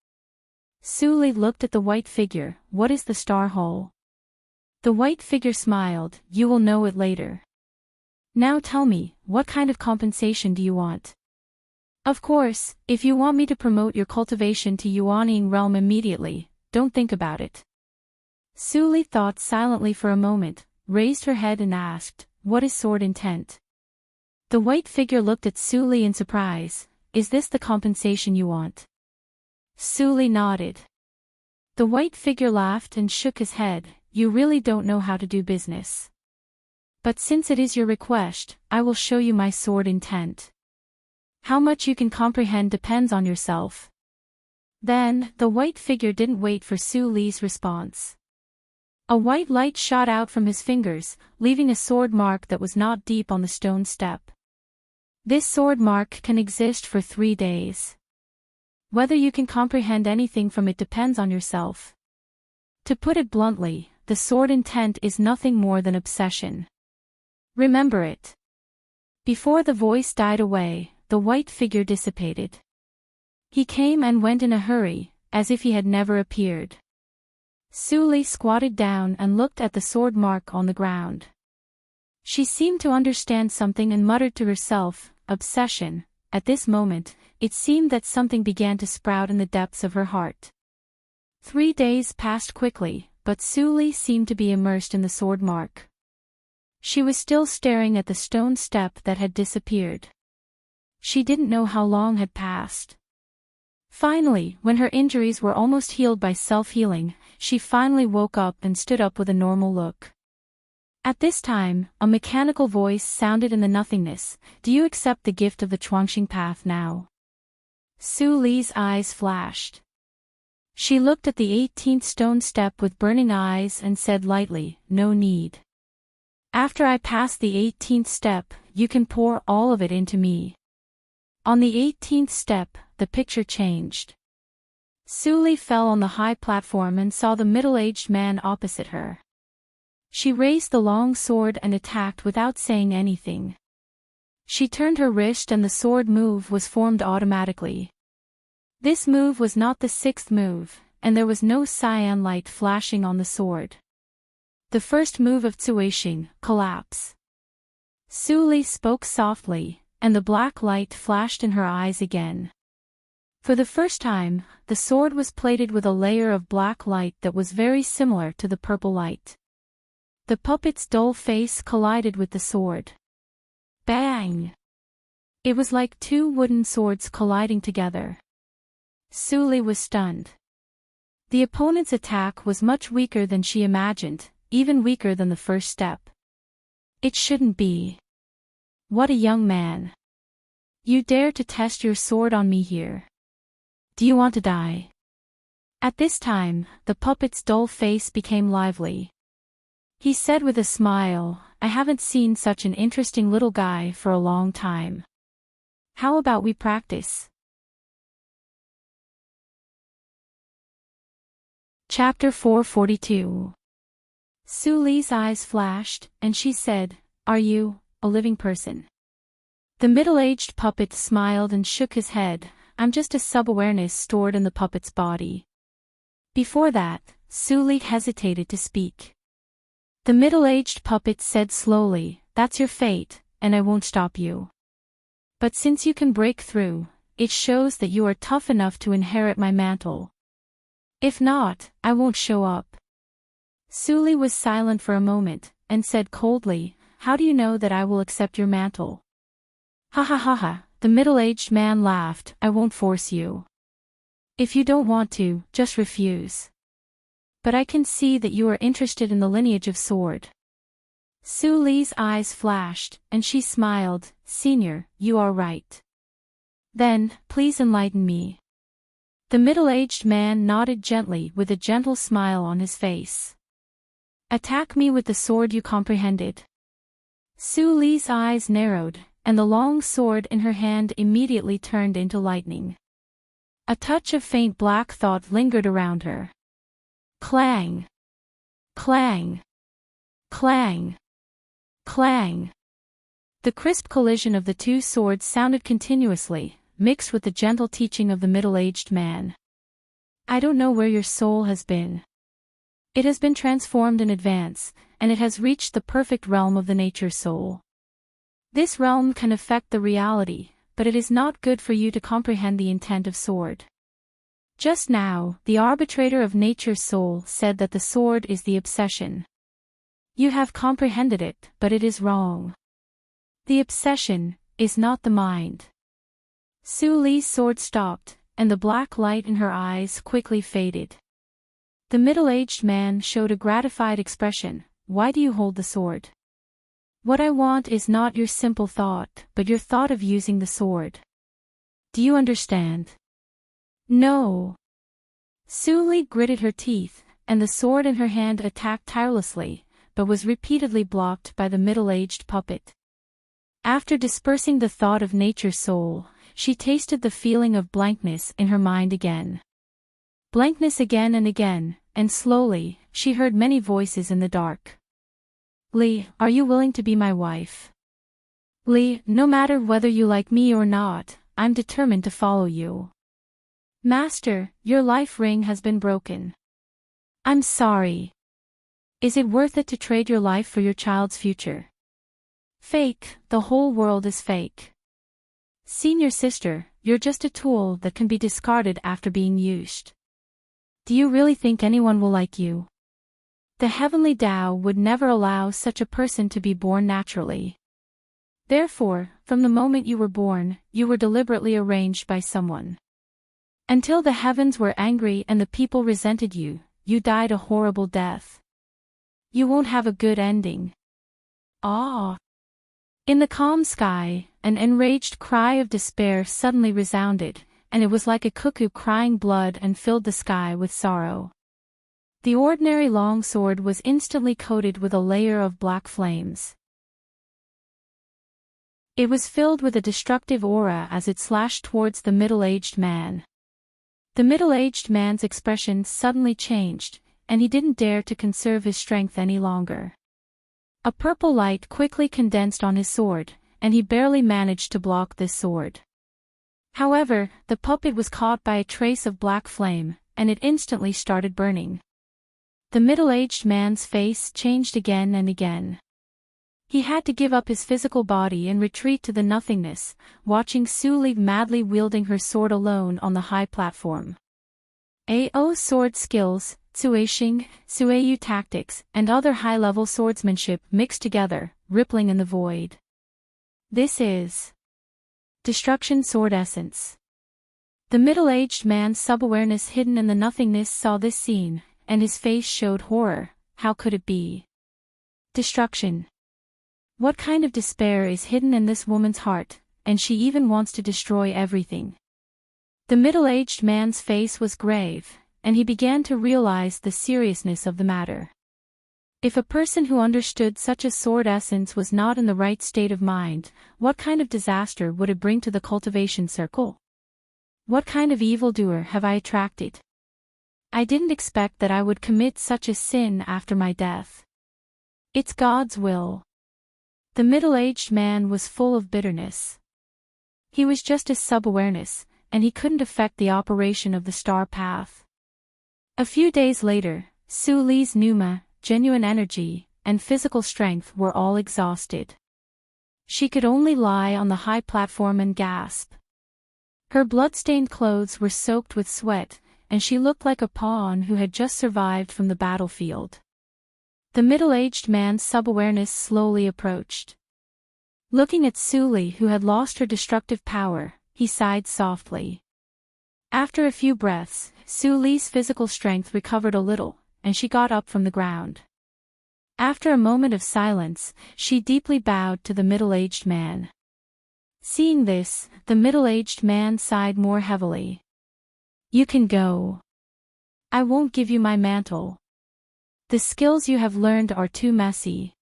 Su Li looked at the white figure. What is the star hole? The white figure smiled. You will know it later. Now tell me, what kind of compensation do you want? Of course, if you want me to promote your cultivation to Yuanying realm immediately, don't think about it. Su Li thought silently for a moment, raised her head and asked, what is sword intent? The white figure looked at Su Li in surprise. Is this the compensation you want? Su Li nodded. The white figure laughed and shook his head. You really don't know how to do business. But since it is your request, I will show you my sword intent. How much you can comprehend depends on yourself. Then, the white figure didn't wait for Su Li's response. A white light shot out from his fingers, leaving a sword mark that was not deep on the stone step. This sword mark can exist for 3 days. Whether you can comprehend anything from it depends on yourself. To put it bluntly, the sword intent is nothing more than obsession. Remember it. Before the voice died away, the white figure dissipated. He came and went in a hurry, as if he had never appeared. Su Li squatted down and looked at the sword mark on the ground. She seemed to understand something and muttered to herself, obsession. At this moment, it seemed that something began to sprout in the depths of her heart. 3 days passed quickly, but Su Li seemed to be immersed in the sword mark. She was still staring at the stone step that had disappeared. She didn't know how long had passed. Finally, when her injuries were almost healed by self-healing, she finally woke up and stood up with a normal look. At this time, a mechanical voice sounded in the nothingness. Do you accept the gift of the Chuangxing path now? Su Li's eyes flashed. She looked at the 18th stone step with burning eyes and said lightly, no need. After I pass the 18th step, you can pour all of it into me. On the 18th step, the picture changed. Su Li fell on the high platform and saw the middle-aged man opposite her. She raised the long sword and attacked without saying anything. She turned her wrist and the sword move was formed automatically. This move was not the 6th move, and there was no cyan light flashing on the sword. The first move of Zuixing, collapse. Su Li spoke softly, and the black light flashed in her eyes again. For the first time, the sword was plated with a layer of black light that was very similar to the purple light. The puppet's dull face collided with the sword. Bang! It was like 2 wooden swords colliding together. Su Li was stunned. The opponent's attack was much weaker than she imagined, even weaker than the first step. It shouldn't be. What a young man. You dare to test your sword on me here. Do you want to die? At this time, the puppet's dull face became lively. He said with a smile, I haven't seen such an interesting little guy for a long time. How about we practice? Chapter 442. Su Li's eyes flashed, and she said, Are you a living person? The middle-aged puppet smiled and shook his head. I'm just a sub-awareness stored in the puppet's body. Before that, Su Li hesitated to speak. The middle-aged puppet said slowly, That's your fate, and I won't stop you. But since you can break through, it shows that you are tough enough to inherit my mantle. If not, I won't show up. Su Li was silent for a moment, and said coldly, How do you know that I will accept your mantle? Ha ha ha ha, the middle-aged man laughed, I won't force you. If you don't want to, just refuse. But I can see that you are interested in the lineage of sword. Su Li's eyes flashed, and she smiled, Senior, you are right. Then, please enlighten me. The middle-aged man nodded gently with a gentle smile on his face. Attack me with the sword you comprehended. Su Li's eyes narrowed, and the long sword in her hand immediately turned into lightning. A touch of faint black thought lingered around her. Clang! Clang! Clang! Clang! The crisp collision of the 2 swords sounded continuously, mixed with the gentle teaching of the middle-aged man. I don't know where your soul has been. It has been transformed in advance, and it has reached the perfect realm of the nature soul. This realm can affect the reality, but it is not good for you to comprehend the intent of sword. Just now, the arbitrator of nature's soul said that the sword is the obsession. You have comprehended it, but it is wrong. The obsession is not the mind. Su Li's sword stopped, and the black light in her eyes quickly faded. The middle-aged man showed a gratified expression. Why do you hold the sword? What I want is not your simple thought, but your thought of using the sword. Do you understand? No. Su Li gritted her teeth, and the sword in her hand attacked tirelessly, but was repeatedly blocked by the middle-aged puppet. After dispersing the thought of nature's soul, she tasted the feeling of blankness in her mind again. Blankness again, and slowly, she heard many voices in the dark. Li, are you willing to be my wife? Li, no matter whether you like me or not, I'm determined to follow you. Master, your life ring has been broken. I'm sorry. Is it worth it to trade your life for your child's future? Fake, the whole world is fake. Senior sister, you're just a tool that can be discarded after being used. Do you really think anyone will like you? The heavenly Tao would never allow such a person to be born naturally. Therefore, from the moment you were born, you were deliberately arranged by someone. Until the heavens were angry and the people resented you, you died a horrible death. You won't have a good ending. Ah! In the calm sky, an enraged cry of despair suddenly resounded, and it was like a cuckoo crying blood and filled the sky with sorrow. The ordinary long sword was instantly coated with a layer of black flames. It was filled with a destructive aura as it slashed towards the middle-aged man. The middle-aged man's expression suddenly changed, and he didn't dare to conserve his strength any longer. A purple light quickly condensed on his sword, and he barely managed to block this sword. However, the puppet was caught by a trace of black flame, and it instantly started burning. The middle-aged man's face changed again and again. He had to give up his physical body and retreat to the nothingness, watching Su Li madly wielding her sword alone on the high platform. AO sword skills, Suishing, Suiyu tactics, and other high-level swordsmanship mixed together, rippling in the void. This is Destruction Sword Essence. The middle-aged man's sub-awareness hidden in the nothingness saw this scene, and his face showed horror. How could it be? Destruction. What kind of despair is hidden in this woman's heart, and she even wants to destroy everything? The middle-aged man's face was grave, and he began to realize the seriousness of the matter. If a person who understood such a sword essence was not in the right state of mind, what kind of disaster would it bring to the cultivation circle? What kind of evildoer have I attracted? I didn't expect that I would commit such a sin after my death. It's God's will. The middle-aged man was full of bitterness. He was just his sub-awareness, and he couldn't affect the operation of the star path. A few days later, Su Li's pneuma, genuine energy, and physical strength were all exhausted. She could only lie on the high platform and gasp. Her blood-stained clothes were soaked with sweat, and she looked like a pawn who had just survived from the battlefield. The middle-aged man's sub-awareness slowly approached. Looking at Su Li, who had lost her destructive power, he sighed softly. After a few breaths, Su Li's physical strength recovered a little, and she got up from the ground. After a moment of silence, she deeply bowed to the middle-aged man. Seeing this, the middle-aged man sighed more heavily. You can go. I won't give you my mantle. The skills you have learned are too messy.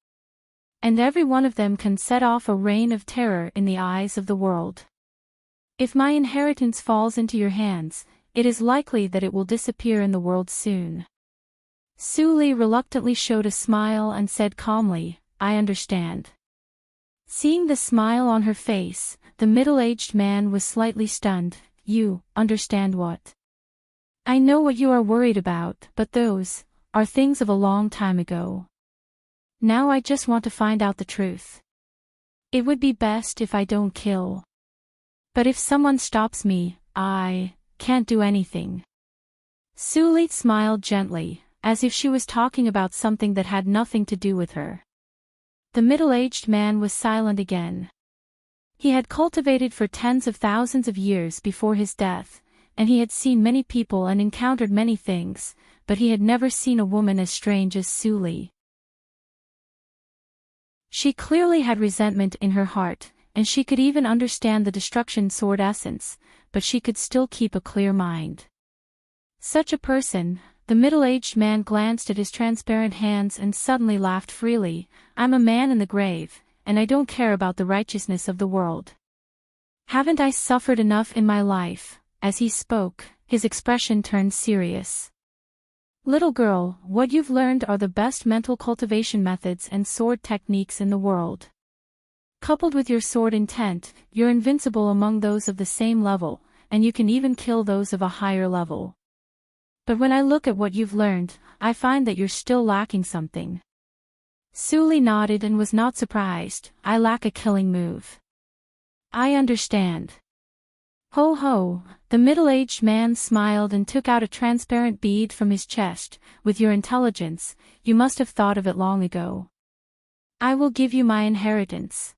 And every one of them can set off a reign of terror in the eyes of the world. If my inheritance falls into your hands, it is likely that it will disappear in the world soon. Su Li reluctantly showed a smile and said calmly, I understand. Seeing the smile on her face, the middle-aged man was slightly stunned. You understand what? I know what you are worried about, but those are things of a long time ago. Now I just want to find out the truth. It would be best if I don't kill. But if someone stops me, I can't do anything. Suli smiled gently, as if she was talking about something that had nothing to do with her. The middle-aged man was silent again. He had cultivated for tens of thousands of years before his death, and he had seen many people and encountered many things, but he had never seen a woman as strange as Suli. She clearly had resentment in her heart, and she could even understand the destruction sword essence, but she could still keep a clear mind. Such a person, the middle-aged man glanced at his transparent hands and suddenly laughed freely. I'm a man in the grave, and I don't care about the righteousness of the world. Haven't I suffered enough in my life? As he spoke, his expression turned serious. Little girl, what you've learned are the best mental cultivation methods and sword techniques in the world. Coupled with your sword intent, you're invincible among those of the same level, and you can even kill those of a higher level. But when I look at what you've learned, I find that you're still lacking something. Suli nodded and was not surprised. I lack a killing move. I understand. Ho ho, the middle-aged man smiled and took out a transparent bead from his chest. With your intelligence, you must have thought of it long ago. I will give you my inheritance.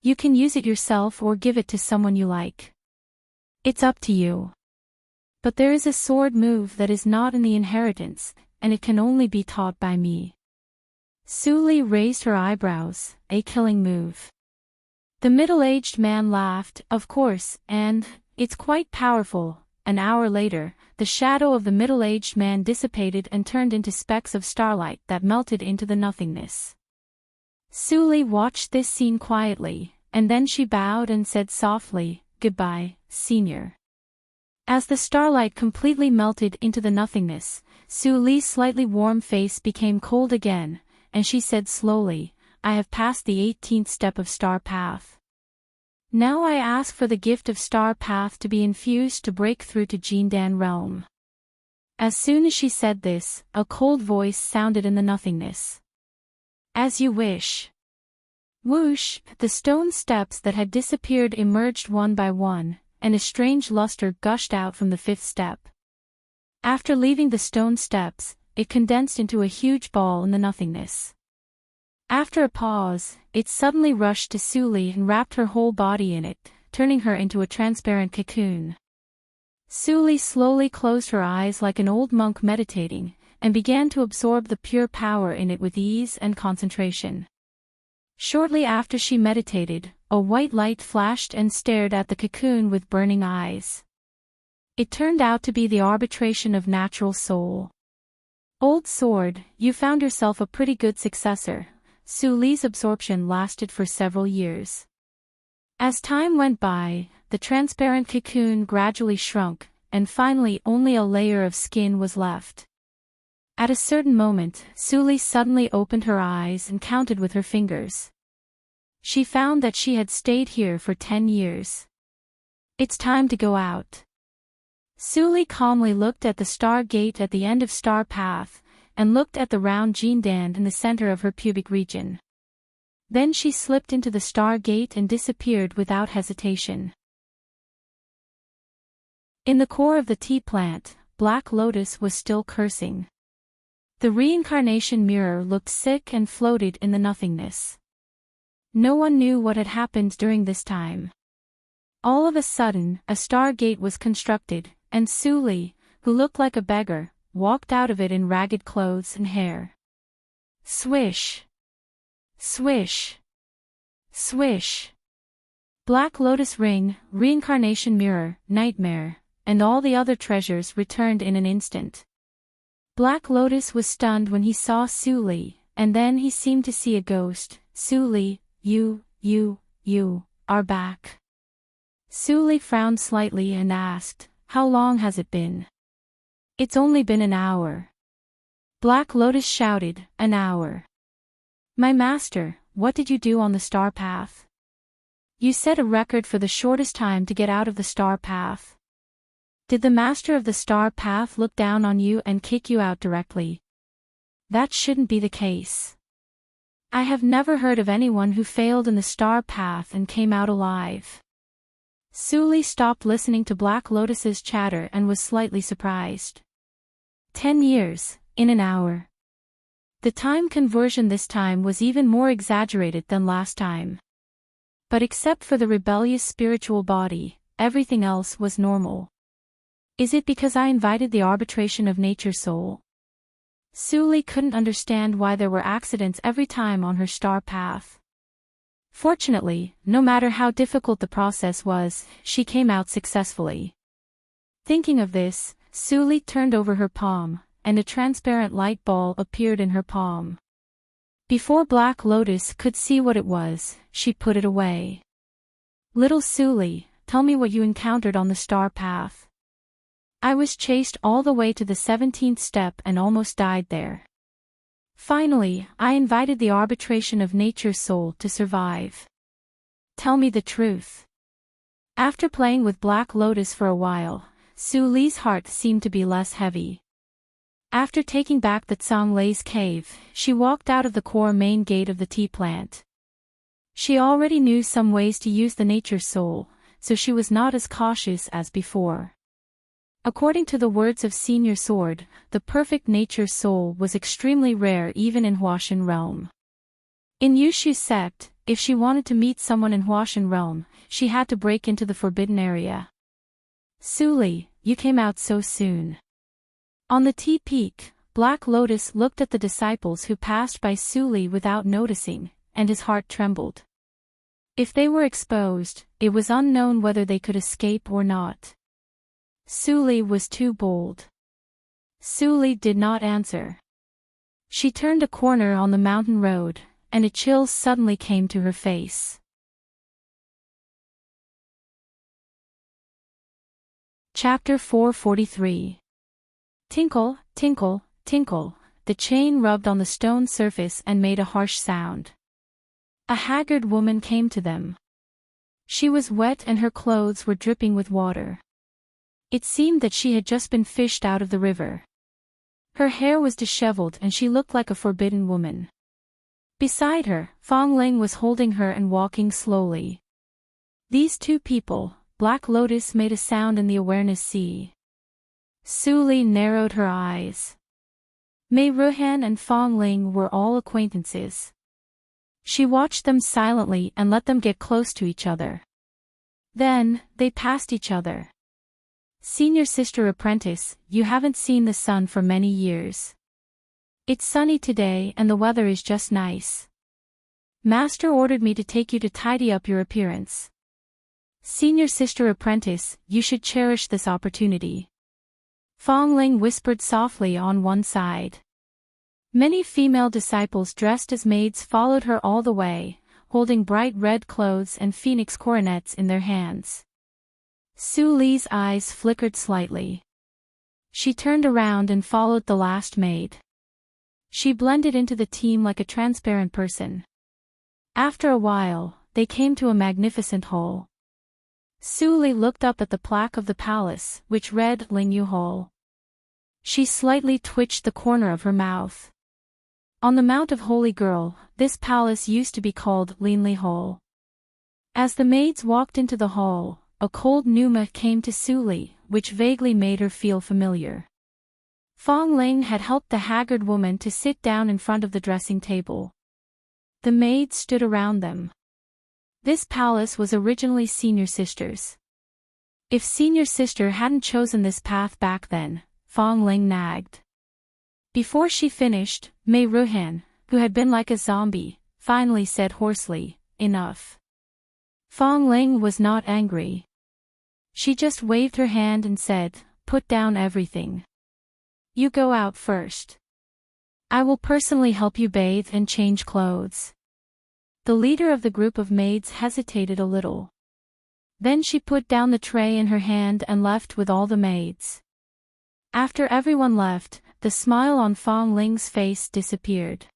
You can use it yourself or give it to someone you like. It's up to you. But there is a sword move that is not in the inheritance, and it can only be taught by me. Suli raised her eyebrows. A killing move. The middle-aged man laughed, of course, and it's quite powerful. An hour later, the shadow of the middle-aged man dissipated and turned into specks of starlight that melted into the nothingness. Suli watched this scene quietly, and then she bowed and said softly, "Goodbye, Senior." As the starlight completely melted into the nothingness, Suli's slightly warm face became cold again, and she said slowly, I have passed the 18th step of Star Path. Now I ask for the gift of Star Path to be infused to break through to Jindan realm. As soon as she said this, a cold voice sounded in the nothingness. As you wish. Whoosh, the stone steps that had disappeared emerged one by one, and a strange luster gushed out from the 5th step. After leaving the stone steps, it condensed into a huge ball in the nothingness. After a pause, it suddenly rushed to Suli and wrapped her whole body in it, turning her into a transparent cocoon. Suli slowly closed her eyes like an old monk meditating, and began to absorb the pure power in it with ease and concentration. Shortly after she meditated, a white light flashed and stared at the cocoon with burning eyes. It turned out to be the arbitration of natural soul. Old sword, you found yourself a pretty good successor. Suli's absorption lasted for several years. As time went by, the transparent cocoon gradually shrunk, and finally only a layer of skin was left. At a certain moment, Suli suddenly opened her eyes and counted with her fingers. She found that she had stayed here for 10 years. It's time to go out. Suli calmly looked at the star gate at the end of Star Path, and looked at the round Jindan in the center of her pubic region. Then she slipped into the star gate and disappeared without hesitation. In the core of the tea plant, Black Lotus was still cursing. The reincarnation mirror looked sick and floated in the nothingness. No one knew what had happened during this time. All of a sudden, a star gate was constructed, and Suli, who looked like a beggar, walked out of it in ragged clothes and hair. Swish! Swish! Swish! Black Lotus ring, reincarnation mirror, nightmare, and all the other treasures returned in an instant. Black Lotus was stunned when he saw Suli, and then he seemed to see a ghost. Suli, you are back. Suli frowned slightly and asked, how long has it been? It's only been an hour. Black Lotus shouted, an hour. My master, what did you do on the star path? You set a record for the shortest time to get out of the star path. Did the master of the star path look down on you and kick you out directly? That shouldn't be the case. I have never heard of anyone who failed in the star path and came out alive. Suli stopped listening to Black Lotus's chatter and was slightly surprised. 10 years, in an hour. The time conversion this time was even more exaggerated than last time. But except for the rebellious spiritual body, everything else was normal. Is it because I invited the arbitration of nature's soul? Suli couldn't understand why there were accidents every time on her star path. Fortunately, no matter how difficult the process was, she came out successfully. Thinking of this, Suli turned over her palm, and a transparent light ball appeared in her palm. Before Black Lotus could see what it was, she put it away. Little Suli, tell me what you encountered on the star path. I was chased all the way to the 17th step and almost died there. Finally, I invited the arbitration of nature's soul to survive. Tell me the truth. After playing with Black Lotus for a while, Suli's heart seemed to be less heavy. After taking back the Tsanglei's cave, she walked out of the core main gate of the tea plant. She already knew some ways to use the nature's soul, so she was not as cautious as before. According to the words of Senior Sword, the perfect nature's soul was extremely rare even in Huashan realm. In Yushu's sect, if she wanted to meet someone in Huashan realm, she had to break into the forbidden area. Suli, you came out so soon. On the tea peak, Black Lotus looked at the disciples who passed by Suli without noticing, and his heart trembled. If they were exposed, it was unknown whether they could escape or not. Suli was too bold. Suli did not answer. She turned a corner on the mountain road, and a chill suddenly came to her face. Chapter 443. Tinkle, tinkle, tinkle, the chain rubbed on the stone surface and made a harsh sound. A haggard woman came to them. She was wet and her clothes were dripping with water. It seemed that she had just been fished out of the river. Her hair was disheveled and she looked like a forbidden woman. Beside her, Fong Ling was holding her and walking slowly. These two people, Black Lotus made a sound in the awareness sea. Suli narrowed her eyes. Mei Ruhan and Fong Ling were all acquaintances. She watched them silently and let them get close to each other. Then, they passed each other. Senior Sister Apprentice, you haven't seen the sun for many years. It's sunny today and the weather is just nice. Master ordered me to take you to tidy up your appearance. Senior Sister Apprentice, you should cherish this opportunity. Fong Ling whispered softly on one side. Many female disciples dressed as maids followed her all the way, holding bright red clothes and phoenix coronets in their hands. Suli's eyes flickered slightly. She turned around and followed the last maid. She blended into the team like a transparent person. After a while, they came to a magnificent hall. Suli looked up at the plaque of the palace, which read Lingyu Hall. She slightly twitched the corner of her mouth. On the Mount of Holy Girl, this palace used to be called Linli Hall. As the maids walked into the hall, a cold pneuma came to Suli, which vaguely made her feel familiar. Fong Ling had helped the haggard woman to sit down in front of the dressing table. The maids stood around them. This palace was originally Senior Sister's. If Senior Sister hadn't chosen this path back then, Fong Ling nagged. Before she finished, Mei Ruhan, who had been like a zombie, finally said hoarsely, "Enough." Fong Ling was not angry. She just waved her hand and said, "Put down everything. You go out first. I will personally help you bathe and change clothes." The leader of the group of maids hesitated a little. Then she put down the tray in her hand and left with all the maids. After everyone left, the smile on Fong Ling's face disappeared.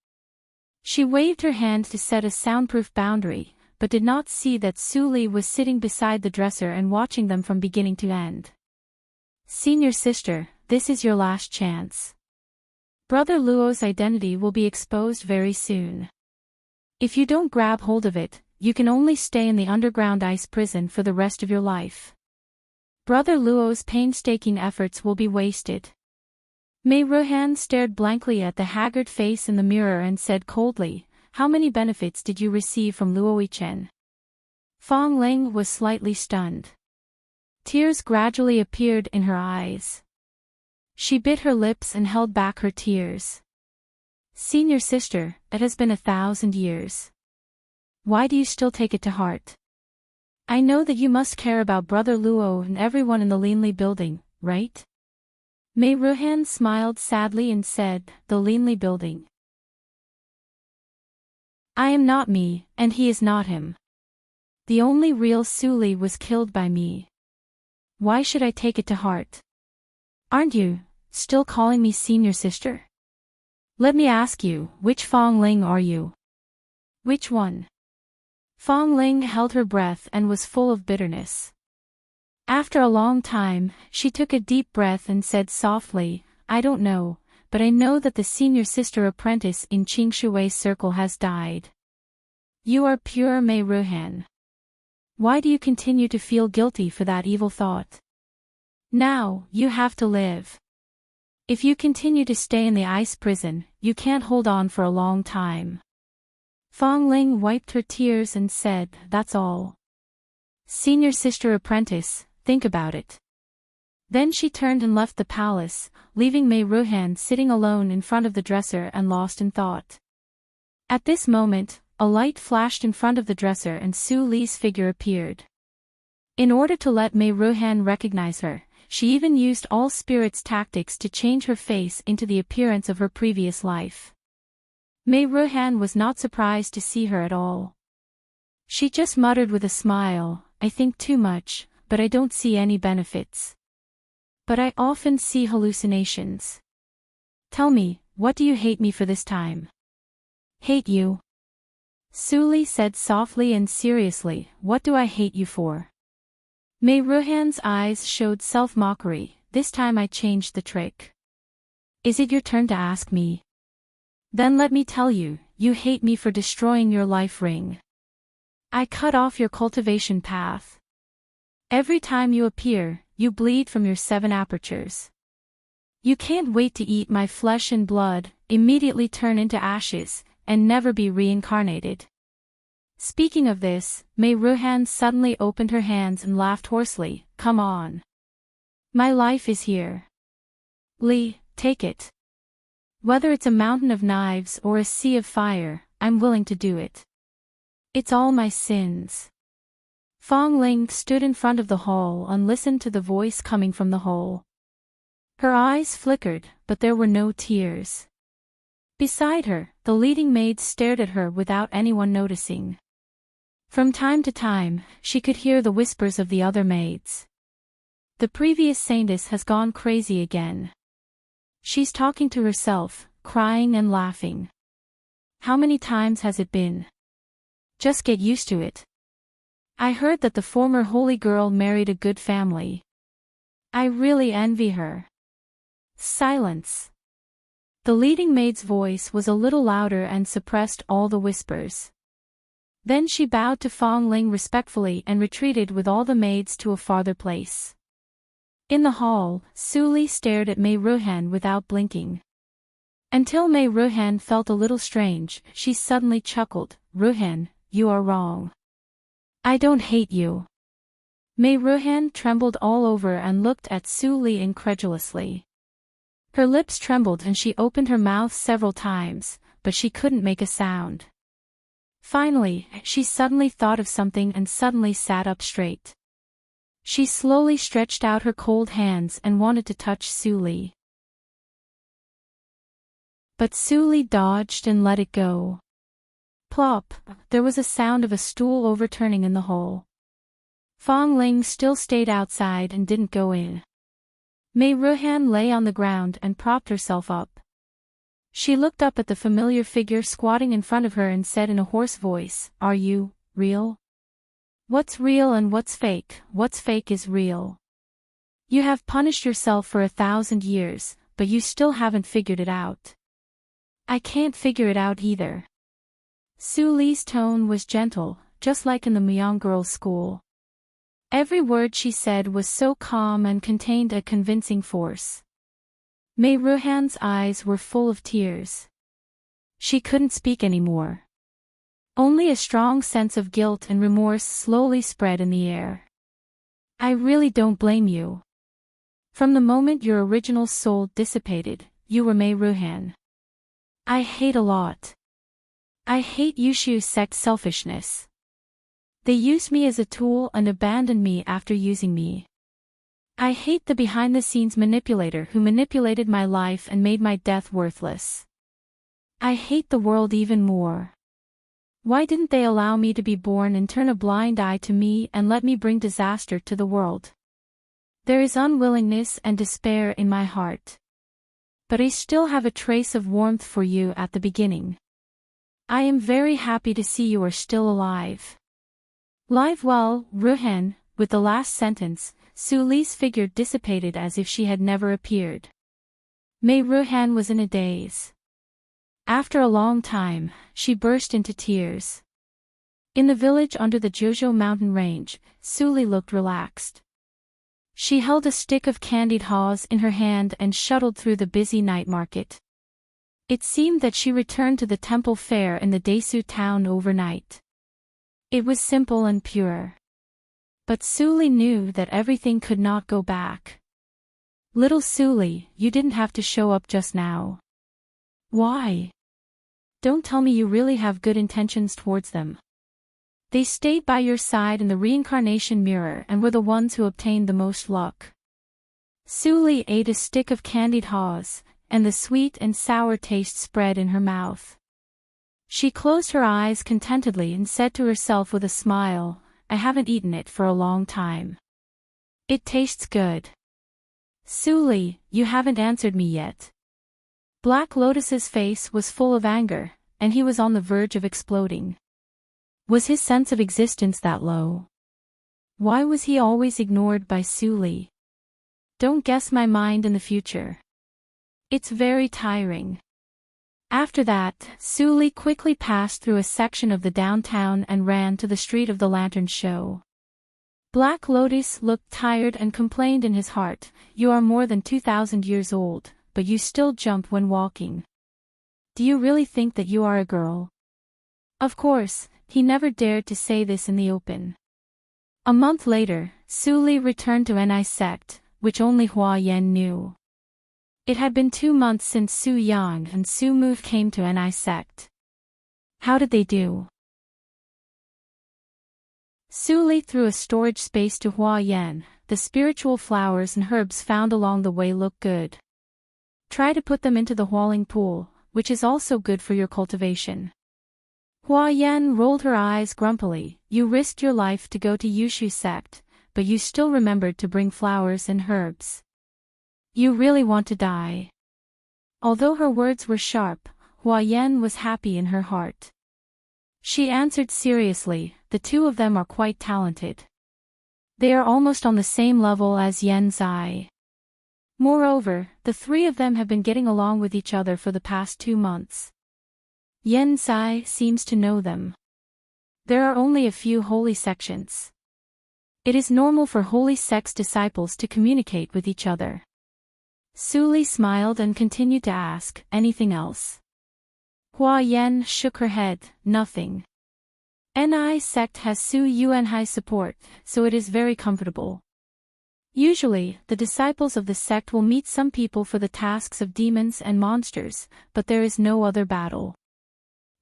She waved her hand to set a soundproof boundary, but did not see that Suli was sitting beside the dresser and watching them from beginning to end. Senior sister, this is your last chance. Brother Luo's identity will be exposed very soon. If you don't grab hold of it, you can only stay in the underground ice prison for the rest of your life. Brother Luo's painstaking efforts will be wasted. Mei Ruhan stared blankly at the haggard face in the mirror and said coldly, "How many benefits did you receive from Luo Yichen?" Fong Ling was slightly stunned. Tears gradually appeared in her eyes. She bit her lips and held back her tears. Senior sister, it has been 1,000 years. Why do you still take it to heart? I know that you must care about Brother Luo and everyone in the Linli building, right? Mei Ruhan smiled sadly and said, "The Linli building. I am not me, and he is not him. The only real Su Li was killed by me. Why should I take it to heart? Aren't you still calling me senior sister? Let me ask you, which Fong Ling are you? Which one?" Fong Ling held her breath and was full of bitterness. After a long time, she took a deep breath and said softly, "I don't know, but I know that the senior sister apprentice in Qingshui's circle has died. You are pure Mei Ruhan. Why do you continue to feel guilty for that evil thought? Now, you have to live. If you continue to stay in the ice prison, you can't hold on for a long time." Fong Ling wiped her tears and said, "That's all. Senior sister apprentice, think about it." Then she turned and left the palace, leaving Mei Ruhan sitting alone in front of the dresser and lost in thought. At this moment, a light flashed in front of the dresser and Su Li's figure appeared. In order to let Mei Ruhan recognize her, she even used all spirits tactics to change her face into the appearance of her previous life. Mei Ruhan was not surprised to see her at all. She just muttered with a smile, "I think too much, but I don't see any benefits. But I often see hallucinations. Tell me, what do you hate me for this time?" "Hate you?" Su Li said softly and seriously, "What do I hate you for?" Mei Ruhan's eyes showed self-mockery. "This time I changed the trick. Is it your turn to ask me? Then let me tell you, you hate me for destroying your life ring. I cut off your cultivation path. Every time you appear, you bleed from your 7 apertures. You can't wait to eat my flesh and blood, immediately turn into ashes, and never be reincarnated." Speaking of this, Mei Ruhan suddenly opened her hands and laughed hoarsely, "Come on. My life is here. Li, take it. Whether it's a mountain of knives or a sea of fire, I'm willing to do it. It's all my sins." Fong Ling stood in front of the hall and listened to the voice coming from the hole. Her eyes flickered, but there were no tears. Beside her, the leading maids stared at her without anyone noticing. From time to time, she could hear the whispers of the other maids. "The previous saintess has gone crazy again. She's talking to herself, crying and laughing. How many times has it been? Just get used to it. I heard that the former holy girl married a good family. I really envy her." Silence. The leading maid's voice was a little louder and suppressed all the whispers. Then she bowed to Fong Ling respectfully and retreated with all the maids to a farther place. In the hall, Su Li stared at Mei Ruhan without blinking. Until Mei Ruhan felt a little strange, she suddenly chuckled, "Ruhan, you are wrong. I don't hate you." Mei Ruhan trembled all over and looked at Su Li incredulously. Her lips trembled and she opened her mouth several times, but she couldn't make a sound. Finally, she suddenly thought of something and suddenly sat up straight. She slowly stretched out her cold hands and wanted to touch Su Li. But Su Li dodged and let it go. Plop! There was a sound of a stool overturning in the hole. Fong Ling still stayed outside and didn't go in. Mei Ruhan lay on the ground and propped herself up. She looked up at the familiar figure squatting in front of her and said in a hoarse voice, "Are you real? What's real and what's fake? What's fake is real. You have punished yourself for 1,000 years, but you still haven't figured it out. I can't figure it out either. Su Li's tone was gentle, just like in the Muyang girls' school. Every word she said was so calm and contained a convincing force. Mei Ruhan's eyes were full of tears. She couldn't speak anymore. Only a strong sense of guilt and remorse slowly spread in the air. I really don't blame you. From the moment your original soul dissipated, you were Mei Ruhan. I hate a lot. I hate Yushu's sect selfishness. They used me as a tool and abandoned me after using me. I hate the behind-the-scenes manipulator who manipulated my life and made my death worthless. I hate the world even more. Why didn't they allow me to be born and turn a blind eye to me and let me bring disaster to the world? There is unwillingness and despair in my heart. But I still have a trace of warmth for you at the beginning. I am very happy to see you are still alive. Live well, Ruhan. With the last sentence, Su Li's figure dissipated as if she had never appeared. Mei Ruhan was in a daze. After a long time, she burst into tears. In the village under the Jojo mountain range, Su Li looked relaxed. She held a stick of candied haws in her hand and shuttled through the busy night market. It seemed that she returned to the temple fair in the Desu town overnight. It was simple and pure. But Su Li knew that everything could not go back. Little Su Li, you didn't have to show up just now. Why? Don't tell me you really have good intentions towards them. They stayed by your side in the reincarnation mirror and were the ones who obtained the most luck. Su Li ate a stick of candied haws, and the sweet and sour taste spread in her mouth. She closed her eyes contentedly and said to herself with a smile, I haven't eaten it for a long time. It tastes good. Su Li, you haven't answered me yet. Black Lotus's face was full of anger, and he was on the verge of exploding. Was his sense of existence that low? Why was he always ignored by Su Li? Don't guess my mind in the future. It's very tiring. After that, Su Li quickly passed through a section of the downtown and ran to the street of the lantern show. Black Lotus looked tired and complained in his heart, you are more than 2,000 years old, but you still jump when walking. Do you really think that you are a girl? Of course, he never dared to say this in the open. A month later, Su Li returned to Ni sect, which only Hua Yan knew. It had been 2 months since Su Yang and Su Move came to Ni sect. How did they do? Su Li threw a storage space to Hua Yan. The spiritual flowers and herbs found along the way look good. Try to put them into the Hualing pool, which is also good for your cultivation. Hua Yan rolled her eyes grumpily. You risked your life to go to Yushu sect, but you still remembered to bring flowers and herbs. You really want to die. Although her words were sharp, Hua Yan was happy in her heart. She answered seriously, the two of them are quite talented. They are almost on the same level as Yan Zai. Moreover, the three of them have been getting along with each other for the past 2 months. Yan Zai seems to know them. There are only a few holy sections. It is normal for holy sect's disciples to communicate with each other. Su Li smiled and continued to ask, anything else? Hua Yan shook her head, nothing. Ni sect has Su Yuanhai's support, so it is very comfortable. Usually, the disciples of the sect will meet some people for the tasks of demons and monsters, but there is no other battle.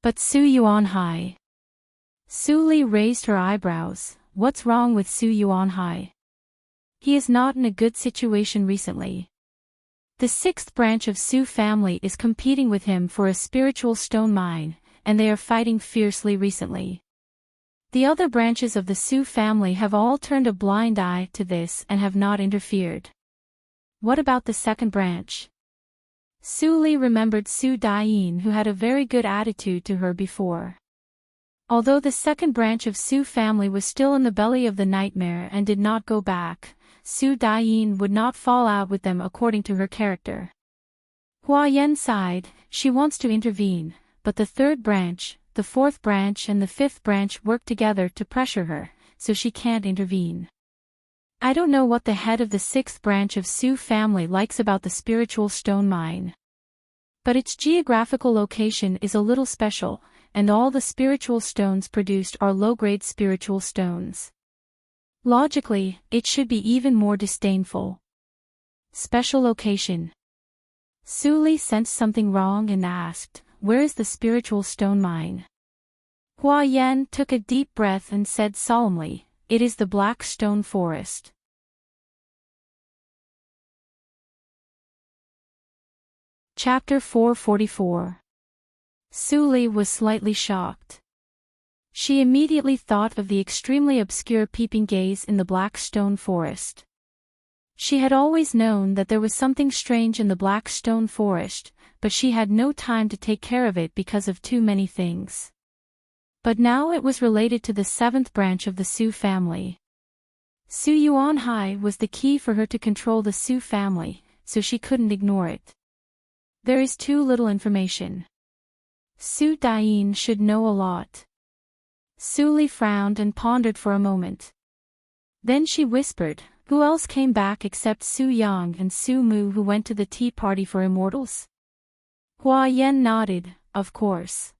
But Su Yuanhai. Su Li raised her eyebrows. What's wrong with Su Yuanhai? He is not in a good situation recently. The 6th branch of Su family is competing with him for a spiritual stone mine, and they are fighting fiercely recently. The other branches of the Su family have all turned a blind eye to this and have not interfered. What about the 2nd branch? Su Li remembered Su Daiyin, who had a very good attitude to her before. Although the 2nd branch of Su family was still in the belly of the nightmare and did not go back, Su Daiyin would not fall out with them according to her character. Hua Yan sighed, she wants to intervene, but the third branch, the fourth branch and the fifth branch work together to pressure her, so she can't intervene. I don't know what the head of the sixth branch of Su family likes about the spiritual stone mine. But its geographical location is a little special, and all the spiritual stones produced are low-grade spiritual stones. Logically, it should be even more disdainful. Special location. Su Li sensed something wrong and asked, "Where is the spiritual stone mine?" Hua Yan took a deep breath and said solemnly, "It is the Black Stone Forest." Chapter 444. Su Li was slightly shocked. She immediately thought of the extremely obscure peeping gaze in the Black Stone Forest. She had always known that there was something strange in the Black Stone Forest, but she had no time to take care of it because of too many things. But now it was related to the seventh branch of the Su family. Su Yuanhai was the key for her to control the Su family, so she couldn't ignore it. There is too little information. Su Daiyin should know a lot. Su Li frowned and pondered for a moment. Then she whispered, "Who else came back except Su Yang and Su Mu who went to the tea party for immortals?" Hua Yan nodded, "Of course.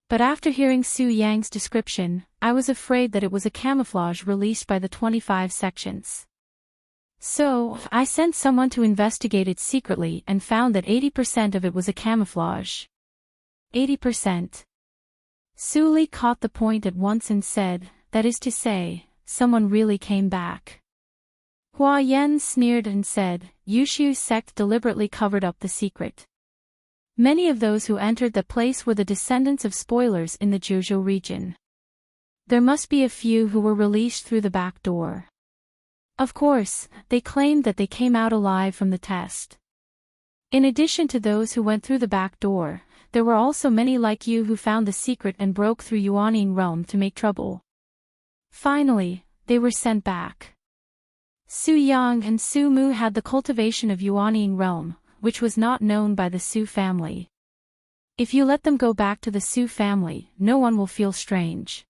But after hearing Su Yang's description, I was afraid that it was a camouflage released by the 25 sections. So, I sent someone to investigate it secretly and found that 80% of it was a camouflage." 80%. Su Li caught the point at once and said, "That is to say, someone really came back." Hua Yan sneered and said, "Yushu's sect deliberately covered up the secret. Many of those who entered the place were the descendants of spoilers in the Zhuzhou region. There must be a few who were released through the back door. Of course, they claimed that they came out alive from the test. In addition to those who went through the back door, there were also many like you who found the secret and broke through Yuanying realm to make trouble. Finally, they were sent back. Su Yang and Su Mu had the cultivation of Yuanying realm, which was not known by the Su family. If you let them go back to the Su family, no one will feel strange."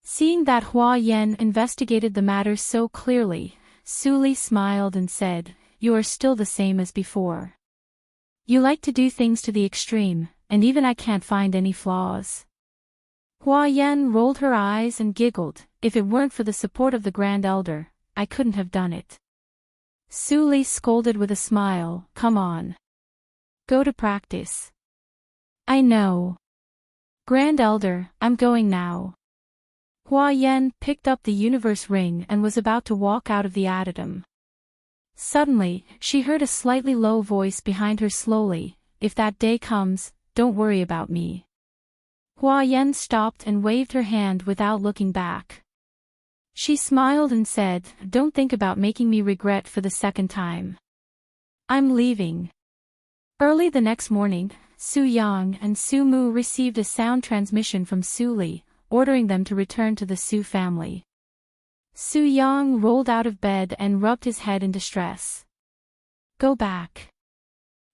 Seeing that Hua Yan investigated the matter so clearly, Su Li smiled and said, "You are still the same as before. You like to do things to the extreme, and even I can't find any flaws." Hua Yan rolled her eyes and giggled, "If it weren't for the support of the Grand Elder, I couldn't have done it." Su Li scolded with a smile, "Come on. Go to practice." "I know. Grand Elder, I'm going now." Hua Yan picked up the universe ring and was about to walk out of the addendum. Suddenly, she heard a slightly low voice behind her slowly, "If that day comes, don't worry about me." Hua Yan stopped and waved her hand without looking back. She smiled and said, "Don't think about making me regret for the second time. I'm leaving." Early the next morning, Su Yang and Su Mu received a sound transmission from Su Li, ordering them to return to the Su family. Su Yang rolled out of bed and rubbed his head in distress. "Go back.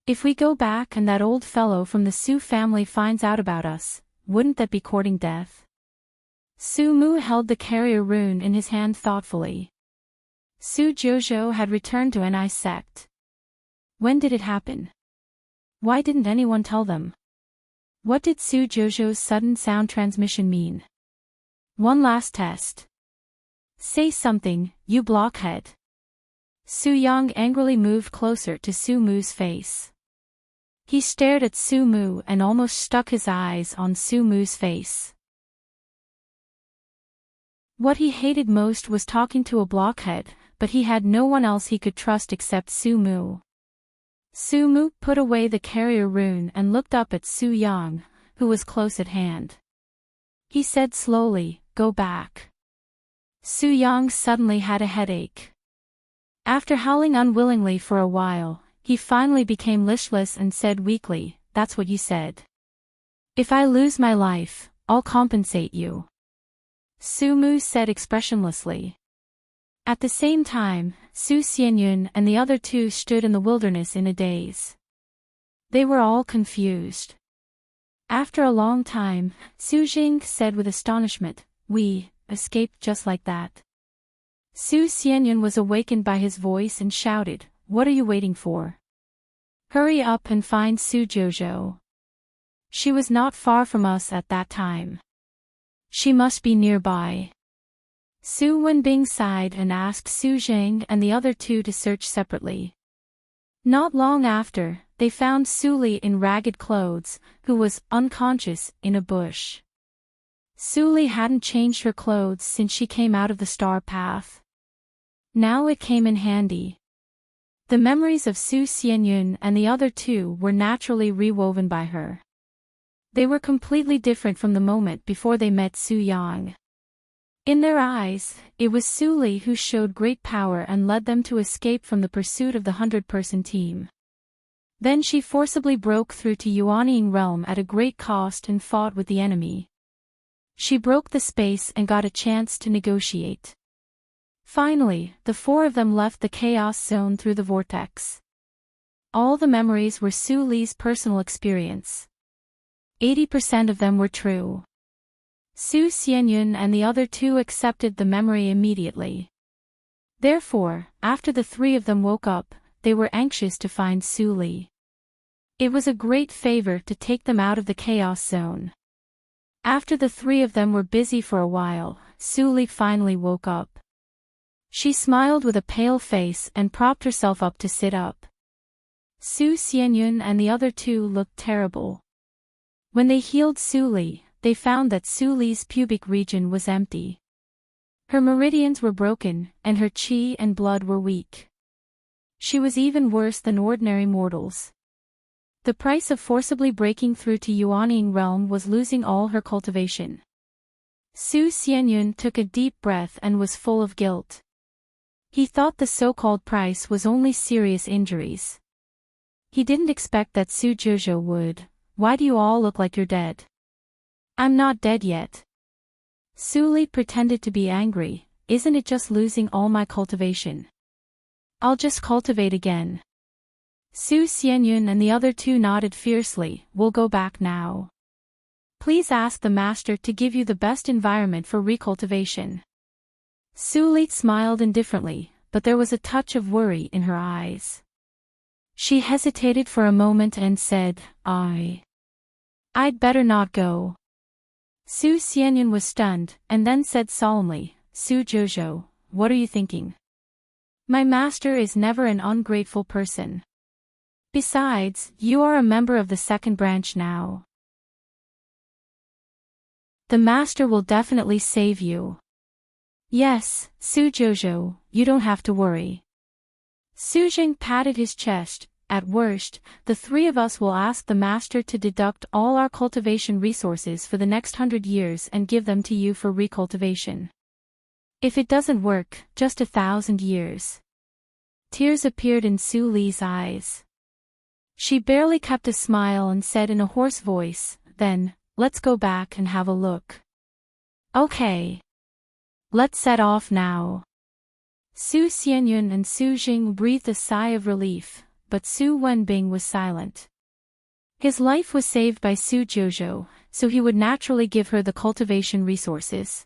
If we go back and that old fellow from the Su family finds out about us, wouldn't that be courting death?" Su Mu held the carrier rune in his hand thoughtfully. Su Jojo had returned to Ni sect. When did it happen? Why didn't anyone tell them? What did Su Jojo's sudden sound transmission mean? One last test. "Say something, you blockhead." Su Yang angrily moved closer to Su Mu's face. He stared at Su Mu and almost stuck his eyes on Su Mu's face. What he hated most was talking to a blockhead, but he had no one else he could trust except Su Mu. Su Mu put away the carrier rune and looked up at Su Yang, who was close at hand. He said slowly, "Go back." Su Yang suddenly had a headache. After howling unwillingly for a while, he finally became listless and said weakly, "That's what you said. If I lose my life, I'll compensate you." Su Mu said expressionlessly. At the same time, Su Xianyun and the other two stood in the wilderness in a daze. They were all confused. After a long time, Su Jing said with astonishment, "We escaped just like that." Su Xianyun was awakened by his voice and shouted, "What are you waiting for? Hurry up and find Su Jojo. She was not far from us at that time. She must be nearby." Su Wenbing sighed and asked Su Jing and the other two to search separately. Not long after, they found Su Li in ragged clothes, who was unconscious in a bush. Su Li hadn't changed her clothes since she came out of the star path. Now it came in handy. The memories of Su Xianyun and the other two were naturally rewoven by her. They were completely different from the moment before they met Su Yang. In their eyes, it was Su Li who showed great power and led them to escape from the pursuit of the 100-person team. Then she forcibly broke through to Yuanying realm at a great cost and fought with the enemy. She broke the space and got a chance to negotiate. Finally, the four of them left the chaos zone through the vortex. All the memories were Su Li's personal experience. 80% of them were true. Su Xianyun and the other two accepted the memory immediately. Therefore, after the three of them woke up, they were anxious to find Su Li. It was a great favor to take them out of the chaos zone. After the three of them were busy for a while, Su Li finally woke up. She smiled with a pale face and propped herself up to sit up. Su Xianyun and the other two looked terrible. When they healed Su Li, they found that Su Li's pubic region was empty. Her meridians were broken, and her qi and blood were weak. She was even worse than ordinary mortals. The price of forcibly breaking through to Yuanying realm was losing all her cultivation. Su Xianyun took a deep breath and was full of guilt. He thought the so-called price was only serious injuries. He didn't expect that Su Jojo would. "Why do you all look like you're dead?" "I'm not dead yet." Su Li pretended to be angry. "Isn't it just losing all my cultivation? I'll just cultivate again." Su Xianyun and the other two nodded fiercely. "We'll go back now. Please ask the master to give you the best environment for recultivation." Su Li smiled indifferently, but there was a touch of worry in her eyes. She hesitated for a moment and said, I'd better not go." Su Xianyun was stunned, and then said solemnly, "Su Jojo, what are you thinking? My master is never an ungrateful person. Besides, you are a member of the second branch now. The master will definitely save you." "Yes, Su Jojo, you don't have to worry." Su Jing patted his chest. "At worst, the three of us will ask the master to deduct all our cultivation resources for the next 100 years and give them to you for recultivation. If it doesn't work, just 1,000 years. Tears appeared in Su Li's eyes. She barely kept a smile and said in a hoarse voice, "Then, let's go back and have a look." "Okay. Let's set off now." Su Xianyun and Su Jing breathed a sigh of relief, but Su Wenbing was silent. His life was saved by Su Jojo, so he would naturally give her the cultivation resources.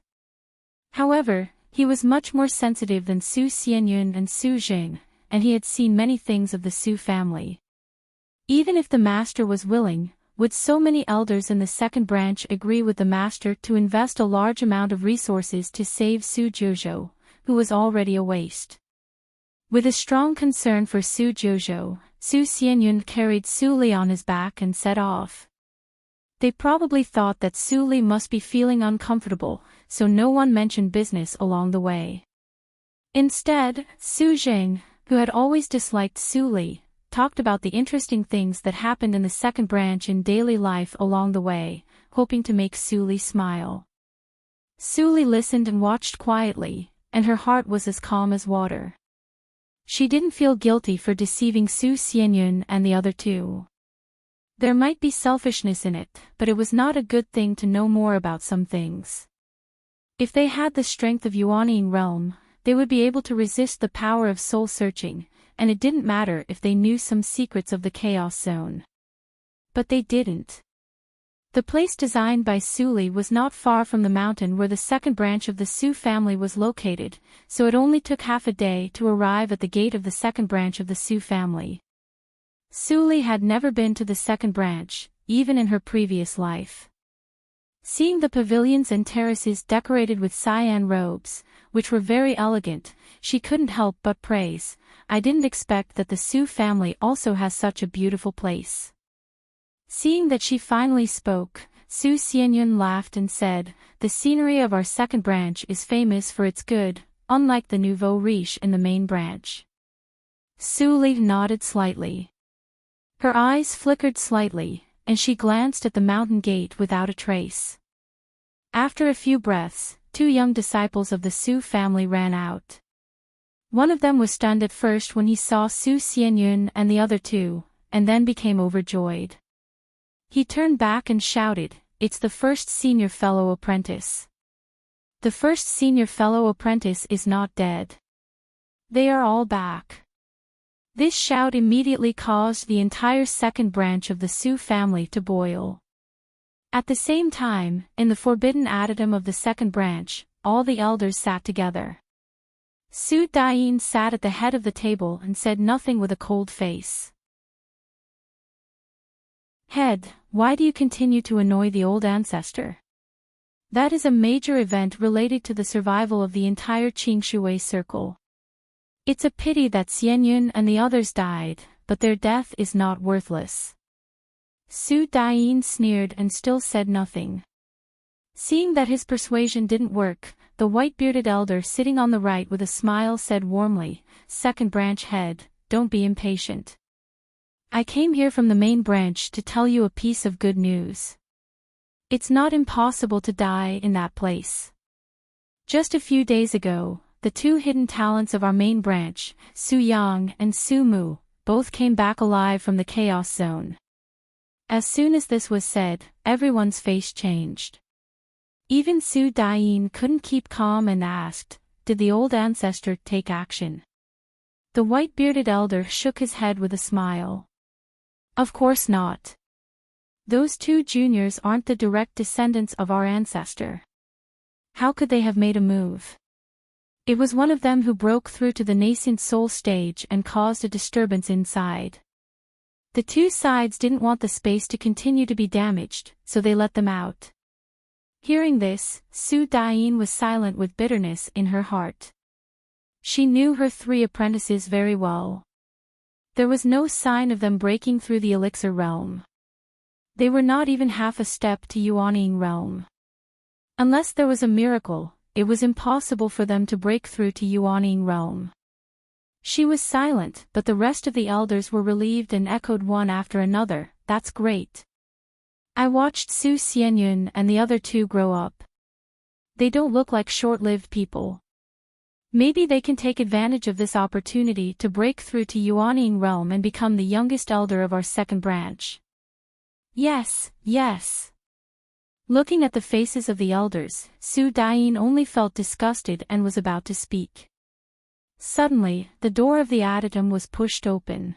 However, he was much more sensitive than Su Xianyun and Su Jing, and he had seen many things of the Su family. Even if the master was willing, would so many elders in the second branch agree with the master to invest a large amount of resources to save Su Jojo, who was already a waste? With a strong concern for Su Jojo, Su Xianyun carried Su Li on his back and set off. They probably thought that Su Li must be feeling uncomfortable, so no one mentioned business along the way. Instead, Su Jing, who had always disliked Su Li, talked about the interesting things that happened in the second branch in daily life along the way, hoping to make Su Li smile. Su Li listened and watched quietly, and her heart was as calm as water. She didn't feel guilty for deceiving Su Xianyun and the other two. There might be selfishness in it, but it was not a good thing to know more about some things. If they had the strength of Yuanying realm, they would be able to resist the power of soul-searching, and it didn't matter if they knew some secrets of the Chaos Zone. But they didn't. The place designed by Suli was not far from the mountain where the second branch of the Su family was located, so it only took half a day to arrive at the gate of the second branch of the Su family. Suli had never been to the second branch, even in her previous life. Seeing the pavilions and terraces decorated with cyan robes, which were very elegant, she couldn't help but praise, "I didn't expect that the Su family also has such a beautiful place." Seeing that she finally spoke, Su Xianyun laughed and said, "The scenery of our second branch is famous for its good, unlike the nouveau riche in the main branch." Suli nodded slightly. Her eyes flickered slightly, and she glanced at the mountain gate without a trace. After a few breaths, 2 young disciples of the Su family ran out. One of them was stunned at first when he saw Su Xianyun and the other 2, and then became overjoyed. He turned back and shouted, "It's the first senior fellow apprentice. The first senior fellow apprentice is not dead. They are all back." This shout immediately caused the entire second branch of the Su family to boil. At the same time, in the forbidden adytum of the second branch, all the elders sat together. Su Dayin sat at the head of the table and said nothing with a cold face. "Head, why do you continue to annoy the old ancestor? That is a major event related to the survival of the entire Qingshui circle. It's a pity that Xianyun and the others died, but their death is not worthless." Su Dayin sneered and still said nothing. Seeing that his persuasion didn't work, the white-bearded elder sitting on the right with a smile said warmly, "Second branch head, don't be impatient. I came here from the main branch to tell you a piece of good news. It's not impossible to die in that place. Just a few days ago, the 2 hidden talents of our main branch, Su Yang and Su Mu, both came back alive from the Chaos Zone." As soon as this was said, everyone's face changed. Even Su Dayin couldn't keep calm and asked, "Did the old ancestor take action?" The white-bearded elder shook his head with a smile. "Of course not. Those 2 juniors aren't the direct descendants of our ancestor. How could they have made a move? It was one of them who broke through to the nascent soul stage and caused a disturbance inside. The 2 sides didn't want the space to continue to be damaged, so they let them out." Hearing this, Su Dayin was silent with bitterness in her heart. She knew her 3 apprentices very well. There was no sign of them breaking through the elixir realm. They were not even half a step to Yuanying realm. Unless there was a miracle, it was impossible for them to break through to Yuanying realm. She was silent, but the rest of the elders were relieved and echoed one after another, "That's great. I watched Su Xianyun and the other 2 grow up. They don't look like short-lived people. Maybe they can take advantage of this opportunity to break through to Yuanying realm and become the youngest elder of our second branch." "Yes, yes." Looking at the faces of the elders, Su Dayin only felt disgusted and was about to speak. Suddenly, the door of the adytum was pushed open.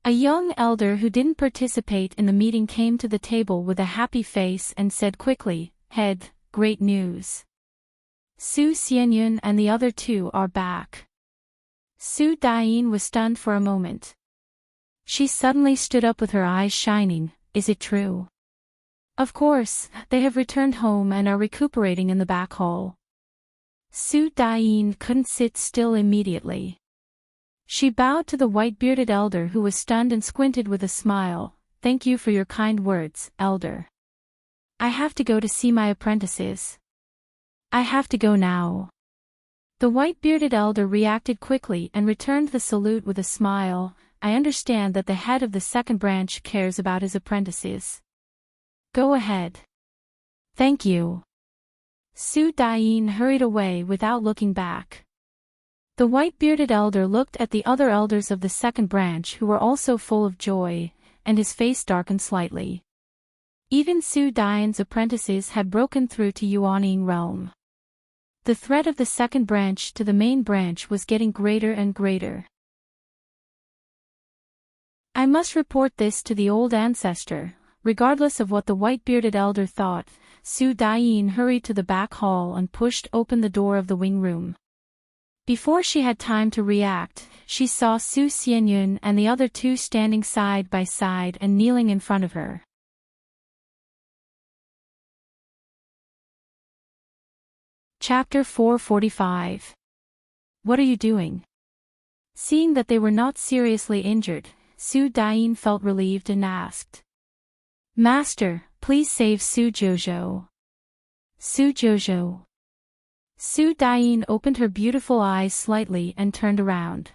A young elder who didn't participate in the meeting came to the table with a happy face and said quickly, "Head, great news. Su Xianyun and the other 2 are back." Su Dayin was stunned for a moment. She suddenly stood up with her eyes shining, "Is it true?" "Of course, they have returned home and are recuperating in the back hall." Su Dayin couldn't sit still immediately. She bowed to the white-bearded elder who was stunned and squinted with a smile, "Thank you for your kind words, elder. I have to go to see my apprentices. I have to go now." The white-bearded elder reacted quickly and returned the salute with a smile, "I understand that the head of the second branch cares about his apprentices. Go ahead." "Thank you." Su Dayin hurried away without looking back. The white-bearded elder looked at the other elders of the second branch who were also full of joy, and his face darkened slightly. Even Su Dayin's apprentices had broken through to Yuanying realm. The threat of the second branch to the main branch was getting greater and greater. I must report this to the old ancestor. Regardless of what the white-bearded elder thought, Su Daiyin hurried to the back hall and pushed open the door of the wing room. Before she had time to react, she saw Su Xianyun and the other two standing side by side and kneeling in front of her. Chapter 445. What are you doing? Seeing that they were not seriously injured, Su Daiyin felt relieved and asked, Master, please save Su Jojo. Su Jojo. Su Daiyin opened her beautiful eyes slightly and turned around.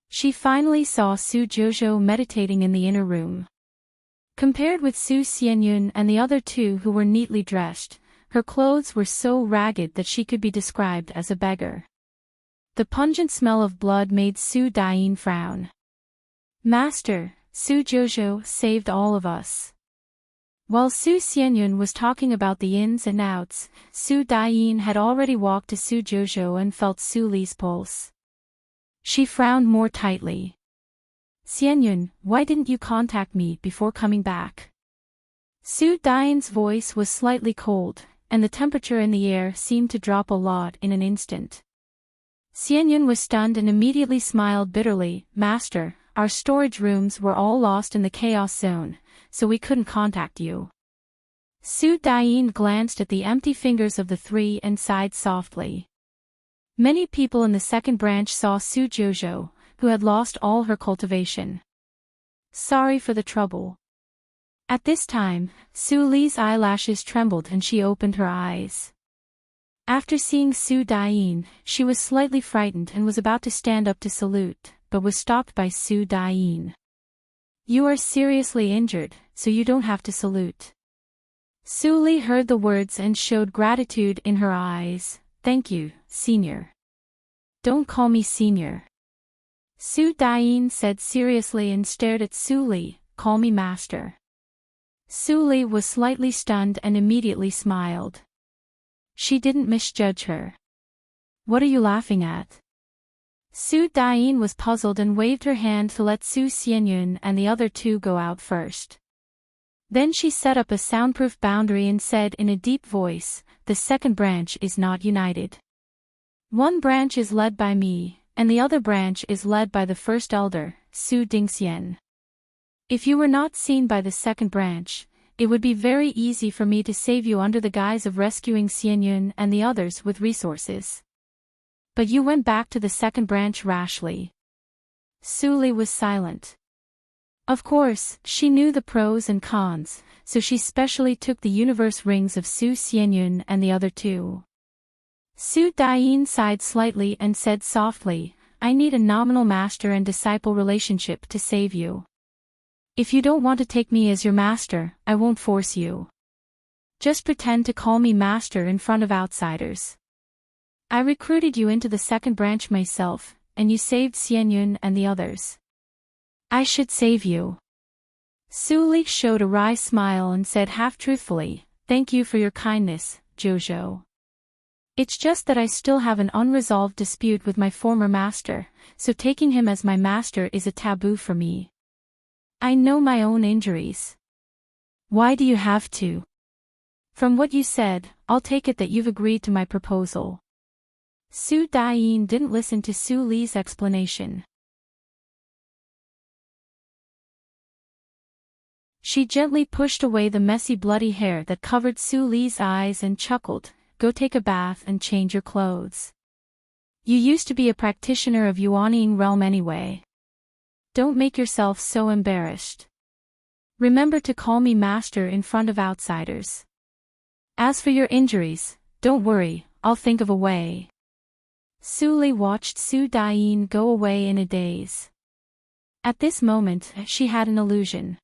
She finally saw Su Jojo meditating in the inner room. Compared with Su Xianyun and the other two who were neatly dressed, her clothes were so ragged that she could be described as a beggar. The pungent smell of blood made Su Daiyin frown. Master, Su Jojo saved all of us. While Su Xianyun was talking about the ins and outs, Su Daiyin had already walked to Su Jojo and felt Su Li's pulse. She frowned more tightly. Xianyun, why didn't you contact me before coming back? Su Daiyin's voice was slightly cold, and the temperature in the air seemed to drop a lot in an instant. Xianyun was stunned and immediately smiled bitterly. Master, our storage rooms were all lost in the chaos zone, so we couldn't contact you. Su Daiyin glanced at the empty fingers of the three and sighed softly. Many people in the second branch saw Su Jojo, who had lost all her cultivation. Sorry for the trouble. At this time, Su Li's eyelashes trembled and she opened her eyes. After seeing Su Daiyin, she was slightly frightened and was about to stand up to salute, but was stopped by Su Daiyin. You are seriously injured, so you don't have to salute. Su Li heard the words and showed gratitude in her eyes. Thank you, Senior. Don't call me Senior. Su Daiyin said seriously and stared at Su Li. Call me Master. Su Li was slightly stunned and immediately smiled. She didn't misjudge her. What are you laughing at? Su Daiyin was puzzled and waved her hand to let Su Xianyun and the other two go out first. Then she set up a soundproof boundary and said in a deep voice, the second branch is not united. One branch is led by me, and the other branch is led by the first elder, Su Dingxian. If you were not seen by the second branch, it would be very easy for me to save you under the guise of rescuing Xianyun and the others with resources. But you went back to the second branch rashly. Su Li was silent. Of course, she knew the pros and cons, so she specially took the universe rings of Su Xianyun and the other two. Su Daiyin sighed slightly and said softly, I need a nominal master and disciple relationship to save you. If you don't want to take me as your master, I won't force you. Just pretend to call me master in front of outsiders. I recruited you into the second branch myself, and you saved Xianyun and the others. I should save you. Su Li showed a wry smile and said half-truthfully, thank you for your kindness, Jojo. It's just that I still have an unresolved dispute with my former master, so taking him as my master is a taboo for me. I know my own injuries. Why do you have to? From what you said, I'll take it that you've agreed to my proposal. Su Daiyin didn't listen to Su Li's explanation. She gently pushed away the messy bloody hair that covered Su Li's eyes and chuckled, go take a bath and change your clothes. You used to be a practitioner of Yuanying realm anyway. Don't make yourself so embarrassed. Remember to call me master in front of outsiders. As for your injuries, don't worry, I'll think of a way. Su Li watched Su Daiyin go away in a daze. At this moment, she had an illusion.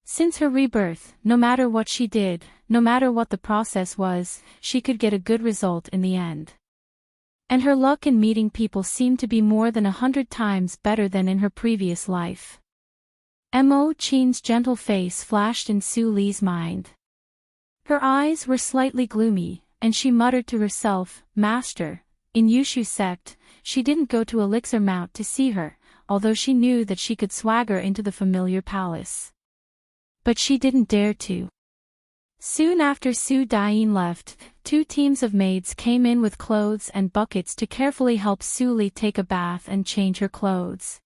Since her rebirth, no matter what she did, no matter what the process was, she could get a good result in the end. And her luck in meeting people seemed to be more than 100 times better than in her previous life. Mo Qin's gentle face flashed in Su Li's mind. Her eyes were slightly gloomy, and she muttered to herself, "Master, in Yushu's sect." She didn't go to Elixir Mount to see her, although she knew that she could swagger into the familiar palace. But she didn't dare to. Soon after Su Dain left, 2 teams of maids came in with clothes and buckets to carefully help Su Li take a bath and change her clothes.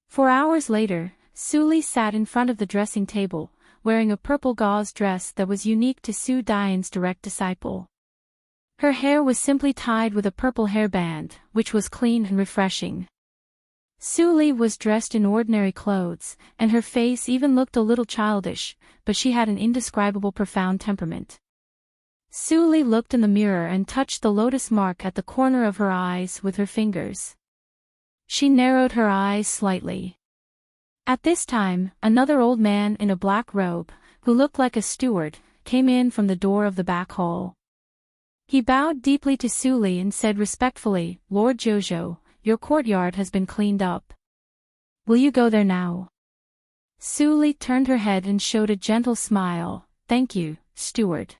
4 hours later, Su Li sat in front of the dressing table, wearing a purple gauze dress that was unique to Su Dain's direct disciple. Her hair was simply tied with a purple hairband, which was clean and refreshing. Su Li was dressed in ordinary clothes, and her face even looked a little childish, but she had an indescribable profound temperament. Su Li looked in the mirror and touched the lotus mark at the corner of her eyes with her fingers. She narrowed her eyes slightly. At this time, another old man in a black robe, who looked like a steward, came in from the door of the back hall. He bowed deeply to Su Li and said respectfully, "Lord Jojo, your courtyard has been cleaned up. Will you go there now?" Su Li turned her head and showed a gentle smile. "Thank you, steward."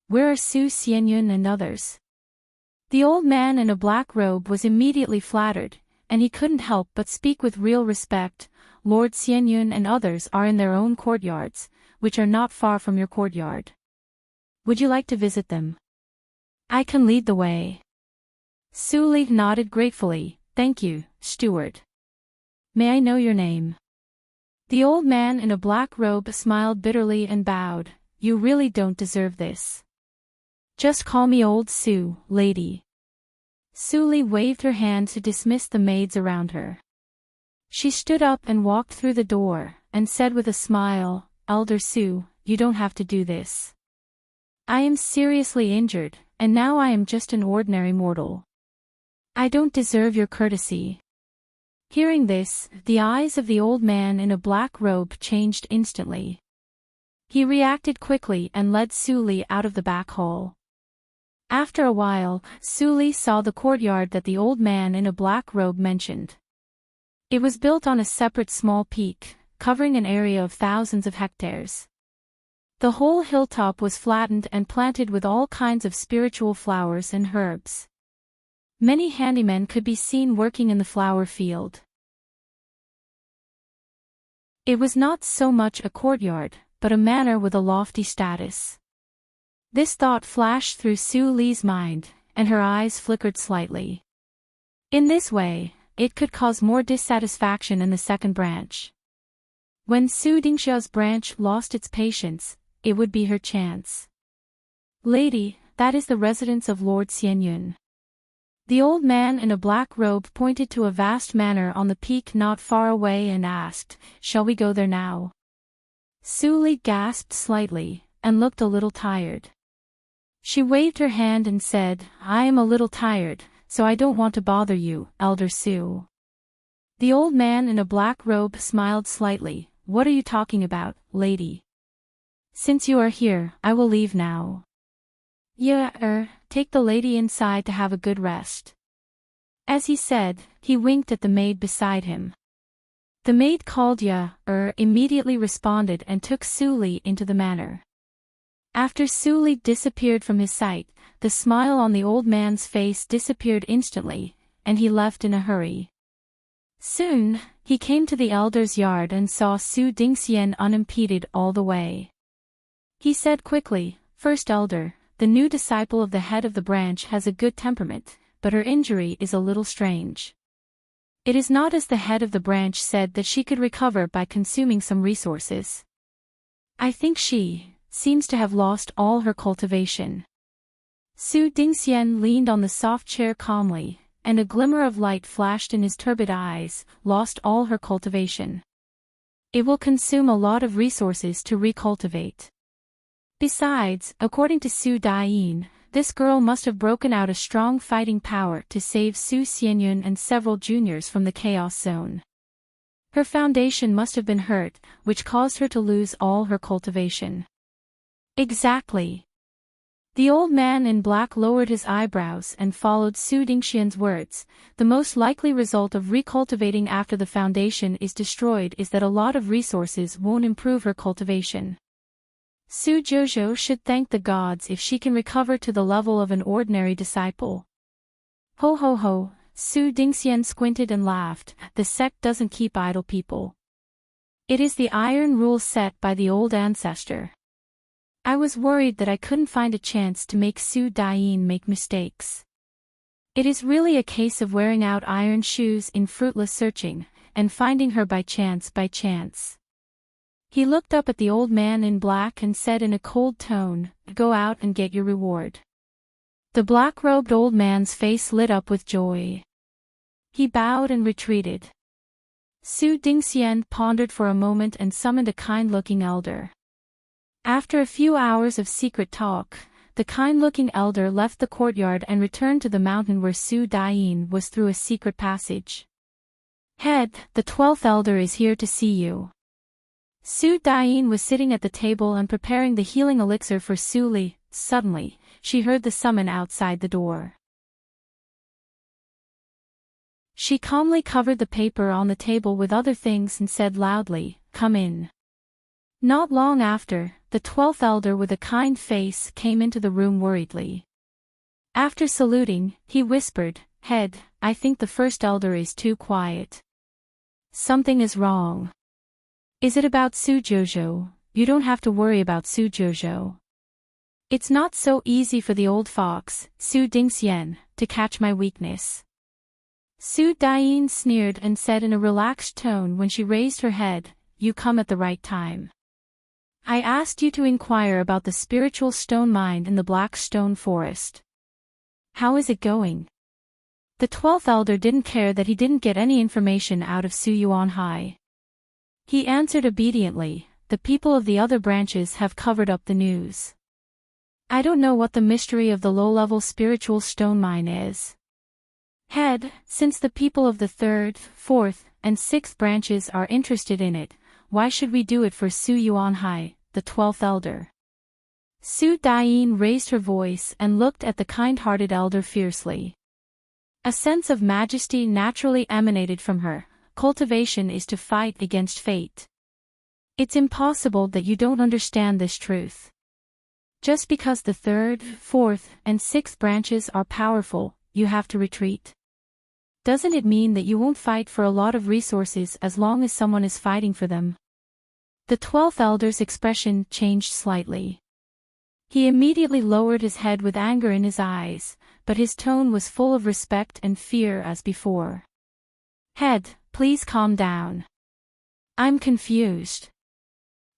"Where are Su Xianyun and others?" The old man in a black robe was immediately flattered, and he couldn't help but speak with real respect. "Lord Xianyun and others are in their own courtyards, which are not far from your courtyard. Would you like to visit them? I can lead the way." Su Li nodded gratefully. "Thank you, steward. May I know your name?" The old man in a black robe smiled bitterly and bowed. "You really don't deserve this. Just call me Old Su, lady." Su Li waved her hand to dismiss the maids around her. She stood up and walked through the door, and said with a smile, "Elder Su, you don't have to do this. I am seriously injured, and now I am just an ordinary mortal. I don't deserve your courtesy." Hearing this, the eyes of the old man in a black robe changed instantly. He reacted quickly and led Su Li out of the back hall. After a while, Su Li saw the courtyard that the old man in a black robe mentioned. It was built on a separate small peak, covering an area of thousands of hectares. The whole hilltop was flattened and planted with all kinds of spiritual flowers and herbs. Many handymen could be seen working in the flower field. It was not so much a courtyard, but a manor with a lofty status. This thought flashed through Su Li's mind, and her eyes flickered slightly. In this way, it could cause more dissatisfaction in the second branch. When Su Dingxia's branch lost its patience, it would be her chance. "Lady, that is the residence of Lord Xianyun." The old man in a black robe pointed to a vast manor on the peak not far away and asked, "Shall we go there now?" Su Li gasped slightly, and looked a little tired. She waved her hand and said, "I am a little tired, so I don't want to bother you, Elder Su." The old man in a black robe smiled slightly. "What are you talking about, lady? Since you are here, I will leave now." Take the lady inside to have a good rest." As he said, he winked at the maid beside him. The maid called immediately responded and took Su Li into the manor. After Su Li disappeared from his sight, the smile on the old man's face disappeared instantly, and he left in a hurry. Soon, he came to the elder's yard and saw Su Dingxian unimpeded all the way. He said quickly, "First elder, the new disciple of the head of the branch has a good temperament, but her injury is a little strange. It is not as the head of the branch said that she could recover by consuming some resources. I think she seems to have lost all her cultivation." Su Dingxian leaned on the soft chair calmly, and a glimmer of light flashed in his turbid eyes. "Lost all her cultivation. It will consume a lot of resources to recultivate. Besides, according to Su Dain, this girl must have broken out a strong fighting power to save Su Xianyun and several juniors from the chaos zone. Her foundation must have been hurt, which caused her to lose all her cultivation." "Exactly." The old man in black lowered his eyebrows and followed Su Dingxian's words. "The most likely result of recultivating after the foundation is destroyed is that a lot of resources won't improve her cultivation." Su Jojo should thank the gods if she can recover to the level of an ordinary disciple. Ho ho ho, Su Dingxian squinted and laughed, the sect doesn't keep idle people. It is the iron rule set by the old ancestor. I was worried that I couldn't find a chance to make Su Daiyin make mistakes. It is really a case of wearing out iron shoes in fruitless searching, and finding her by chance. He looked up at the old man in black and said in a cold tone, "Go out and get your reward." The black-robed old man's face lit up with joy. He bowed and retreated. Su Dingxian pondered for a moment and summoned a kind-looking elder. After a few hours of secret talk, the kind-looking elder left the courtyard and returned to the mountain where Su Daiyin was through a secret passage. "Head, the 12th elder is here to see you." Su Daiyin was sitting at the table and preparing the healing elixir for Su Li. Suddenly, she heard the summon outside the door. She calmly covered the paper on the table with other things and said loudly, "Come in." Not long after, the 12th elder with a kind face came into the room worriedly. After saluting, he whispered, "Head, I think the first elder is too quiet. Something is wrong." "Is it about Su Jojo?" "You don't have to worry about Su Jojo. It's not so easy for the old fox, Su Dingxian, to catch my weakness." Su Daiyin sneered and said in a relaxed tone when she raised her head, "You come at the right time. I asked you to inquire about the spiritual stone mine in the Black Stone Forest. How is it going?" The 12th elder didn't care that he didn't get any information out of Su Yuanhai. He answered obediently, "The people of the other branches have covered up the news. I don't know what the mystery of the low-level spiritual stone mine is. Head, since the people of the 3rd, 4th, and 6th branches are interested in it, why should we do it for Su Yuanhai, the 12th elder?" Su Daiyin raised her voice and looked at the kind-hearted elder fiercely. A sense of majesty naturally emanated from her. Cultivation is to fight against fate. It's impossible that you don't understand this truth. Just because the 3rd, 4th, and 6th branches are powerful, you have to retreat. Doesn't it mean that you won't fight for a lot of resources as long as someone is fighting for them? The 12th elder's expression changed slightly. He immediately lowered his head with anger in his eyes, but his tone was full of respect and fear as before. "Head, please calm down. I'm confused."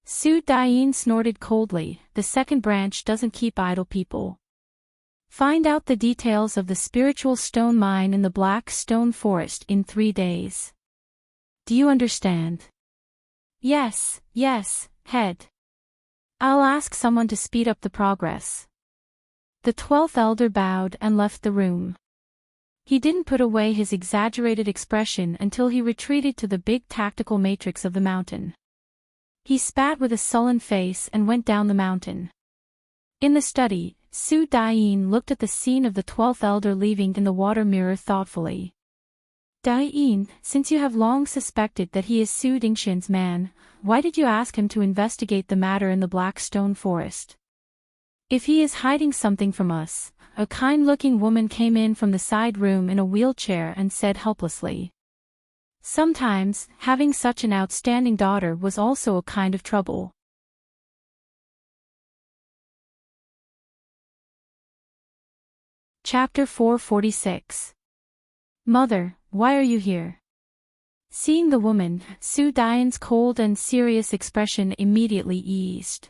Su Daiyin snorted coldly, "The 2nd branch doesn't keep idle people. Find out the details of the spiritual stone mine in the Black Stone Forest in 3 days. Do you understand?" Yes, head. I'll ask someone to speed up the progress." The 12th elder bowed and left the room. He didn't put away his exaggerated expression until he retreated to the big tactical matrix of the mountain. He spat with a sullen face and went down the mountain. In the study, Su Daiyin looked at the scene of the 12th elder leaving in the water mirror thoughtfully. "Daiyin, since you have long suspected that he is Su Dingxian's man, why did you ask him to investigate the matter in the Black Stone Forest? If he is hiding something from us," a kind-looking woman came in from the side room in a wheelchair and said helplessly. Sometimes, having such an outstanding daughter was also a kind of trouble. Chapter 446. "Mother, why are you here?" Seeing the woman, Su Daiyin's cold and serious expression immediately eased.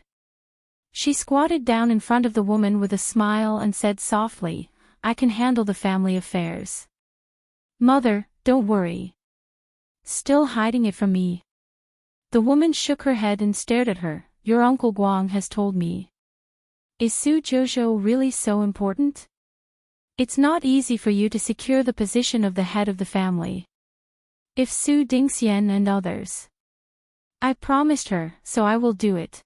She squatted down in front of the woman with a smile and said softly, "I can handle the family affairs. Mother, don't worry. Still hiding it from me?" The woman shook her head and stared at her. "Your uncle Guang has told me." "Is Su Jojo really so important? It's not easy for you to secure the position of the head of the family. If Su Dingxian and others. I promised her, so I will do it."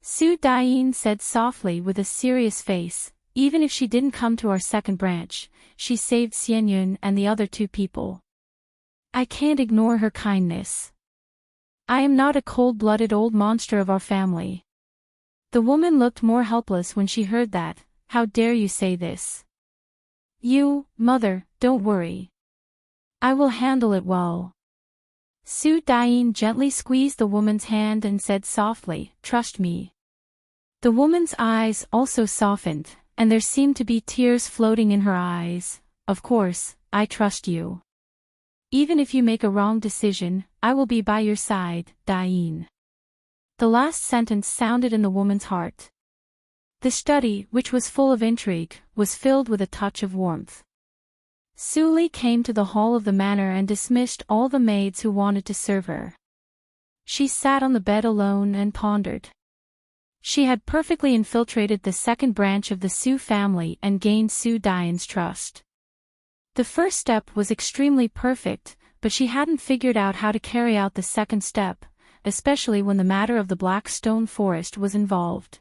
Su Daiyin said softly with a serious face, "Even if she didn't come to our 2nd branch, she saved Xianyun and the other 2 people. I can't ignore her kindness. I am not a cold-blooded old monster of our family. The woman looked more helpless when she heard that. How dare you say this? You, mother, don't worry. I will handle it well. Su Dian gently squeezed the woman's hand and said softly, trust me. The woman's eyes also softened, and there seemed to be tears floating in her eyes. Of course, I trust you. Even if you make a wrong decision, I will be by your side, Dian. The last sentence sounded in the woman's heart. The study, which was full of intrigue, was filled with a touch of warmth. Su Li came to the hall of the manor and dismissed all the maids who wanted to serve her. She sat on the bed alone and pondered. She had perfectly infiltrated the second branch of the Su family and gained Su Dian's trust. The first step was extremely perfect, but she hadn't figured out how to carry out the second step, especially when the matter of the Black Stone Forest was involved.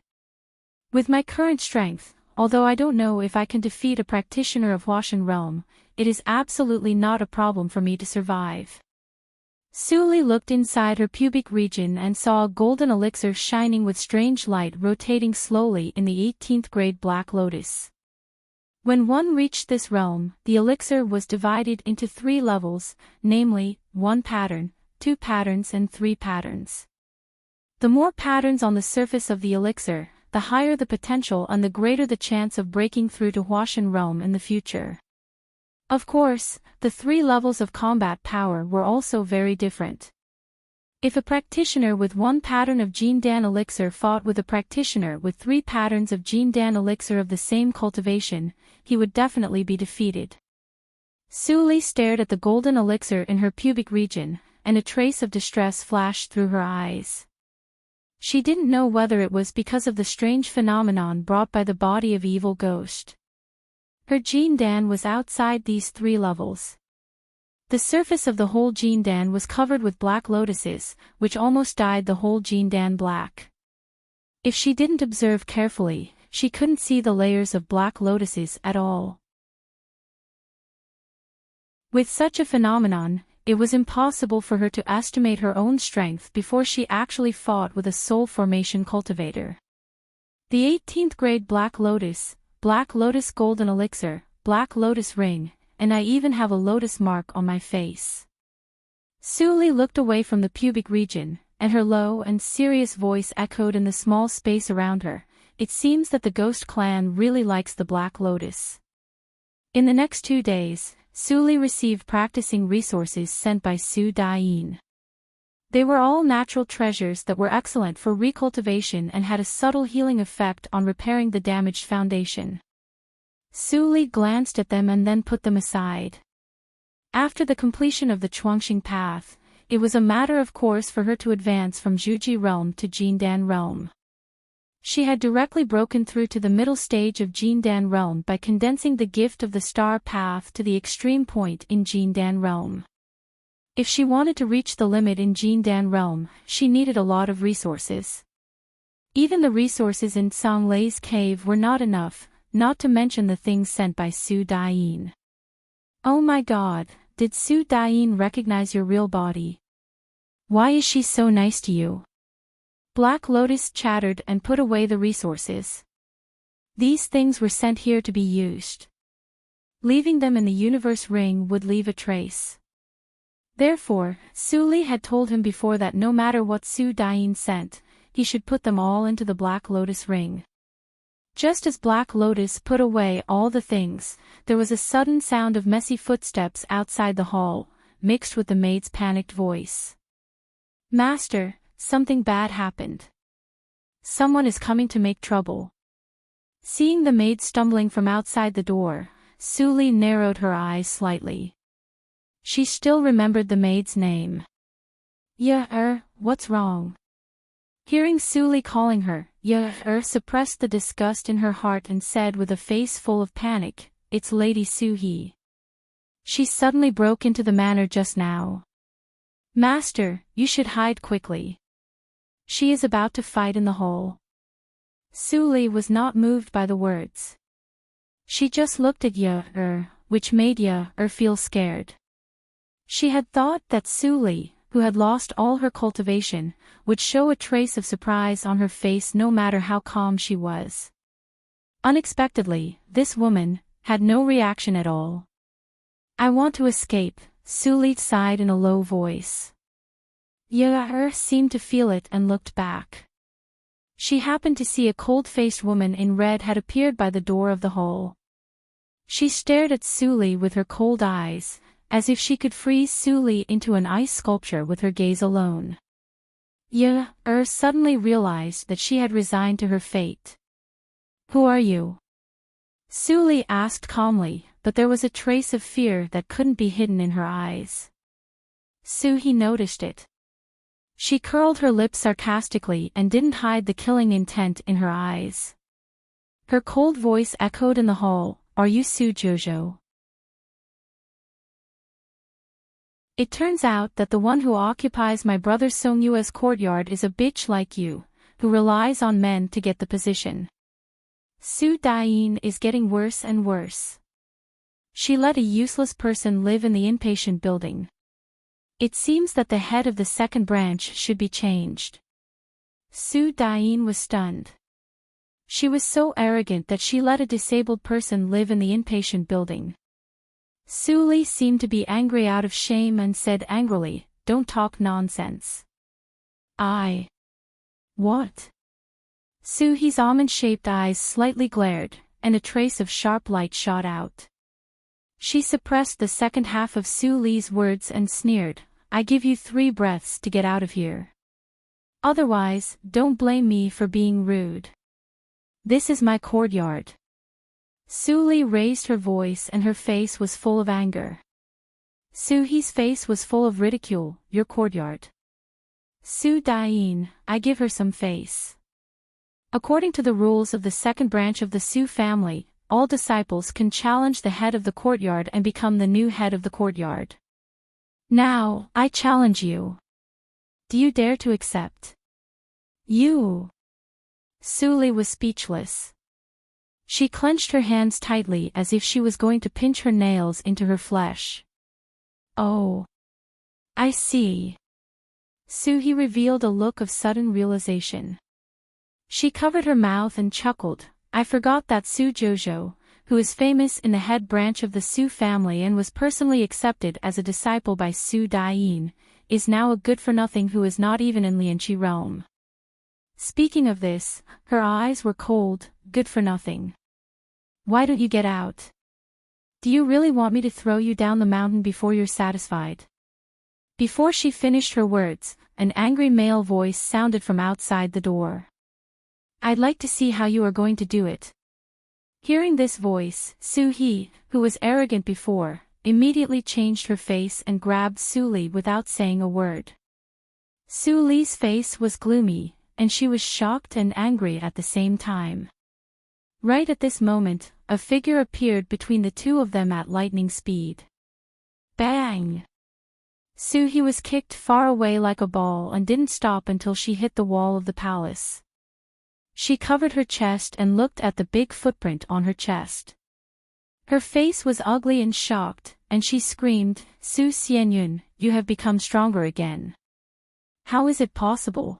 With my current strength, although I don't know if I can defeat a practitioner of Huashan realm, it is absolutely not a problem for me to survive. Su Li looked inside her pubic region and saw a golden elixir shining with strange light rotating slowly in the 18th grade Black Lotus. When one reached this realm, the elixir was divided into 3 levels, namely, 1 pattern, 2 patterns and 3 patterns. The more patterns on the surface of the elixir, the higher the potential and the greater the chance of breaking through to Huashan realm in the future. Of course, the 3 levels of combat power were also very different. If a practitioner with 1 pattern of Jindan elixir fought with a practitioner with 3 patterns of Jindan elixir of the same cultivation, he would definitely be defeated. Su Li stared at the golden elixir in her pubic region, and a trace of distress flashed through her eyes. She didn't know whether it was because of the strange phenomenon brought by the body of evil ghost. Her Jindan was outside these 3 levels. The surface of the whole Jindan was covered with black lotuses, which almost dyed the whole Jindan black. If she didn't observe carefully, she couldn't see the layers of black lotuses at all. With such a phenomenon, it was impossible for her to estimate her own strength before she actually fought with a soul formation cultivator. The 18th grade Black Lotus Golden Elixir, Black Lotus Ring, and I even have a lotus mark on my face. Su Li looked away from the pubic region, and her low and serious voice echoed in the small space around her. It seems that the Ghost Clan really likes the Black Lotus. In the next 2 days, Su Li received practicing resources sent by Su Dian. They were all natural treasures that were excellent for recultivation and had a subtle healing effect on repairing the damaged foundation. Su Li glanced at them and then put them aside. After the completion of the Chuangxing path, it was a matter of course for her to advance from Zhuji realm to Jindan realm. She had directly broken through to the middle stage of Jindan realm by condensing the gift of the star path to the extreme point in Jindan realm. If she wanted to reach the limit in Jindan realm, she needed a lot of resources. Even the resources in Songlei's cave were not enough, not to mention the things sent by Su Dian. Oh my god, did Su Dian recognize your real body? Why is she so nice to you? Black Lotus chattered and put away the resources. These things were sent here to be used. Leaving them in the universe ring would leave a trace. Therefore, Su Li had told him before that no matter what Su Dian sent, he should put them all into the Black Lotus ring. Just as Black Lotus put away all the things, there was a sudden sound of messy footsteps outside the hall, mixed with the maid's panicked voice. Master, something bad happened. Someone is coming to make trouble. Seeing the maid stumbling from outside the door, Su Li narrowed her eyes slightly. She still remembered the maid's name. What's wrong? Hearing Su Li calling her, suppressed the disgust in her heart and said with a face full of panic, "It's Lady Su He. She suddenly broke into the manor just now. Master, you should hide quickly. She is about to fight in the hall." Su Li was not moved by the words. She just looked at which made feel scared. She had thought that Su Li, who had lost all her cultivation, would show a trace of surprise on her face no matter how calm she was. Unexpectedly, this woman had no reaction at all. "I want to escape," Suli sighed in a low voice. Yair seemed to feel it and looked back. She happened to see a cold-faced woman in red had appeared by the door of the hall. She stared at Suli with her cold eyes, as if she could freeze Suli into an ice sculpture with her gaze alone. Yair suddenly realized that she had resigned to her fate. "Who are you?" Suli asked calmly, but there was a trace of fear that couldn't be hidden in her eyes. Suhi noticed it. She curled her lips sarcastically and didn't hide the killing intent in her eyes. Her cold voice echoed in the hall, "Are you Su Jojo?" "It turns out that the one who occupies my brother Songyue's courtyard is a bitch like you, who relies on men to get the position. Su Daiyin is getting worse and worse. She let a useless person live in the inpatient building. It seems that the head of the second branch should be changed." Su Daiyin was stunned. She was so arrogant that she let a disabled person live in the inpatient building. Suli seemed to be angry out of shame and said angrily, "Don't talk nonsense." What?" Suhi's almond-shaped eyes slightly glared, and a trace of sharp light shot out. She suppressed the second half of Suli's words and sneered, "I give you 3 breaths to get out of here. Otherwise, don't blame me for being rude. This is my courtyard." Suli raised her voice and her face was full of anger. Suhi's face was full of ridicule. "Your courtyard. Su Daiyin, I give her some face." According to the rules of the second branch of the Su family, all disciples can challenge the head of the courtyard and become the new head of the courtyard. Now, I challenge you. Do you dare to accept? You. Suli was speechless. She clenched her hands tightly as if she was going to pinch her nails into her flesh. "Oh. I see." Suhi revealed a look of sudden realization. She covered her mouth and chuckled, "I forgot that Su Jojo, who is famous in the head branch of the Su family and was personally accepted as a disciple by Su Daiyin, is now a good-for-nothing who is not even in Lianqi realm." Speaking of this, her eyes were cold. "Good-for-nothing. Why don't you get out? Do you really want me to throw you down the mountain before you're satisfied?" Before she finished her words, an angry male voice sounded from outside the door. "I'd like to see how you are going to do it." Hearing this voice, Suhi, who was arrogant before, immediately changed her face and grabbed Suli without saying a word. Suli's face was gloomy, and she was shocked and angry at the same time. Right at this moment, a figure appeared between the two of them at lightning speed. Bang! Suhi was kicked far away like a ball and didn't stop until she hit the wall of the palace. She covered her chest and looked at the big footprint on her chest. Her face was ugly and shocked, and she screamed, "Su Xianyun, you have become stronger again. How is it possible?"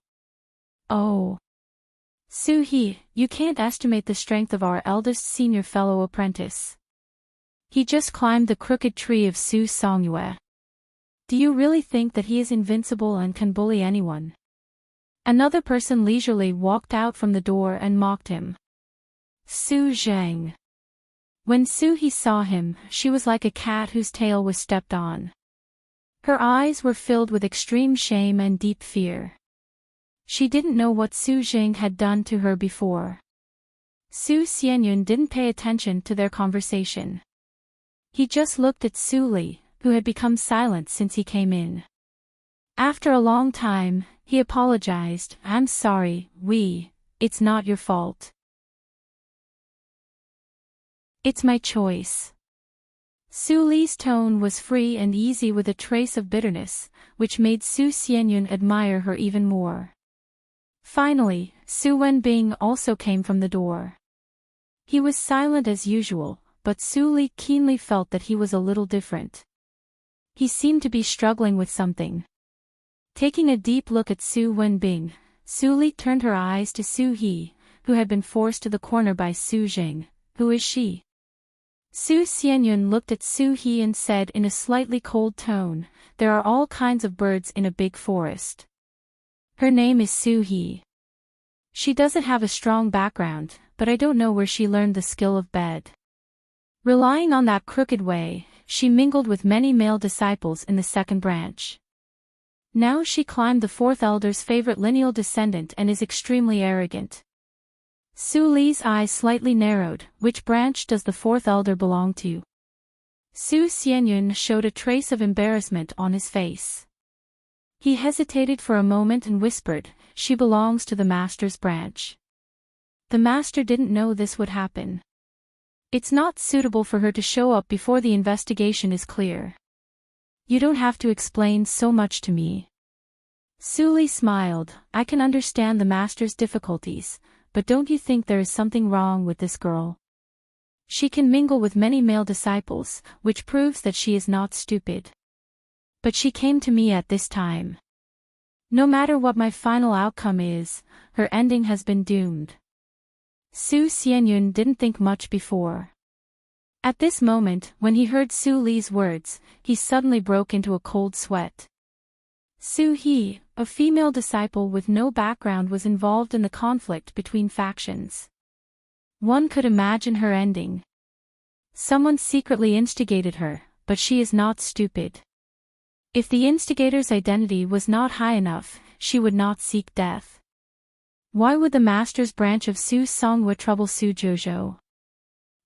"Oh. Suhi, you can't estimate the strength of our eldest senior fellow apprentice. He just climbed the crooked tree of Su Songyue. Do you really think that he is invincible and can bully anyone?" Another person leisurely walked out from the door and mocked him. Su Zhang. When Suhi saw him, she was like a cat whose tail was stepped on. Her eyes were filled with extreme shame and deep fear. She didn't know what Su Zhang had done to her before. Su Xianyun didn't pay attention to their conversation. He just looked at Suli, who had become silent since he came in. After a long time, he apologized, "I'm sorry, it's not your fault. It's my choice." Suli's tone was free and easy with a trace of bitterness, which made Su Xianyun admire her even more. Finally, Su Wenbing also came from the door. He was silent as usual, but Suli keenly felt that he was a little different. He seemed to be struggling with something. Taking a deep look at Su Wenbing, Su Li turned her eyes to Su He, who had been forced to the corner by Su Jing. Who is she? Su Xianyun looked at Su He and said in a slightly cold tone, there are all kinds of birds in a big forest. Her name is Su He. She doesn't have a strong background, but I don't know where she learned the skill of bed. Relying on that crooked way, she mingled with many male disciples in the second branch. Now she climbed the fourth elder's favorite lineal descendant and is extremely arrogant. Su Li's eyes slightly narrowed. Which branch does the fourth elder belong to? Su Xianyun showed a trace of embarrassment on his face. He hesitated for a moment and whispered, she belongs to the master's branch. The master didn't know this would happen. It's not suitable for her to show up before the investigation is clear. You don't have to explain so much to me. Su Li smiled, I can understand the master's difficulties, but don't you think there is something wrong with this girl? She can mingle with many male disciples, which proves that she is not stupid. But she came to me at this time. No matter what my final outcome is, her ending has been doomed. Su Xianyun didn't think much before. At this moment, when he heard Su Li's words, he suddenly broke into a cold sweat. Su He, a female disciple with no background, was involved in the conflict between factions. One could imagine her ending. Someone secretly instigated her, but she is not stupid. If the instigator's identity was not high enough, she would not seek death. Why would the master's branch of Su Songhui trouble Su Jouzhou?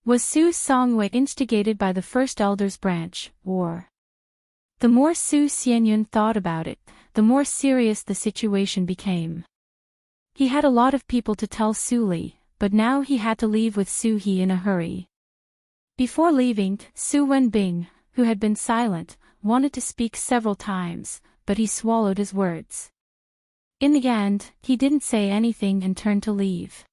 Was Su Songhui instigated by the first elder's branch, or? The more Su Xianyun thought about it, the more serious the situation became. He had a lot of people to tell Su Li, but now he had to leave with Su He in a hurry. Before leaving, Su Wenbing, who had been silent, wanted to speak several times, but he swallowed his words. In the end, he didn't say anything and turned to leave.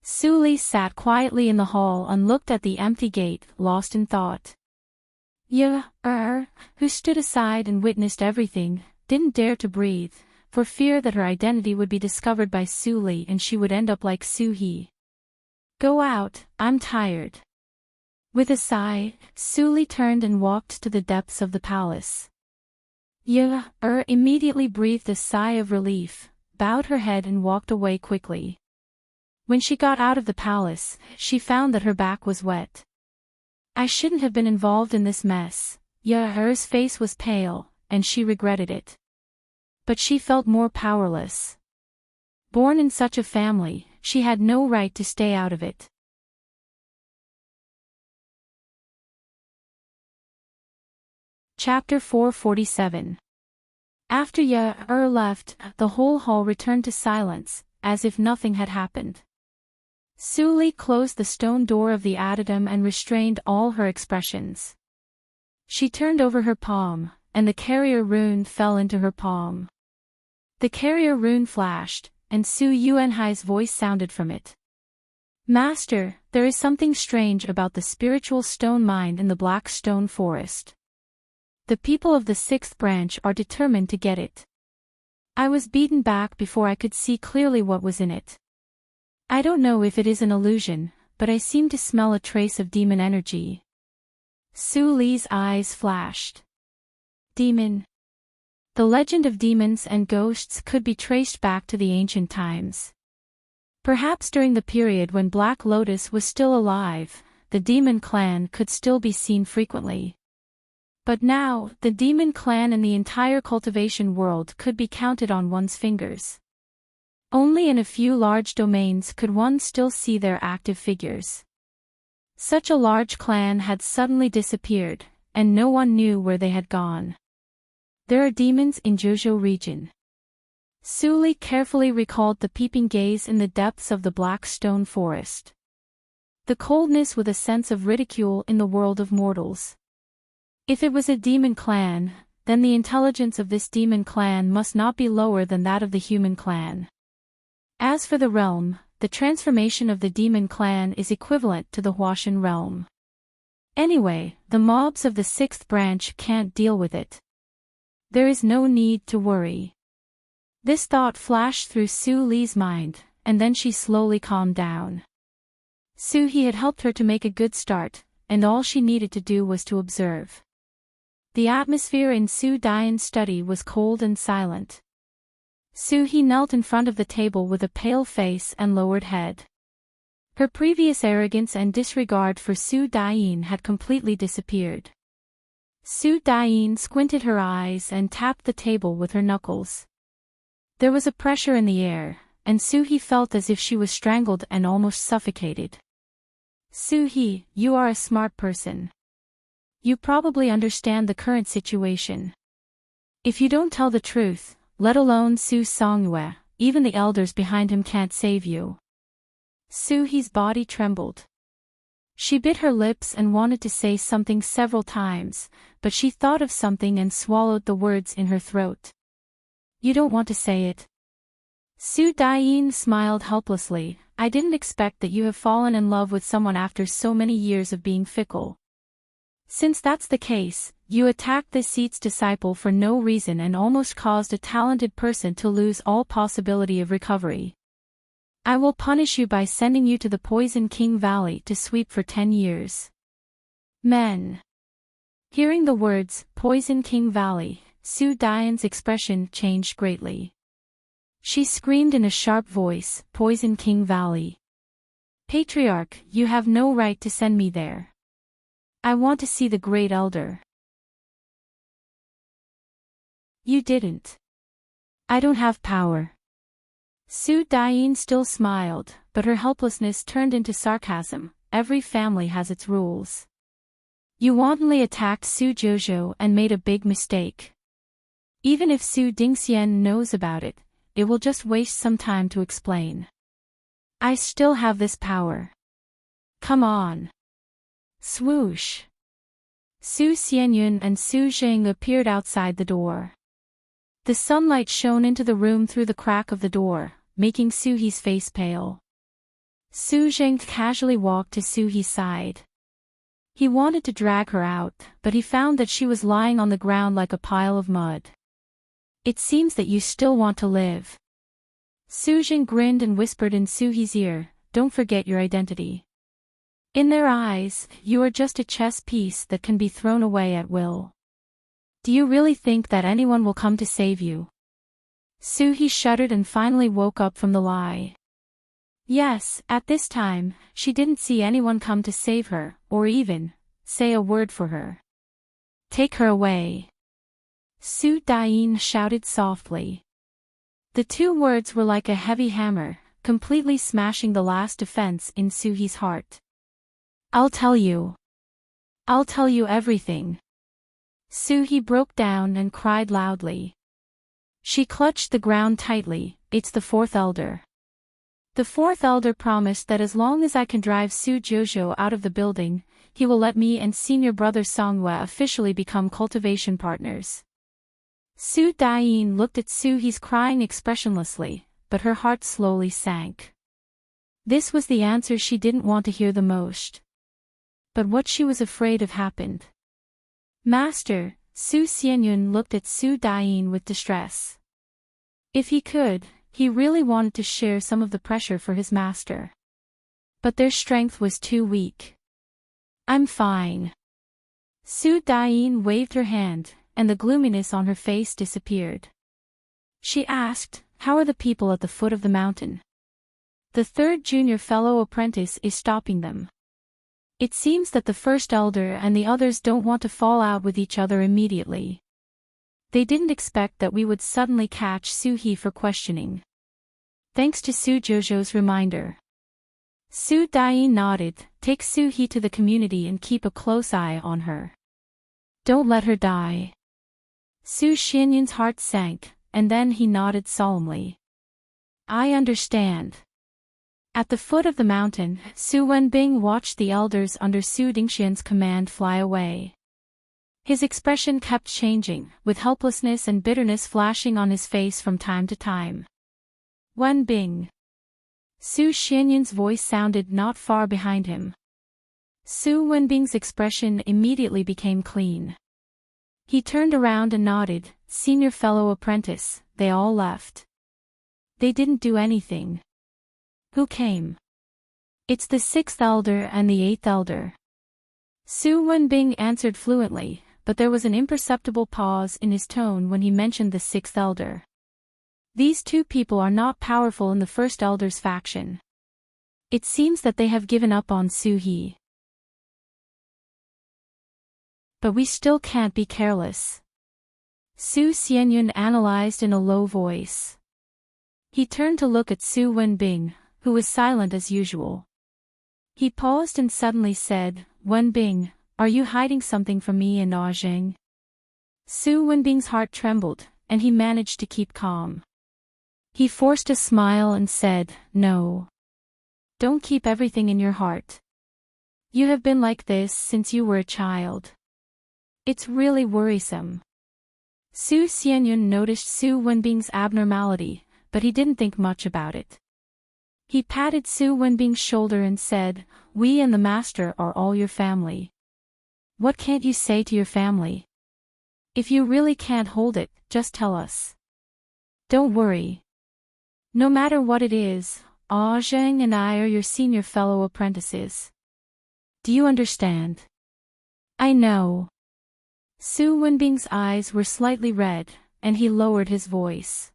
Su Li sat quietly in the hall and looked at the empty gate, lost in thought. Who stood aside and witnessed everything, didn't dare to breathe, for fear that her identity would be discovered by Su Li and she would end up like Su He. Go out, I'm tired. With a sigh, Su Li turned and walked to the depths of the palace. Immediately breathed a sigh of relief, bowed her head and walked away quickly. When she got out of the palace, she found that her back was wet. I shouldn't have been involved in this mess. Her's face was pale, and she regretted it. But she felt more powerless. Born in such a family, she had no right to stay out of it. Chapter 447. After left, the whole hall returned to silence, as if nothing had happened. Su Li closed the stone door of the adytum and restrained all her expressions. She turned over her palm, and the carrier rune fell into her palm. The carrier rune flashed, and Su Yuanhai's voice sounded from it. Master, there is something strange about the spiritual stone mine in the Black Stone Forest. The people of the sixth branch are determined to get it. I was beaten back before I could see clearly what was in it. I don't know if it is an illusion, but I seem to smell a trace of demon energy. Su Li's eyes flashed. Demon. The legend of demons and ghosts could be traced back to the ancient times. Perhaps during the period when Black Lotus was still alive, the demon clan could still be seen frequently. But now, the demon clan in the entire cultivation world could be counted on one's fingers. Only in a few large domains could one still see their active figures. Such a large clan had suddenly disappeared, and no one knew where they had gone. There are demons in Jouzhou region. Su Li carefully recalled the peeping gaze in the depths of the Black Stone Forest. The coldness with a sense of ridicule in the world of mortals. If it was a demon clan, then the intelligence of this demon clan must not be lower than that of the human clan. As for the realm, the transformation of the demon clan is equivalent to the Huashan realm. Anyway, the mobs of the sixth branch can't deal with it. There is no need to worry. This thought flashed through Su Li's mind, and then she slowly calmed down. Su He had helped her to make a good start, and all she needed to do was to observe. The atmosphere in Su Dian's study was cold and silent. Su He knelt in front of the table with a pale face and lowered head. Her previous arrogance and disregard for Su Dian had completely disappeared. Su Dian squinted her eyes and tapped the table with her knuckles. There was a pressure in the air, and Su He felt as if she was strangled and almost suffocated. Su He, you are a smart person. You probably understand the current situation. If you don't tell the truth, let alone Su Songyue, even the elders behind him can't save you. Su He's body trembled. She bit her lips and wanted to say something several times, but she thought of something and swallowed the words in her throat. You don't want to say it? Su Dian smiled helplessly. I didn't expect that you have fallen in love with someone after so many years of being fickle. Since that's the case, you attacked this seat's disciple for no reason and almost caused a talented person to lose all possibility of recovery. I will punish you by sending you to the Poison King Valley to sweep for 10 years. Men. Hearing the words, Poison King Valley, Su Dian's expression changed greatly. She screamed in a sharp voice, Poison King Valley. Patriarch, you have no right to send me there. I want to see the Great Elder. You didn't. I don't have power. Su Dian still smiled, but her helplessness turned into sarcasm. Every family has its rules. You wantonly attacked Su Jojo and made a big mistake. Even if Su Dingxian knows about it, it will just waste some time to explain. I still have this power. Come on. Swoosh. Su Xianyun and Su Zheng appeared outside the door. The sunlight shone into the room through the crack of the door, making Su He's face pale. Su Zheng casually walked to Su He's side. He wanted to drag her out, but he found that she was lying on the ground like a pile of mud. It seems that you still want to live. Su Zheng grinned and whispered in Su He's ear, don't forget your identity. In their eyes, you are just a chess piece that can be thrown away at will. Do you really think that anyone will come to save you? Su He shuddered and finally woke up from the lie. Yes, at this time, she didn't see anyone come to save her, or even say a word for her. Take her away. Su Dian shouted softly. The two words were like a heavy hammer, completely smashing the last defense in Su He's heart. I'll tell you. I'll tell you everything. Su He broke down and cried loudly. She clutched the ground tightly. It's the fourth elder. The fourth elder promised that as long as I can drive Su Jojo out of the building, he will let me and senior brother Songyue officially become cultivation partners. Su Dian looked at Su He's crying expressionlessly, but her heart slowly sank. This was the answer she didn't want to hear the most. But what she was afraid of happened. Master, Su Xianyun looked at Su Dian with distress. If he could, he really wanted to share some of the pressure for his master. But their strength was too weak. I'm fine. Su Dian waved her hand, and the gloominess on her face disappeared. She asked, how are the people at the foot of the mountain? The third junior fellow apprentice is stopping them. It seems that the first elder and the others don't want to fall out with each other immediately. They didn't expect that we would suddenly catch Su He for questioning. Thanks to Su Jojo's reminder. Su Dian nodded, take Su He to the community and keep a close eye on her. Don't let her die. Su Xianyun's heart sank, and then he nodded solemnly. I understand. At the foot of the mountain, Su Wenbing watched the elders under Su Dingxian's command fly away. His expression kept changing, with helplessness and bitterness flashing on his face from time to time. Wenbing. Su Xianyun's voice sounded not far behind him. Su Wenbing's expression immediately became clean. He turned around and nodded. Senior fellow apprentice, they all left. They didn't do anything. Who came? It's the 6th elder and the 8th elder. Su Wenbing answered fluently, but there was an imperceptible pause in his tone when he mentioned the 6th elder. These two people are not powerful in the first elder's faction. It seems that they have given up on Su He. But we still can't be careless. Su Xianyun analyzed in a low voice. He turned to look at Su Wenbing, who was silent as usual. He paused and suddenly said, Wenbing, are you hiding something from me and Zheng? Su Wenbing's heart trembled, and he managed to keep calm. He forced a smile and said, No. Don't keep everything in your heart. You have been like this since you were a child. It's really worrisome. Su Xianyun noticed Su Wenbing's abnormality, but he didn't think much about it. He patted Su Wenbing's shoulder and said, We and the master are all your family. What can't you say to your family? If you really can't hold it, just tell us. Don't worry. No matter what it is, Zheng and I are your senior fellow apprentices. Do you understand? I know. Su Wenbing's eyes were slightly red, and he lowered his voice.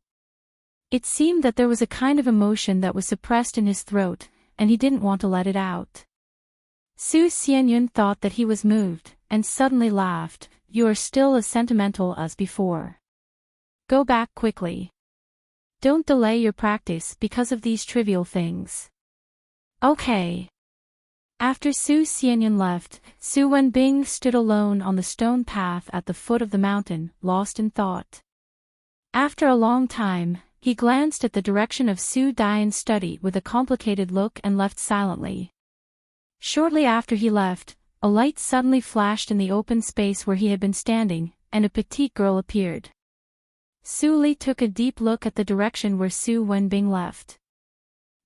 It seemed that there was a kind of emotion that was suppressed in his throat, and he didn't want to let it out. Su Xianyun thought that he was moved, and suddenly laughed. You are still as sentimental as before. Go back quickly. Don't delay your practice because of these trivial things. Okay. After Su Xianyun left, Su Wenbing stood alone on the stone path at the foot of the mountain, lost in thought. After a long time, he glanced at the direction of Su Dian's study with a complicated look and left silently. Shortly after he left, a light suddenly flashed in the open space where he had been standing, and a petite girl appeared. Su Li took a deep look at the direction where Su Wenbing left.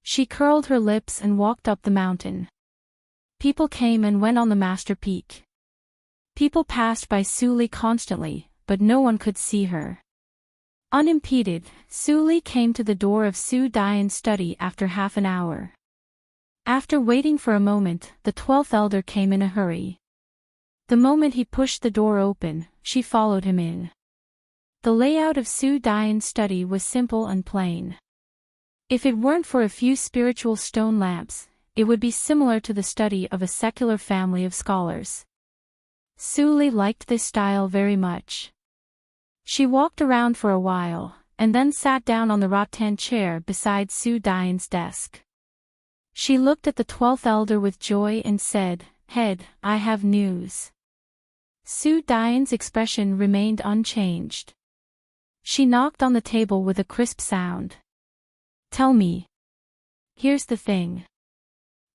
She curled her lips and walked up the mountain. People came and went on the master peak. People passed by Su Li constantly, but no one could see her. Unimpeded, Su Li came to the door of Su Dian's study after half an hour. After waiting for a moment, the 12th elder came in a hurry. The moment he pushed the door open, she followed him in. The layout of Su Dian's study was simple and plain. If it weren't for a few spiritual stone lamps, it would be similar to the study of a secular family of scholars. Su Li liked this style very much. She walked around for a while, and then sat down on the rattan chair beside Su Dian's desk. She looked at the 12th elder with joy and said, Head, I have news. Su Dian's expression remained unchanged. She knocked on the table with a crisp sound. Tell me. Here's the thing.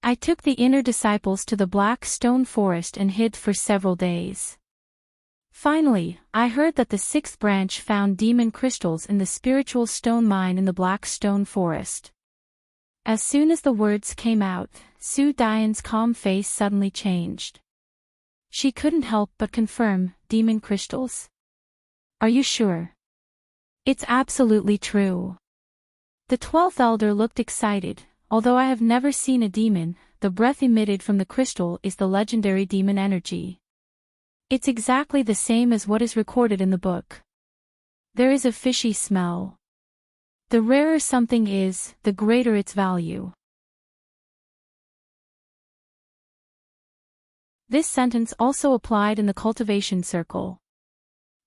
I took the inner disciples to the Black Stone Forest and hid for several days. Finally, I heard that the 6th branch found demon crystals in the spiritual stone mine in the Black Stone Forest. As soon as the words came out, Su Dian's calm face suddenly changed. She couldn't help but confirm, demon crystals? Are you sure? It's absolutely true. The 12th elder looked excited. Although I have never seen a demon, the breath emitted from the crystal is the legendary demon energy. It's exactly the same as what is recorded in the book. There is a fishy smell. The rarer something is, the greater its value. This sentence also applied in the cultivation circle.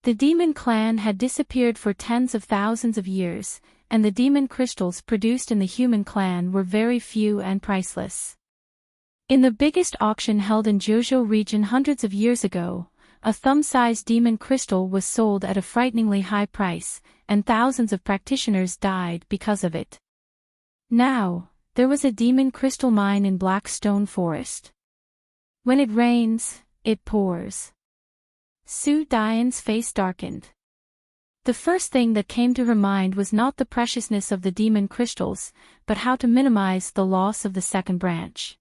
The demon clan had disappeared for tens of thousands of years, and the demon crystals produced in the human clan were very few and priceless. In the biggest auction held in Jiuzhou region hundreds of years ago, a thumb-sized demon crystal was sold at a frighteningly high price, and thousands of practitioners died because of it. Now, there was a demon crystal mine in Black Stone Forest. When it rains, it pours. Su Dian's face darkened. The first thing that came to her mind was not the preciousness of the demon crystals, but how to minimize the loss of the second branch.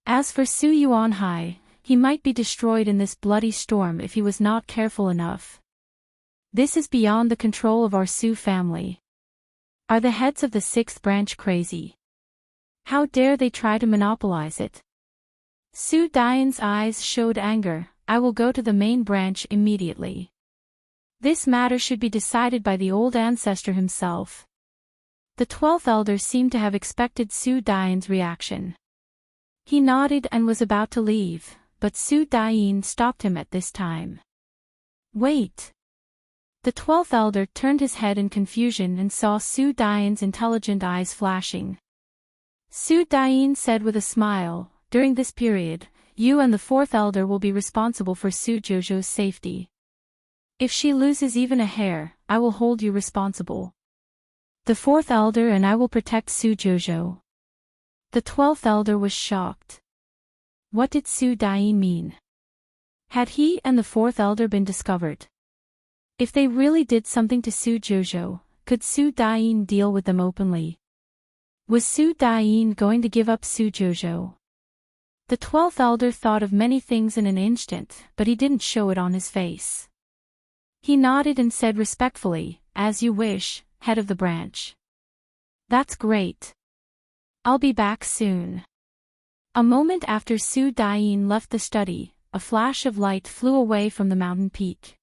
As for Su Yuanhai, He might be destroyed in this bloody storm if he was not careful enough. This is beyond the control of our Su family. Are the heads of the 6th branch crazy? How dare they try to monopolize it? Su Dian's eyes showed anger. I will go to the main branch immediately. This matter should be decided by the old ancestor himself. The 12th elder seemed to have expected Su Dian's reaction. He nodded and was about to leave, but Su Dian stopped him at this time. Wait. The 12th elder turned his head in confusion and saw Su Dian's intelligent eyes flashing. Su Dian said with a smile, during this period, you and the 4th elder will be responsible for Su Jojo's safety. If she loses even a hair, I will hold you responsible. The 4th elder and I will protect Su Jojo. The 12th elder was shocked. What did Su Dian mean? Had he and the 4th elder been discovered? If they really did something to Su Jojo, could Su Dian deal with them openly? Was Su Dian going to give up Su Jojo? The 12th elder thought of many things in an instant, but he didn't show it on his face. He nodded and said respectfully, as you wish, head of the branch. That's great. I'll be back soon. A moment after Su Dian left the study, a flash of light flew away from the mountain peak.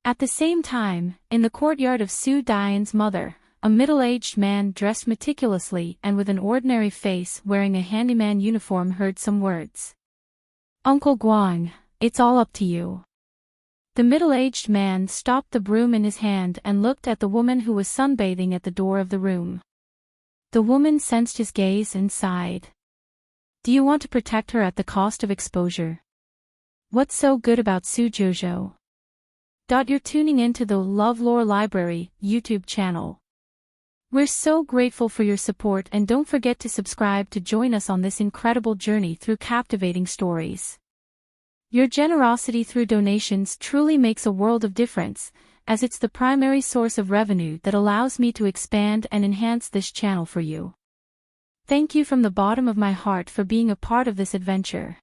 At the same time, in the courtyard of Su Dian's mother, a middle-aged man dressed meticulously and with an ordinary face wearing a handyman uniform heard some words. Uncle Guang, it's all up to you. The middle-aged man stopped the broom in his hand and looked at the woman who was sunbathing at the door of the room. The woman sensed his gaze and sighed. Do you want to protect her at the cost of exposure? What's so good about Su Jojo? You're tuning into the LoveLore Library YouTube channel. We're so grateful for your support and don't forget to subscribe to join us on this incredible journey through captivating stories. Your generosity through donations truly makes a world of difference, as it's the primary source of revenue that allows me to expand and enhance this channel for you. Thank you from the bottom of my heart for being a part of this adventure.